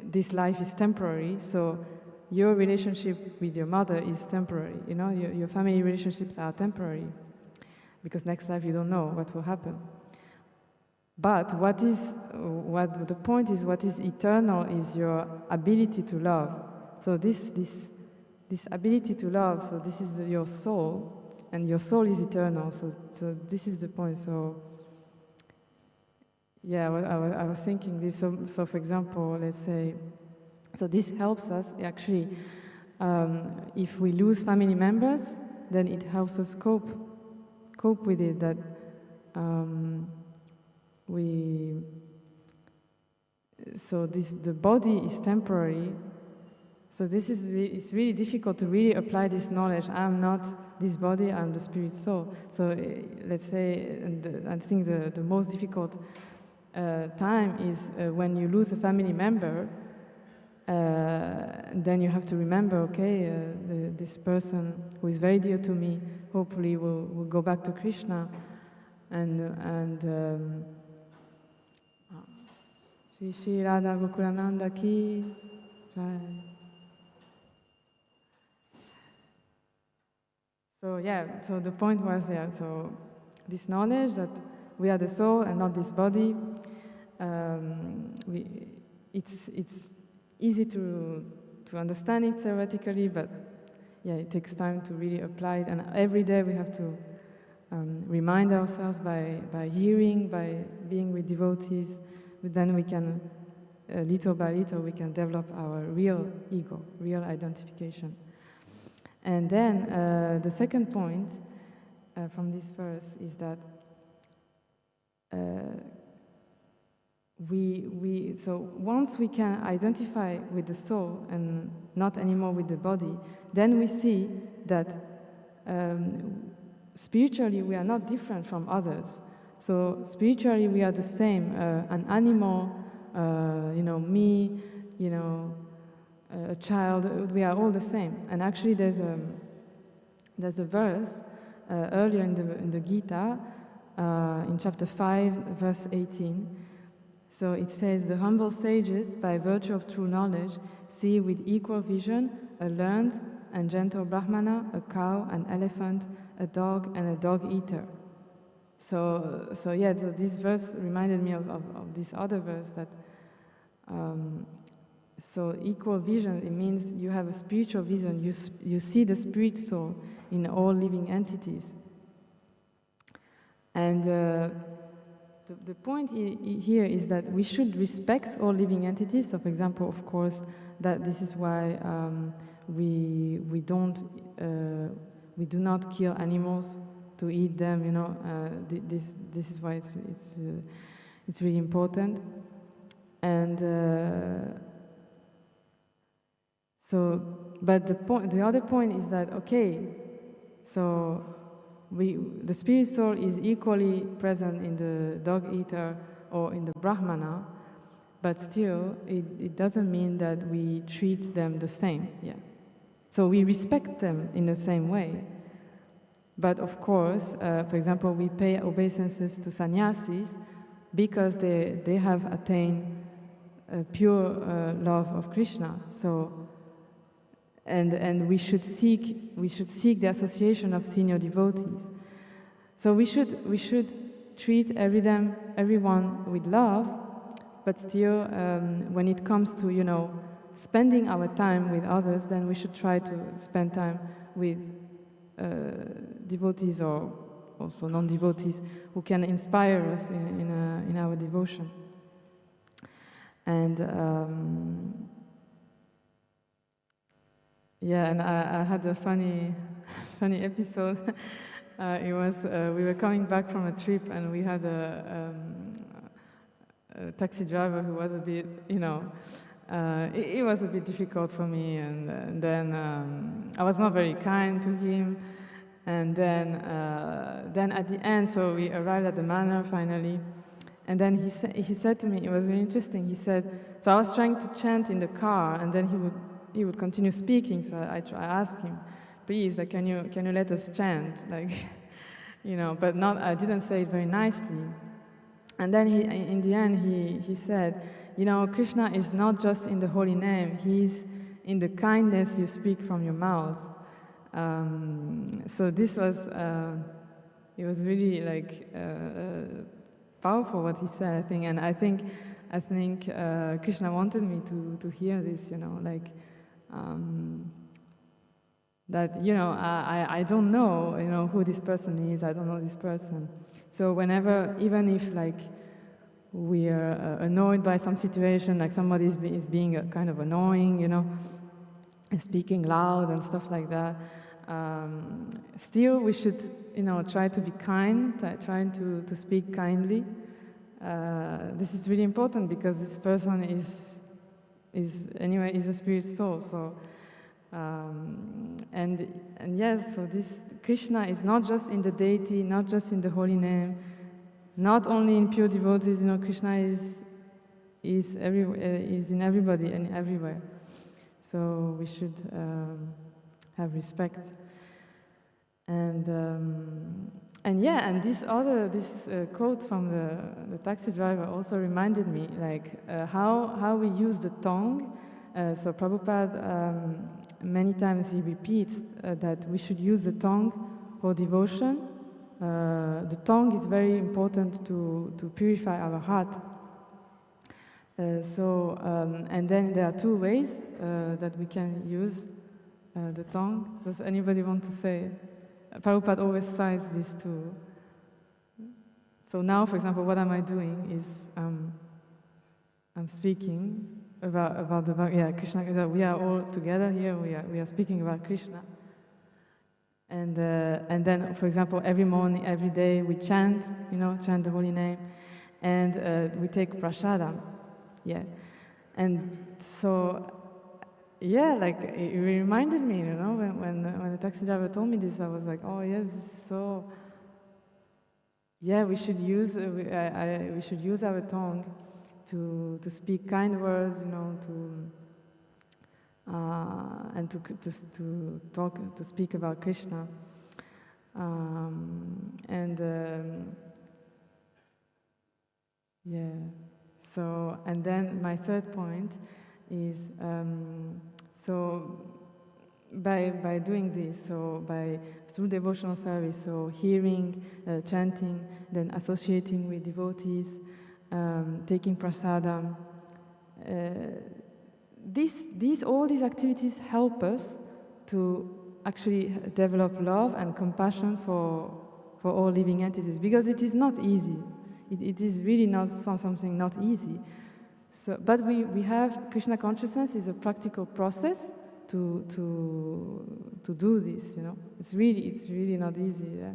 this life is temporary, so your relationship with your mother is temporary, you know, your family relationships are temporary, because next life you don't know what will happen. But what the point is, what is eternal is your ability to love. So this ability to love, so this is your soul, and your soul is eternal, so this is the point. So yeah, I was thinking this, so for example, let's say, so this helps us actually, if we lose family members, then it helps us cope with it, that the body is temporary. So this is it's really difficult to really apply this knowledge. I'm not this body, I'm the spirit soul. So let's say, and I think the most difficult time is when you lose a family member, then you have to remember, okay, this person who is very dear to me, hopefully will go back to Krishna, and Shri Shri Radha Gokulananda ki jai. So yeah, so the point was, yeah, so this knowledge that we are the soul and not this body, it's easy to understand it theoretically, but yeah, it takes time to really apply it, and every day we have to remind ourselves by hearing, by being with devotees, but then we can, little by little, we can develop our real ego, real identification. And then the second point from this verse is that so once we can identify with the soul and not anymore with the body, then we see that spiritually we are not different from others. So spiritually we are the same, an animal, you know, me, you know, a child, we are all the same. And actually there's a verse earlier in the Gita, in chapter 5, verse 18. So it says, the humble sages, by virtue of true knowledge, see with equal vision a learned and gentle Brahmana, a cow, an elephant, a dog, and a dog-eater. So yeah, so this verse reminded me of this other verse that, so equal vision, it means you have a spiritual vision, you see the spirit soul in all living entities. And the point here is that we should respect all living entities. So for example, of course, that this is why we do not kill animals to eat them, you know, this is why it's really important. And but the other point is that, okay, so the spirit soul is equally present in the dog eater or in the Brahmana, but still it doesn't mean that we treat them the same. Yeah. So we respect them in the same way. But of course, for example, we pay obeisances to sannyasis because they have attained pure love of Krishna. So, and we should seek the association of senior devotees. So we should treat everyone with love, but still, when it comes to, you know, spending our time with others, then we should try to spend time with devotees or also non-devotees who can inspire us in our devotion. And and I had a funny episode. It was we were coming back from a trip, and we had a taxi driver who was a bit, it was a bit difficult for me, and then I was not very kind to him, and then at the end, so we arrived at the manor finally, and then he said to me, it was really interesting. He said, so I was trying to chant in the car, and then he would continue speaking. So I asked him, please, like, can you let us chant, like, but not. I didn't say it very nicely. And then in the end, he said, Krishna is not just in the holy name, he's in the kindness you speak from your mouth. So this was, it was really like powerful what he said, I think. And I think Krishna wanted me to hear this, that, I don't know, who this person is, I don't know this person. So whenever, even if like we are annoyed by some situation, like somebody is being kind of annoying, speaking loud and stuff like that, still we should, try to be kind, trying to speak kindly. This is really important because this person is a spirit soul. So and yes, so this Krishna is not just in the deity, not just in the holy name, not only in pure devotees. Krishna is in everybody and everywhere. So we should have respect. And this quote from the taxi driver also reminded me, like how we use the tongue. So Prabhupada, many times he repeats that we should use the tongue for devotion. The tongue is very important to purify our heart. And then there are two ways that we can use the tongue. Does anybody want to say? Prabhupada always cites these two. So now, for example, what am I doing is I'm speaking about the Krishna. We are all together here. We are speaking about Krishna. And then, for example, every morning, every day, we chant the holy name, and we take prasadam. Yeah, and so like it reminded me, when the taxi driver told me this, I was like, oh yes, so yeah, we should use our tongue to speak kind words, and to speak about Krishna, So, and then my third point is, so by doing this, so through devotional service, so hearing, chanting, then associating with devotees, taking prasadam, all these activities help us to actually develop love and compassion for all living entities, because it is not easy. It is really not something not easy. So, but we have Krishna consciousness is a practical process to do this. It's really not easy. Yeah?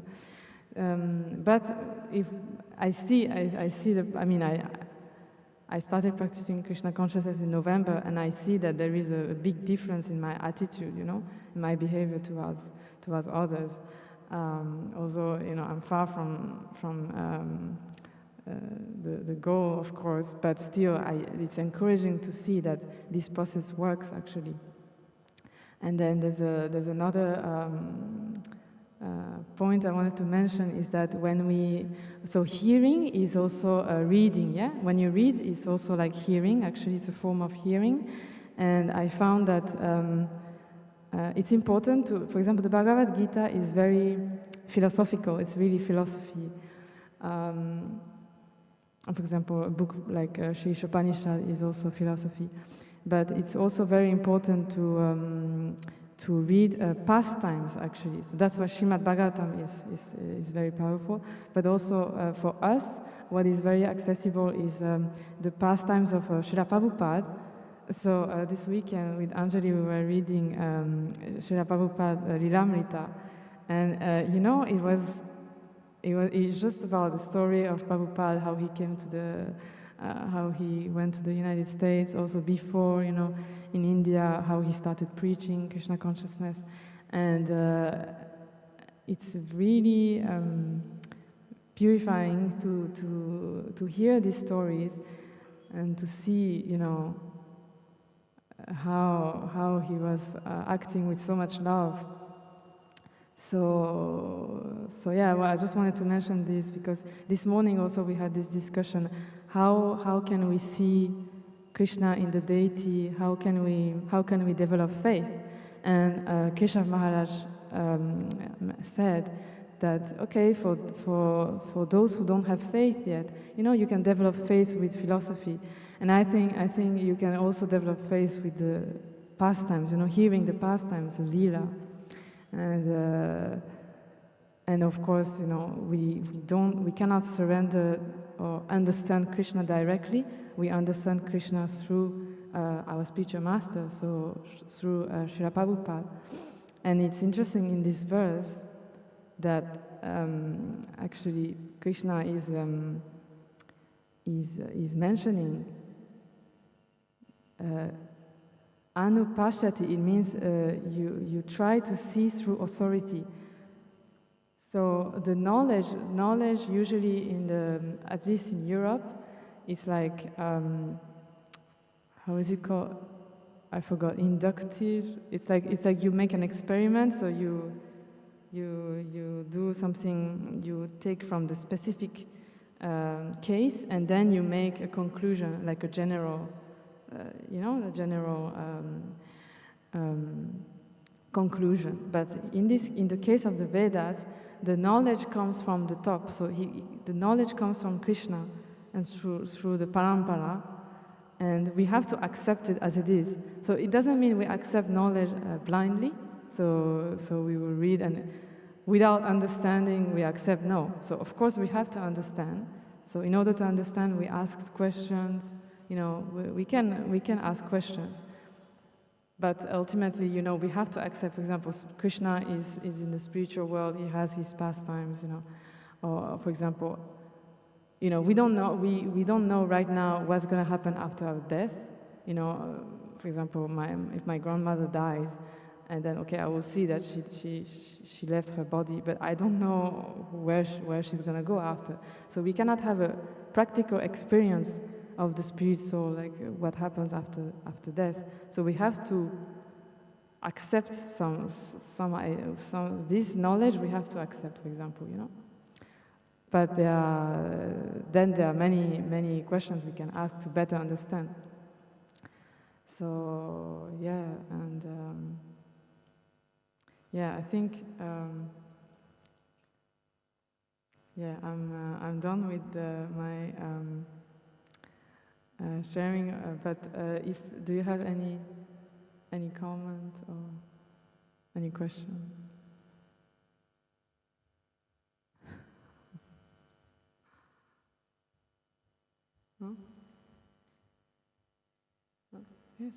But if I see I started practicing Krishna consciousness in November, and I see that there is a big difference in my attitude, in my behavior towards others. Although I'm far from the goal, of course, but still, it's encouraging to see that this process works actually. And then there's another point I wanted to mention is that so hearing is also reading, yeah? When you read, it's also like hearing, actually it's a form of hearing. And I found that it's important to, for example, the Bhagavad Gita is very philosophical, it's really philosophy. For example, a book like Sri Upanishad is also philosophy. But it's also very important to read pastimes, actually. So that's why Srimad Bhagavatam is very powerful. But also for us, what is very accessible is the pastimes of Srila Prabhupada. So this weekend with Anjali we were reading Srila Prabhupada Lilamrita, and you know, it's just about the story of Prabhupada, how he came to how he went to the United States, also before, you know, in India, how he started preaching Krishna consciousness, and it's really purifying to hear these stories and to see, you know, how he was acting with so much love. So yeah, well, I just wanted to mention this because this morning also we had this discussion: how can we see Krishna in the deity? How can we develop faith? And Keshav Maharaj said that okay, for those who don't have faith yet, you know, you can develop faith with philosophy, and I think you can also develop faith with the pastimes, you know, hearing the pastimes, the lila. And of course, you know, we cannot surrender or understand Krishna directly. We understand Krishna through our spiritual master, so through Srila Prabhupada. And it's interesting in this verse that actually Krishna is mentioning Anupashyati. It means you try to see through authority. So the knowledge usually at least in Europe, it's like how is it called? I forgot. Inductive. It's like you make an experiment. So you do something. You take from the specific case, and then you make a conclusion, like a general. You know, the general conclusion. But in the case of the Vedas, the knowledge comes from the top. So the knowledge comes from Krishna and through the parampara, and we have to accept it as it is. So it doesn't mean we accept knowledge blindly. So we will read, and without understanding we accept. No. So of course we have to understand. So in order to understand, we ask questions. You know, we can ask questions, but ultimately, you know, we have to accept. For example, Krishna is in the spiritual world. He has his pastimes. You know, or for example, you know, we don't know right now what's going to happen after our death. You know, for example, if my grandmother dies, and then okay, I will see that she left her body, but I don't know where she's going to go after. So we cannot have a practical experience of the spirit soul, like what happens after death. So we have to accept some this knowledge. We have to accept, for example, you know. But there are many questions we can ask to better understand. So yeah, and yeah, I think yeah, I'm done with my. Sharing, but do you have any comment or any question? No? No? Yes.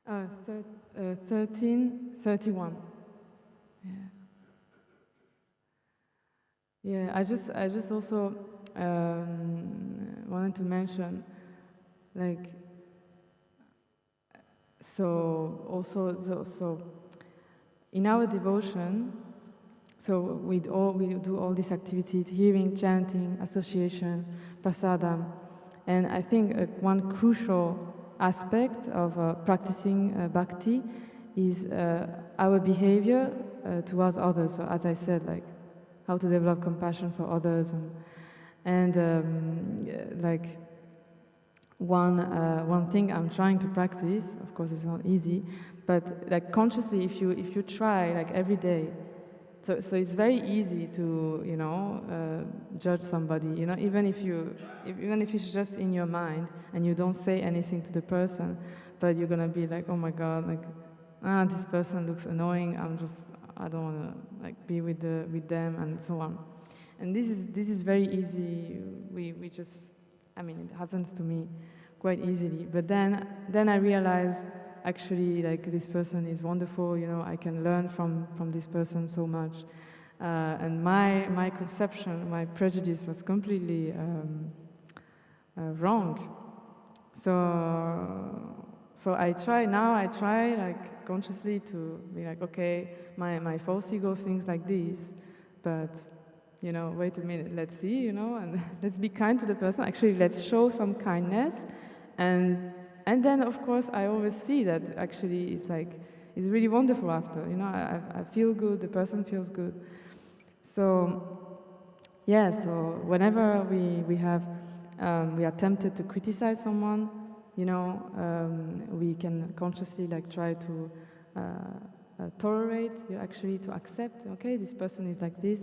1331. Yeah. Yeah. I just also wanted to mention, like, so in our devotion, so we do all these activities: hearing, chanting, association, prasadam, and I think one crucial aspect of practicing bhakti is our behavior towards others. So as I said, like how to develop compassion for others, and like one thing I'm trying to practice. Of course, it's not easy, but like consciously, if you try like every day. So it's very easy to, you know, judge somebody, you know, even if it's just in your mind and you don't say anything to the person, but you're gonna be like, oh my God, like, this person looks annoying. I don't want to like be with them and so on. And this is very easy. We just, I mean, it happens to me quite easily. But then I realize, actually, like, this person is wonderful, you know, I can learn from this person so much. And my conception, my prejudice was completely wrong. So I try like consciously to be like, okay, my false ego thinks like this, but you know, wait a minute, let's see, you know, and let's be kind to the person. Actually, let's show some kindness, and then of course I always see that actually it's really wonderful after, you know, I feel good, the person feels good. So yeah, so whenever we are tempted to criticize someone, you know, we can consciously like try to tolerate, actually to accept, okay, this person is like this,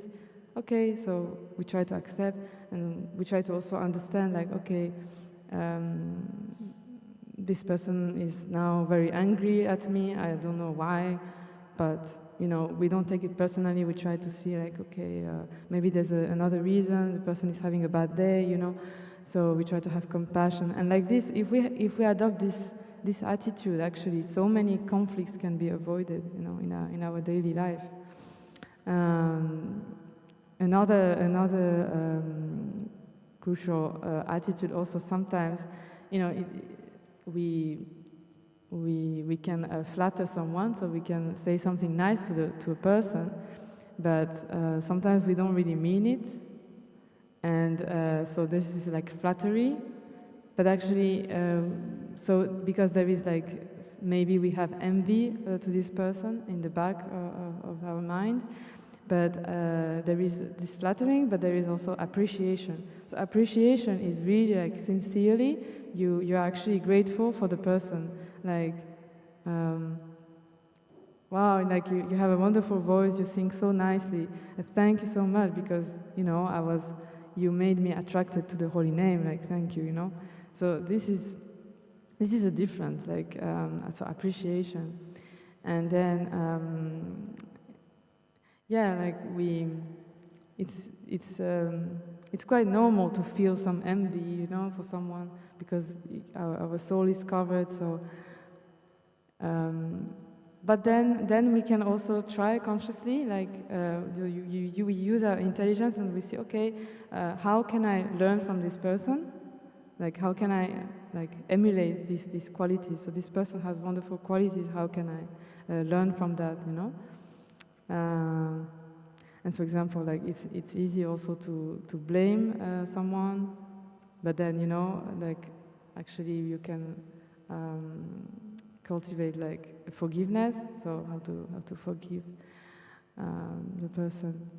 okay, so we try to accept, and we try to also understand, like, okay, this person is now very angry at me, I don't know why, but you know, we don't take it personally. We try to see, like, okay, maybe there's another reason. The person is having a bad day, you know. So we try to have compassion. And like this, if we adopt this attitude, actually, so many conflicts can be avoided, you know, in our daily life. Another crucial attitude also sometimes, you know, we can flatter someone, so we can say something nice to a person, but sometimes we don't really mean it, and so this is like flattery, but actually, so because there is like, maybe we have envy to this person in the back of our mind, but there is this flattering, but there is also appreciation. So appreciation is really like sincerely, you're actually grateful for the person. Like, wow, like you have a wonderful voice, you sing so nicely. Thank you so much, because, you know, you made me attracted to the holy name, like, thank you, you know. So this is a difference, like, so appreciation. And then, yeah, like it's quite normal to feel some envy, you know, for someone, because our soul is covered. So, but then we can also try consciously, like, we use our intelligence and we say, okay, how can I learn from this person? Like, how can I like emulate these qualities? So this person has wonderful qualities. How can I learn from that? You know. And for example, like, it's easy also to blame someone, but then, you know, like, actually you can cultivate like forgiveness. So how to forgive the person.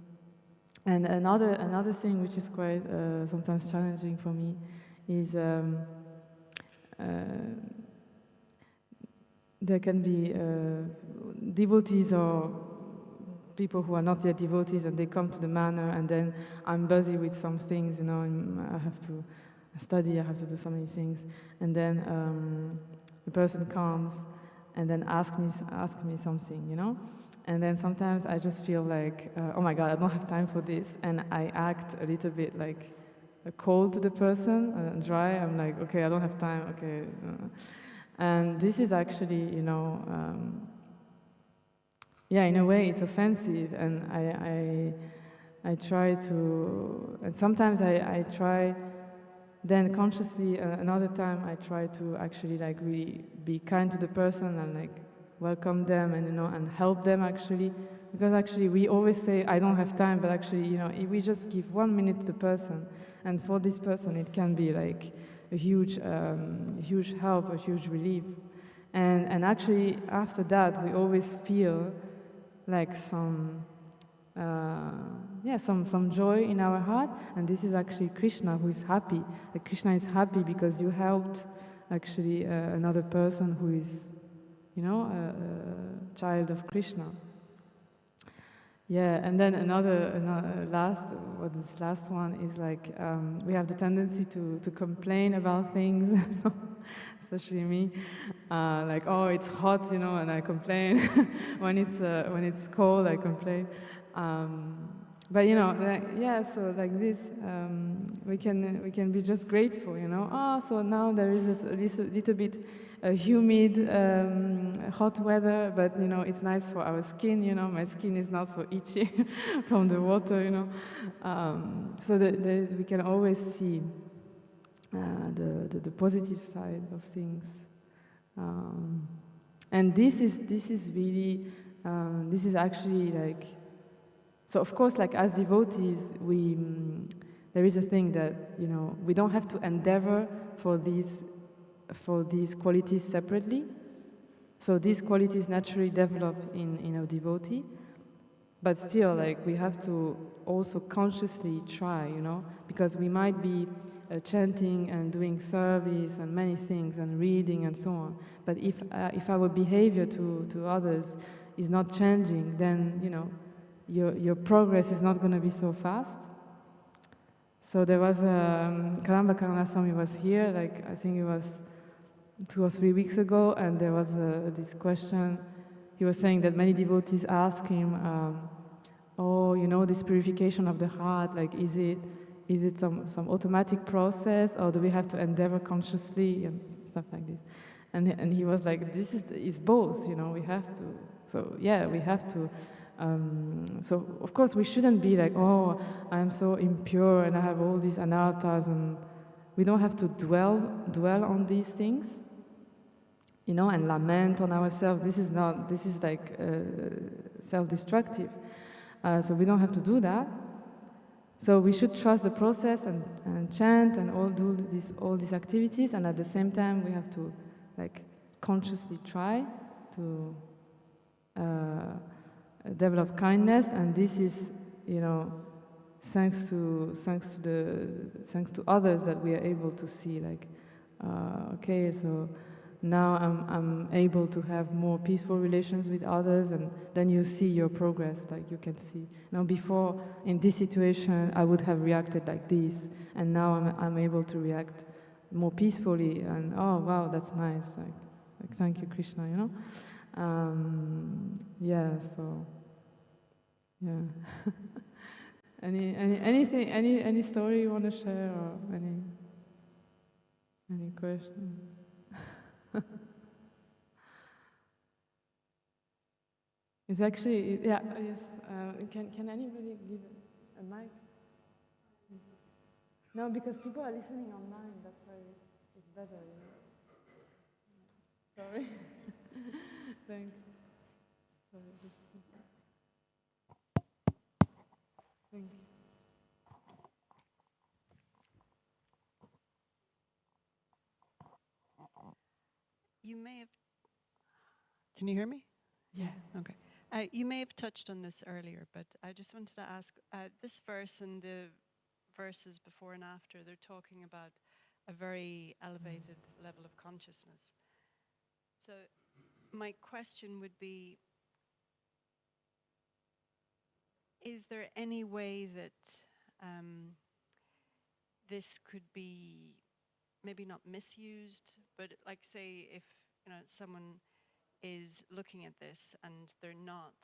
And another thing which is quite sometimes challenging for me is there can be devotees or people who are not yet devotees, and they come to the manor, and then I'm busy with some things, you know, and I have to study, I have to do so many things, and then the person comes and then ask me something, you know, and then sometimes I just feel like, oh my God, I don't have time for this, and I act a little bit like cold to the person, dry. I'm like, okay, I don't have time, okay, and this is actually, you know, yeah, in a way it's offensive, and I try to, and sometimes I try, then consciously, another time I try to actually like really be kind to the person and like welcome them, and, you know, and help them actually, because actually we always say I don't have time, but actually, you know, if we just give 1 minute to the person, and for this person it can be like a huge help, a huge relief, and actually after that we always feel like some joy in our heart, and this is actually Krishna who is happy. Like, Krishna is happy because you helped actually another person who is, you know, a child of Krishna. Yeah, and then another last one is like, we have the tendency to complain about things, especially me. Like, oh, it's hot, you know, and I complain. When it's cold, I complain. But yeah. So like this, we can be just grateful. So now there is this little bit humid, hot weather, but it's nice for our skin. My skin is not so itchy from the water. So we can always see the positive side of things. And this is really this is actually like. So of course, like as devotees, there is a thing that we don't have to endeavor for these qualities separately. So these qualities naturally develop in a devotee, but still, like we have to also consciously try, because we might be chanting and doing service and many things and reading and so on. But if our behavior to others is not changing, then your progress is not going to be so fast. So there was Karamba Karanaswami was here, like I think it was 2 or 3 weeks ago, and there was this question. He was saying that many devotees ask him, this purification of the heart, like is it some automatic process, or do we have to endeavor consciously and stuff like this? And he was like, it's both, we have to. So yeah, we have to. So of course we shouldn't be like, oh, I'm so impure and I have all these anarthas, and we don't have to dwell on these things, and lament on ourselves. This is like self-destructive. So we don't have to do that. So we should trust the process and chant and all these activities, and at the same time we have to like consciously try to develop kindness, and this is thanks to others that we are able to see like okay, so now I'm able to have more peaceful relations with others, and then you see your progress, like you can see. Now before, in this situation, I would have reacted like this, and now I'm able to react more peacefully, and oh wow, that's nice, like thank you, Krishna, yeah, so, yeah. Any story you want to share, or any question? It's actually, yeah, yes. Can anybody give a mic? No, because people are listening online. That's why it's better. Sorry. Thanks. Sorry. Thank you. You may have. Can you hear me? Yeah. Okay. You may have touched on this earlier, but I just wanted to ask, this verse and the verses before and after, they're talking about a very elevated level of consciousness. So my question would be, is there any way that this could be maybe not misused, but like say if someone is looking at this and they're not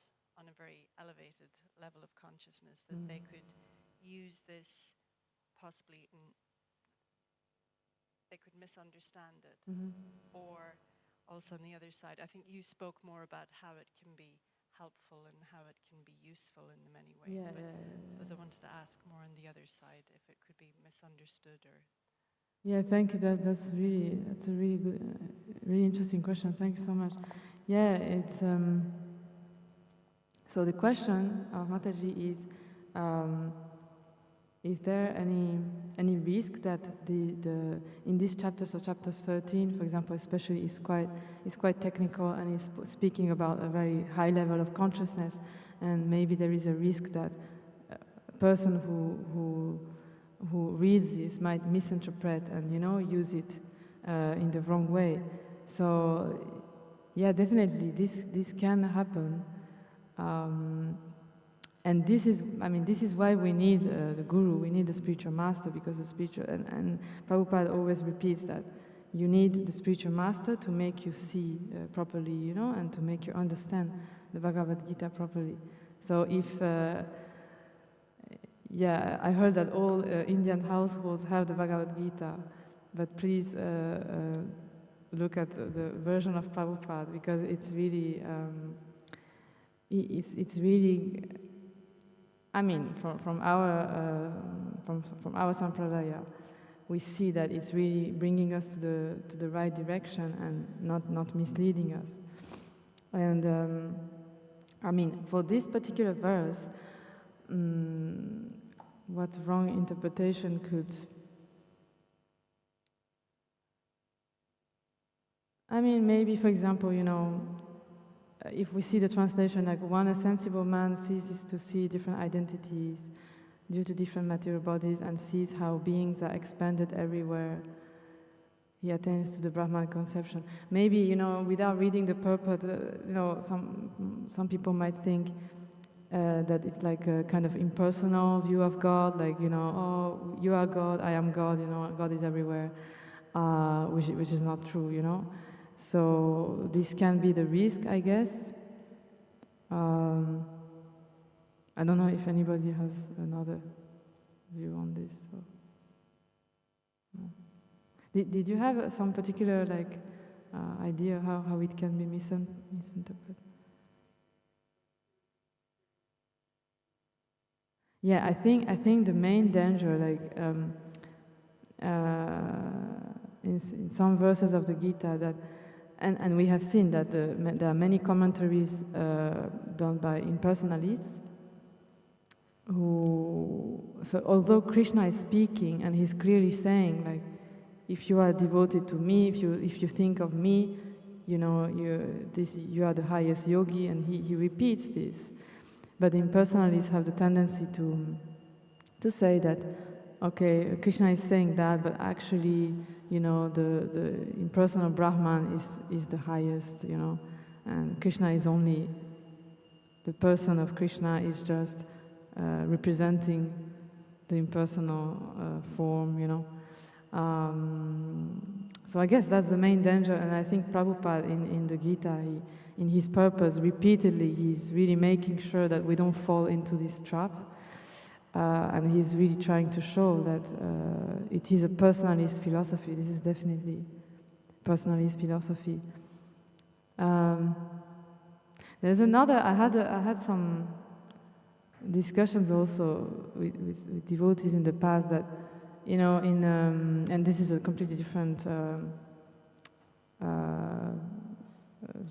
on a very elevated level of consciousness, that they could use this possibly, they could misunderstand it. Or also on the other side, I think you spoke more about how it can be helpful and how it can be useful in many ways. Yeah, but yeah. I suppose I wanted to ask more on the other side, if it could be misunderstood or... Yeah, thank you. That's a really good, really interesting question. Thank you so much. Yeah, it's so the question of Mataji is there any risk that the in this chapter, so chapter 13, for example, especially is quite technical and is speaking about a very high level of consciousness, and maybe there is a risk that a person who reads this might misinterpret and use it in the wrong way. So yeah, definitely this can happen, and this is why we need the guru, we need the spiritual master, because the spiritual and Prabhupada always repeats that you need the spiritual master to make you see properly, and to make you understand the Bhagavad Gita properly. So yeah, I heard that all Indian households have the Bhagavad Gita, but please look at the version of Prabhupada, because it's really, it's really, I mean, from our sampradaya, we see that it's really bringing us to the right direction and not misleading us. And I mean, for this particular verse, what wrong interpretation could, I mean, maybe, for example, you know, if we see the translation like, when a sensible man ceases to see different identities due to different material bodies and sees how beings are expanded everywhere, he attains to the Brahman conception. Maybe, you know, without reading the purport, you know, some people might think that it's like a kind of impersonal view of God, like, you know, oh, you are God, I am God, you know, God is everywhere, which is not true, you know. So this can be the risk, I guess. I don't know if anybody has another view on this. So. No. Did you have some particular like idea how it can be misinterpreted? Yeah, I think the main danger, like in some verses of the Gita, that and we have seen that there are many commentaries done by impersonalists who, so although Krishna is speaking and he's clearly saying, like, if you are devoted to me, if you think of me, you know, you are the highest yogi, and he repeats this. But impersonalists have the tendency to say that, okay, Krishna is saying that, but actually, you know, the impersonal Brahman is the highest, you know, and Krishna is only, the person of Krishna is just representing the impersonal form, you know. So I guess that's the main danger, and I think Prabhupada in the Gita, in his purpose, repeatedly, he's really making sure that we don't fall into this trap. And he's really trying to show that it is a personalist philosophy. This is definitely personalist philosophy. There's another, I had some discussions also with devotees in the past that, you know, and this is a completely different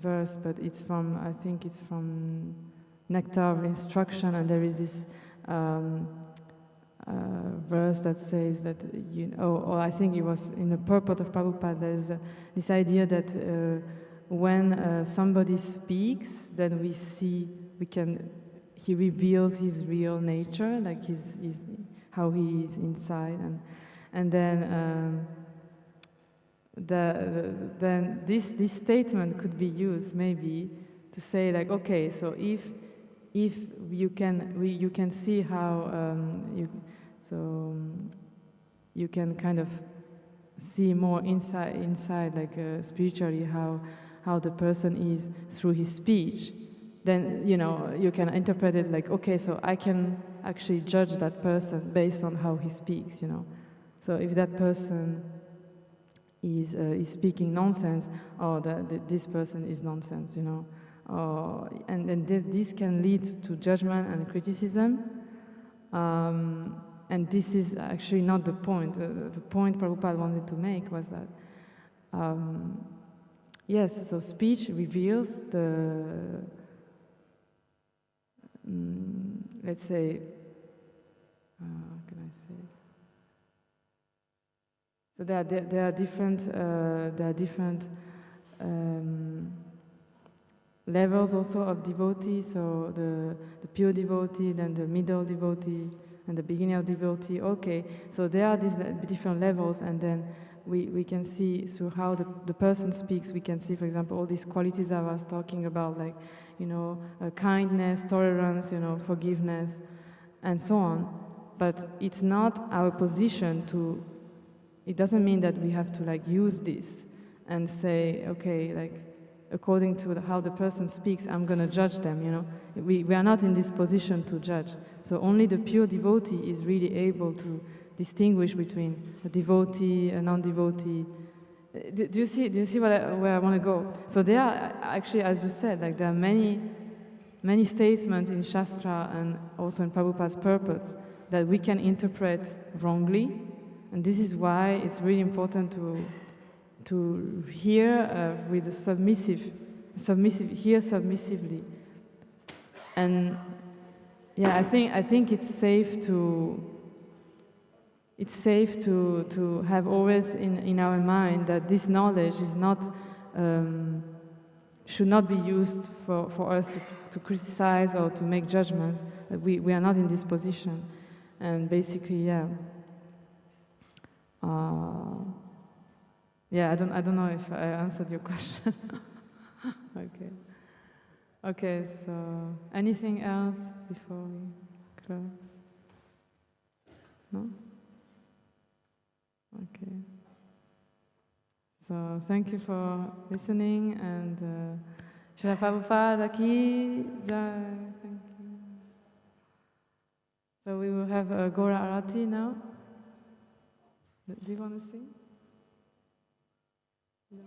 verse, but it's from, I think it's from Nectar of Instruction, and there is this verse that says that, you know, or I think it was in the purport of Prabhupada, there's this idea that when somebody speaks, then he reveals his real nature, like his how he is inside, and then then this statement could be used maybe to say, like, okay, so if you can see how you can kind of see more inside like spiritually how the person is through his speech, then, you know, you can interpret it like, okay, so I can actually judge that person based on how he speaks, you know. So if that person is speaking nonsense, or this person is nonsense, you know. And this can lead to judgment and criticism, and this is actually not the point. The point Prabhupada wanted to make was that, yes, so speech reveals the, let's say, how can I say? So there are different levels also of devotee. So the pure devotee, then the middle devotee, and the beginner devotee. Okay, so there are these different levels, and then we can see through how the person speaks. We can see, for example, all these qualities I was talking about, like, you know, kindness, tolerance, you know, forgiveness, and so on. But it's not our position to. It doesn't mean that we have to like use this and say, okay, like according to how the person speaks, I'm going to judge them, you know. We are not in this position to judge. So only the pure devotee is really able to distinguish between a devotee, a non-devotee. Do you see where I want to go? So there are actually, as you said, like there are many statements in Shastra and also in Prabhupada's purpose that we can interpret wrongly, and this is why it's really important to hear with a hear submissively. And yeah, I think it's safe to have always in our mind that this knowledge is not should not be used for us to criticize or to make judgments. That we are not in this position, and basically, yeah. Yeah, I don't know if I answered your question. Okay. So anything else before we close? No? Okay. So thank you for listening, and Srila Prabhupada ki jai. Thank you. So we will have a Gora Arati now. Do you want to sing? No.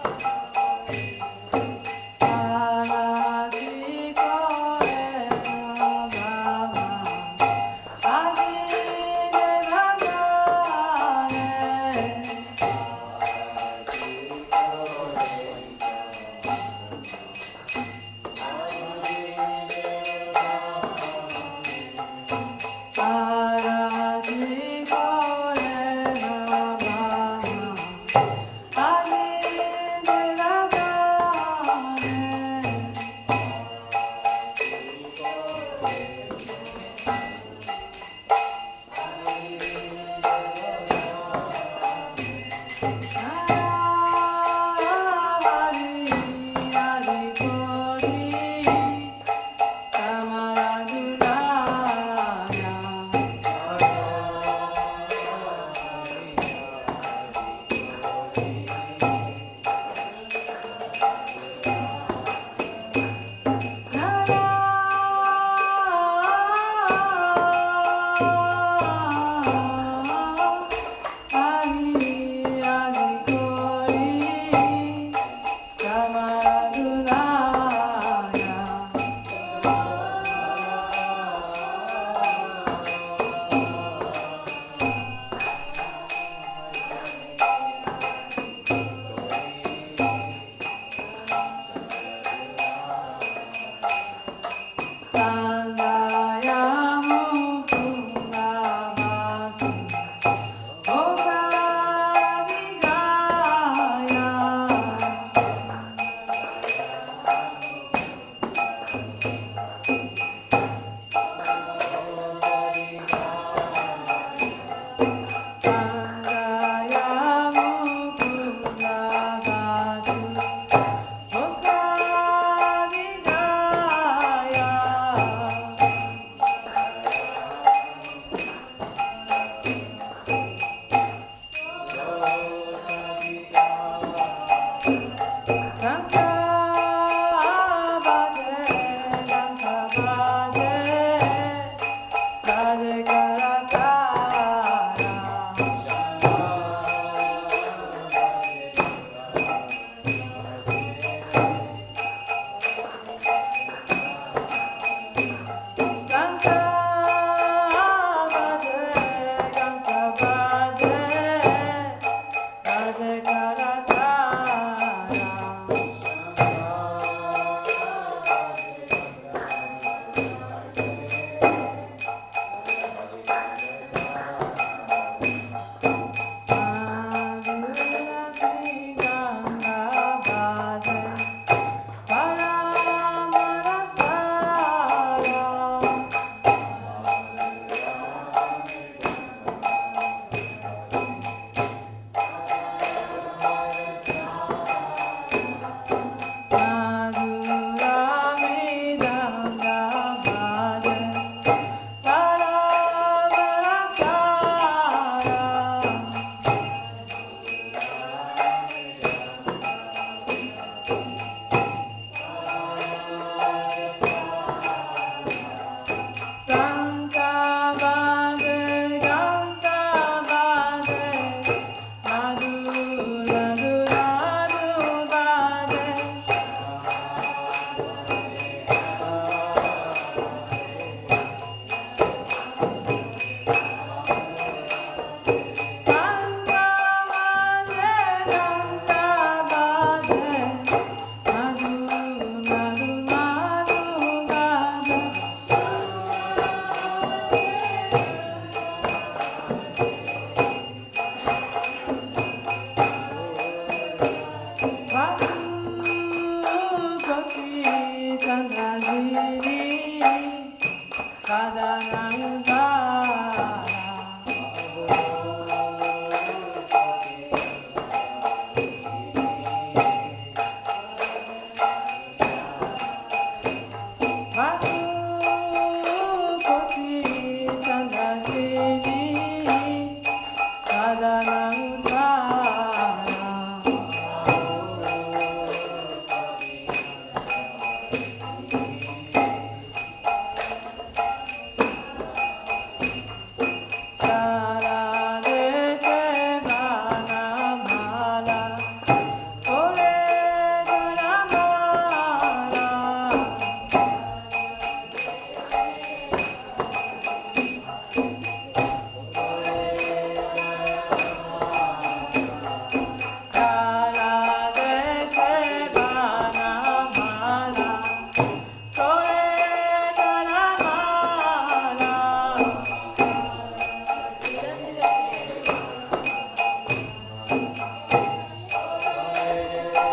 Hare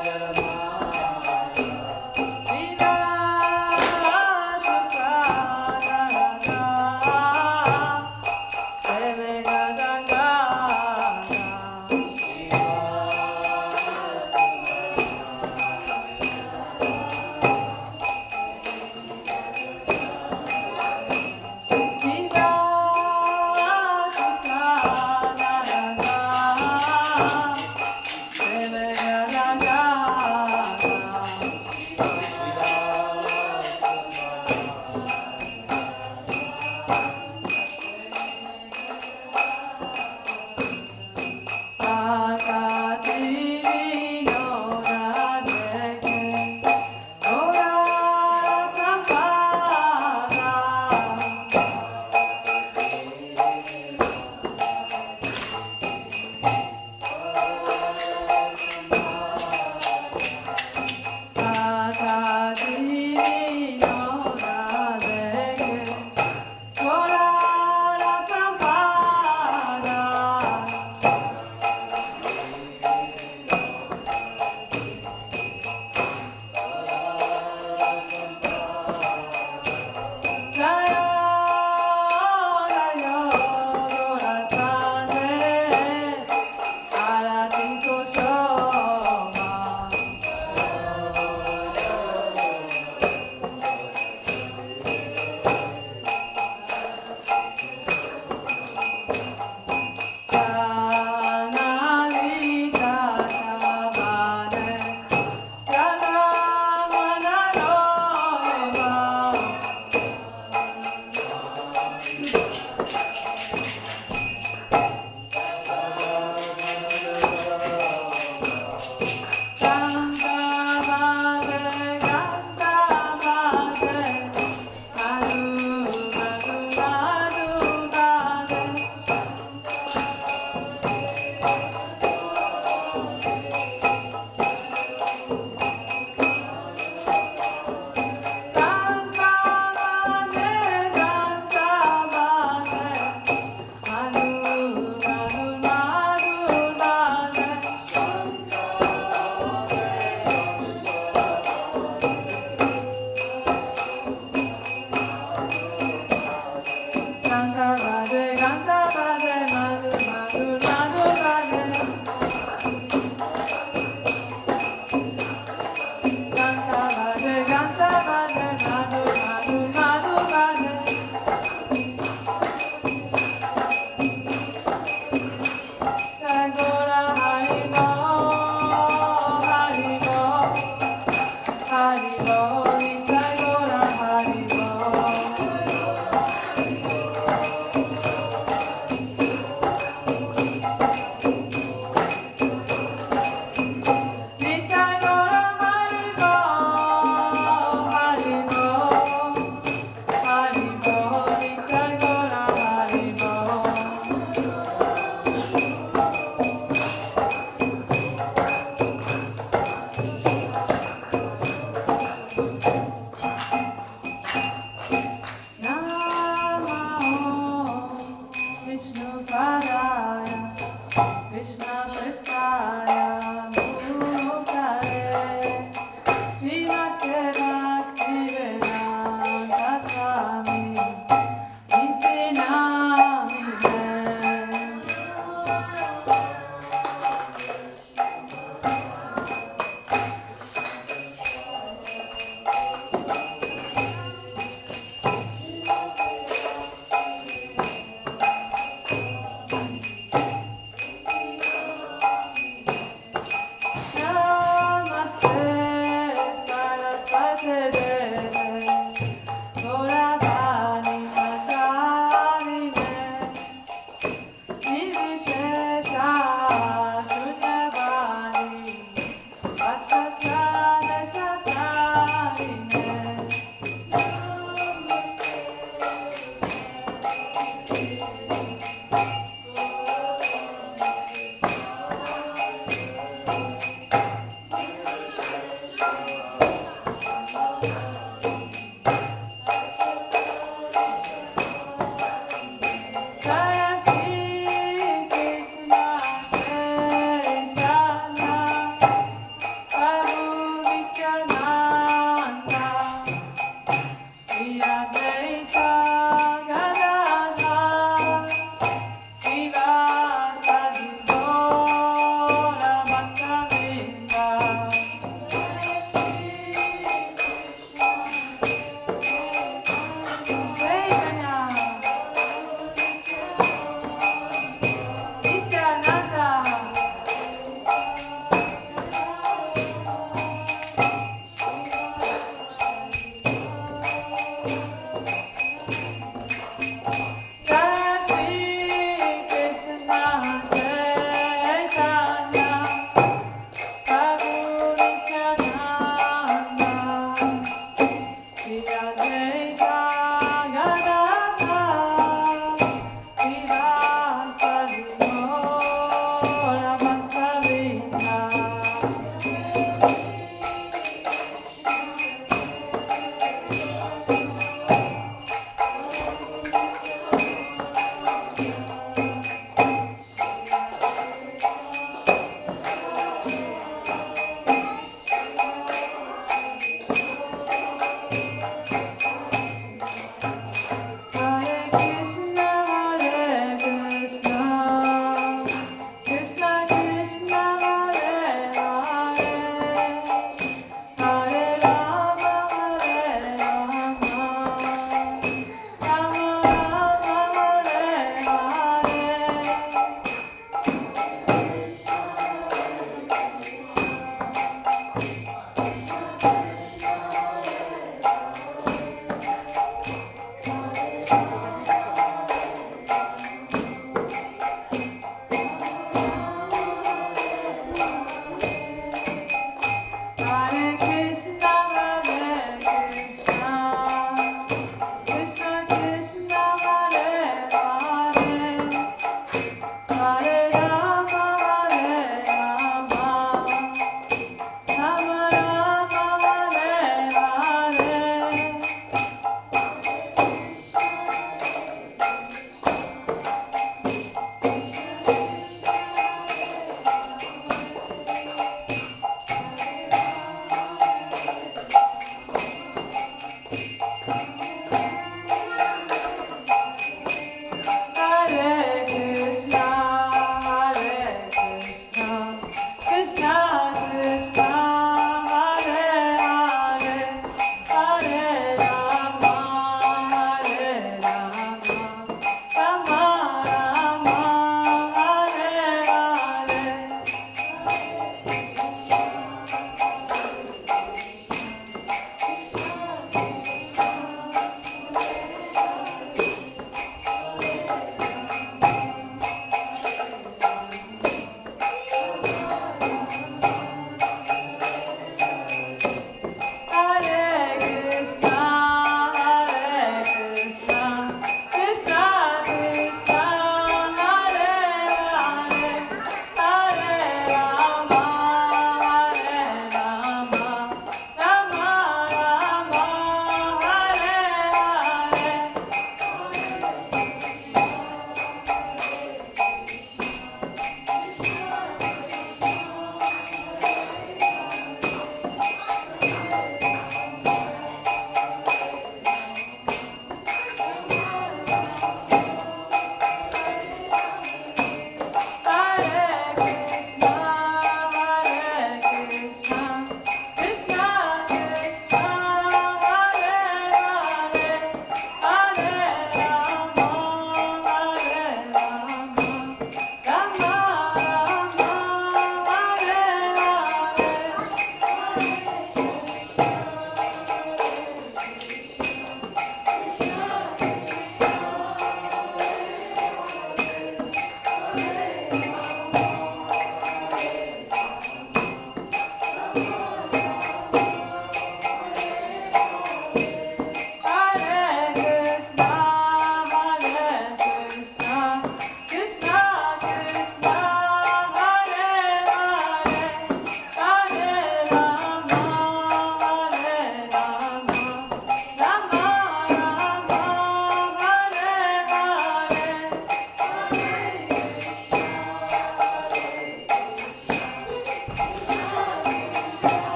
Jai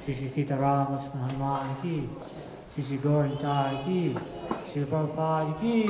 Shri Sita Ram Lakshman Hanuman ki, Shri Gaur Nitai ki, Shri Prabhupada ki.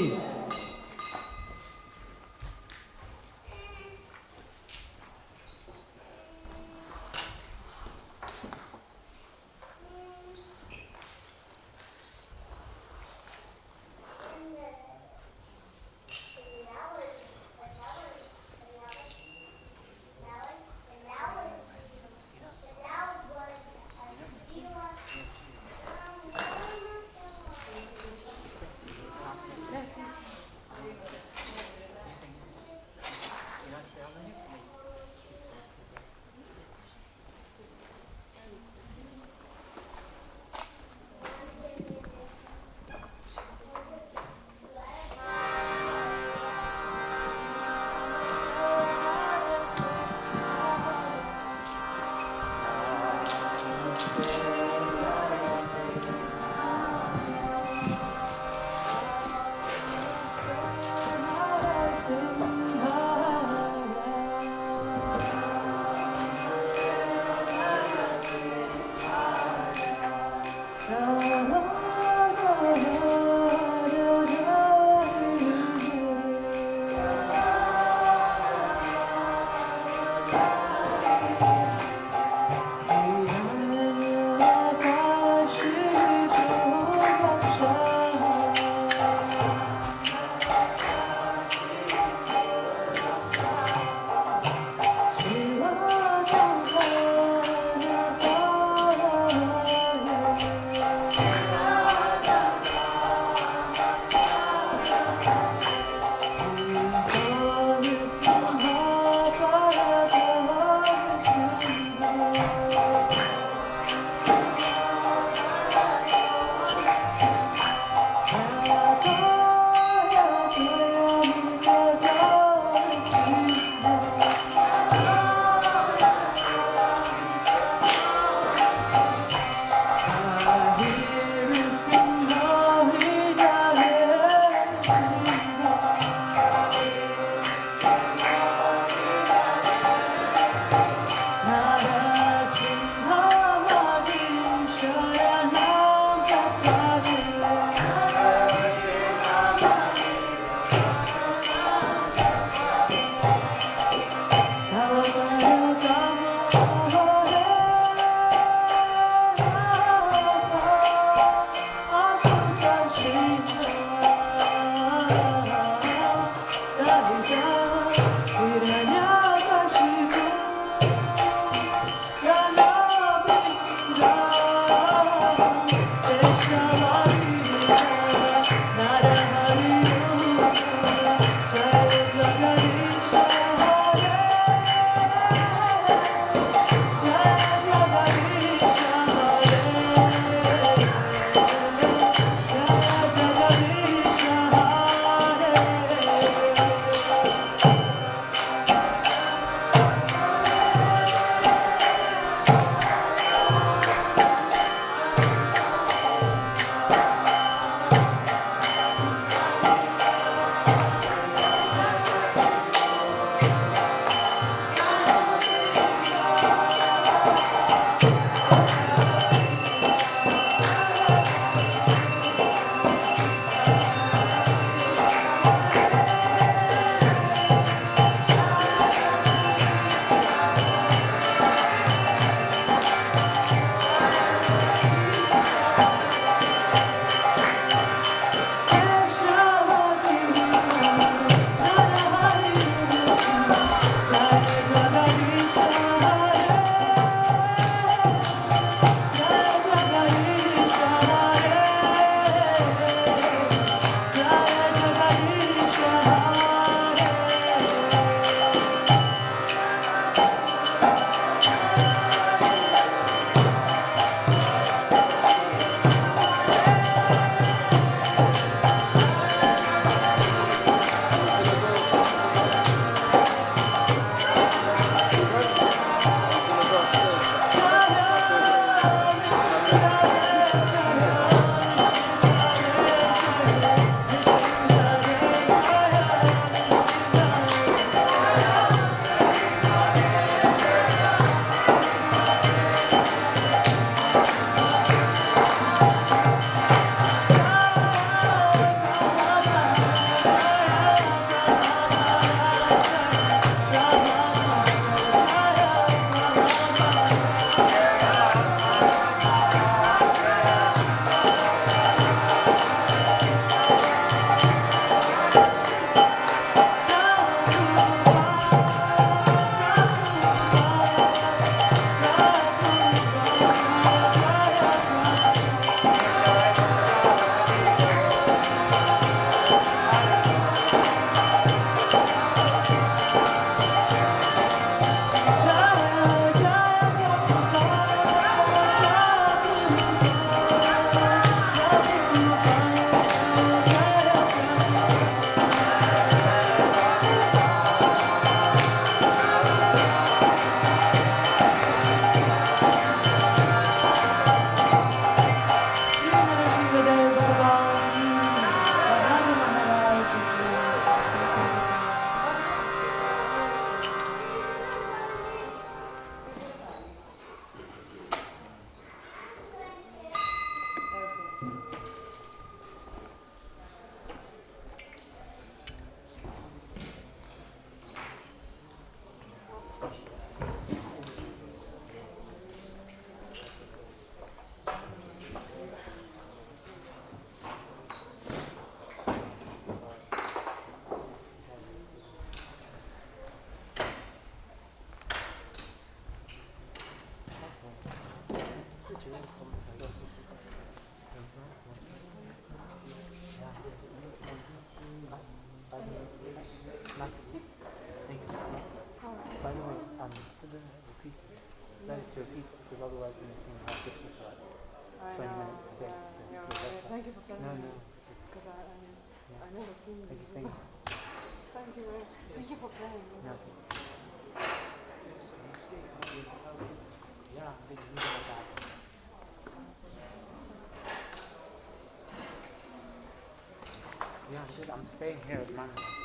By the way, for the repeat, that is to repeat because otherwise we're missing half this for like 20 minutes straight. So Thank you for telling me. no. Because I never seen Thank you this. for saying Thank you. Thank you for playing. no. Yeah, they can leave it like that. Yeah, I'm staying here at Manor.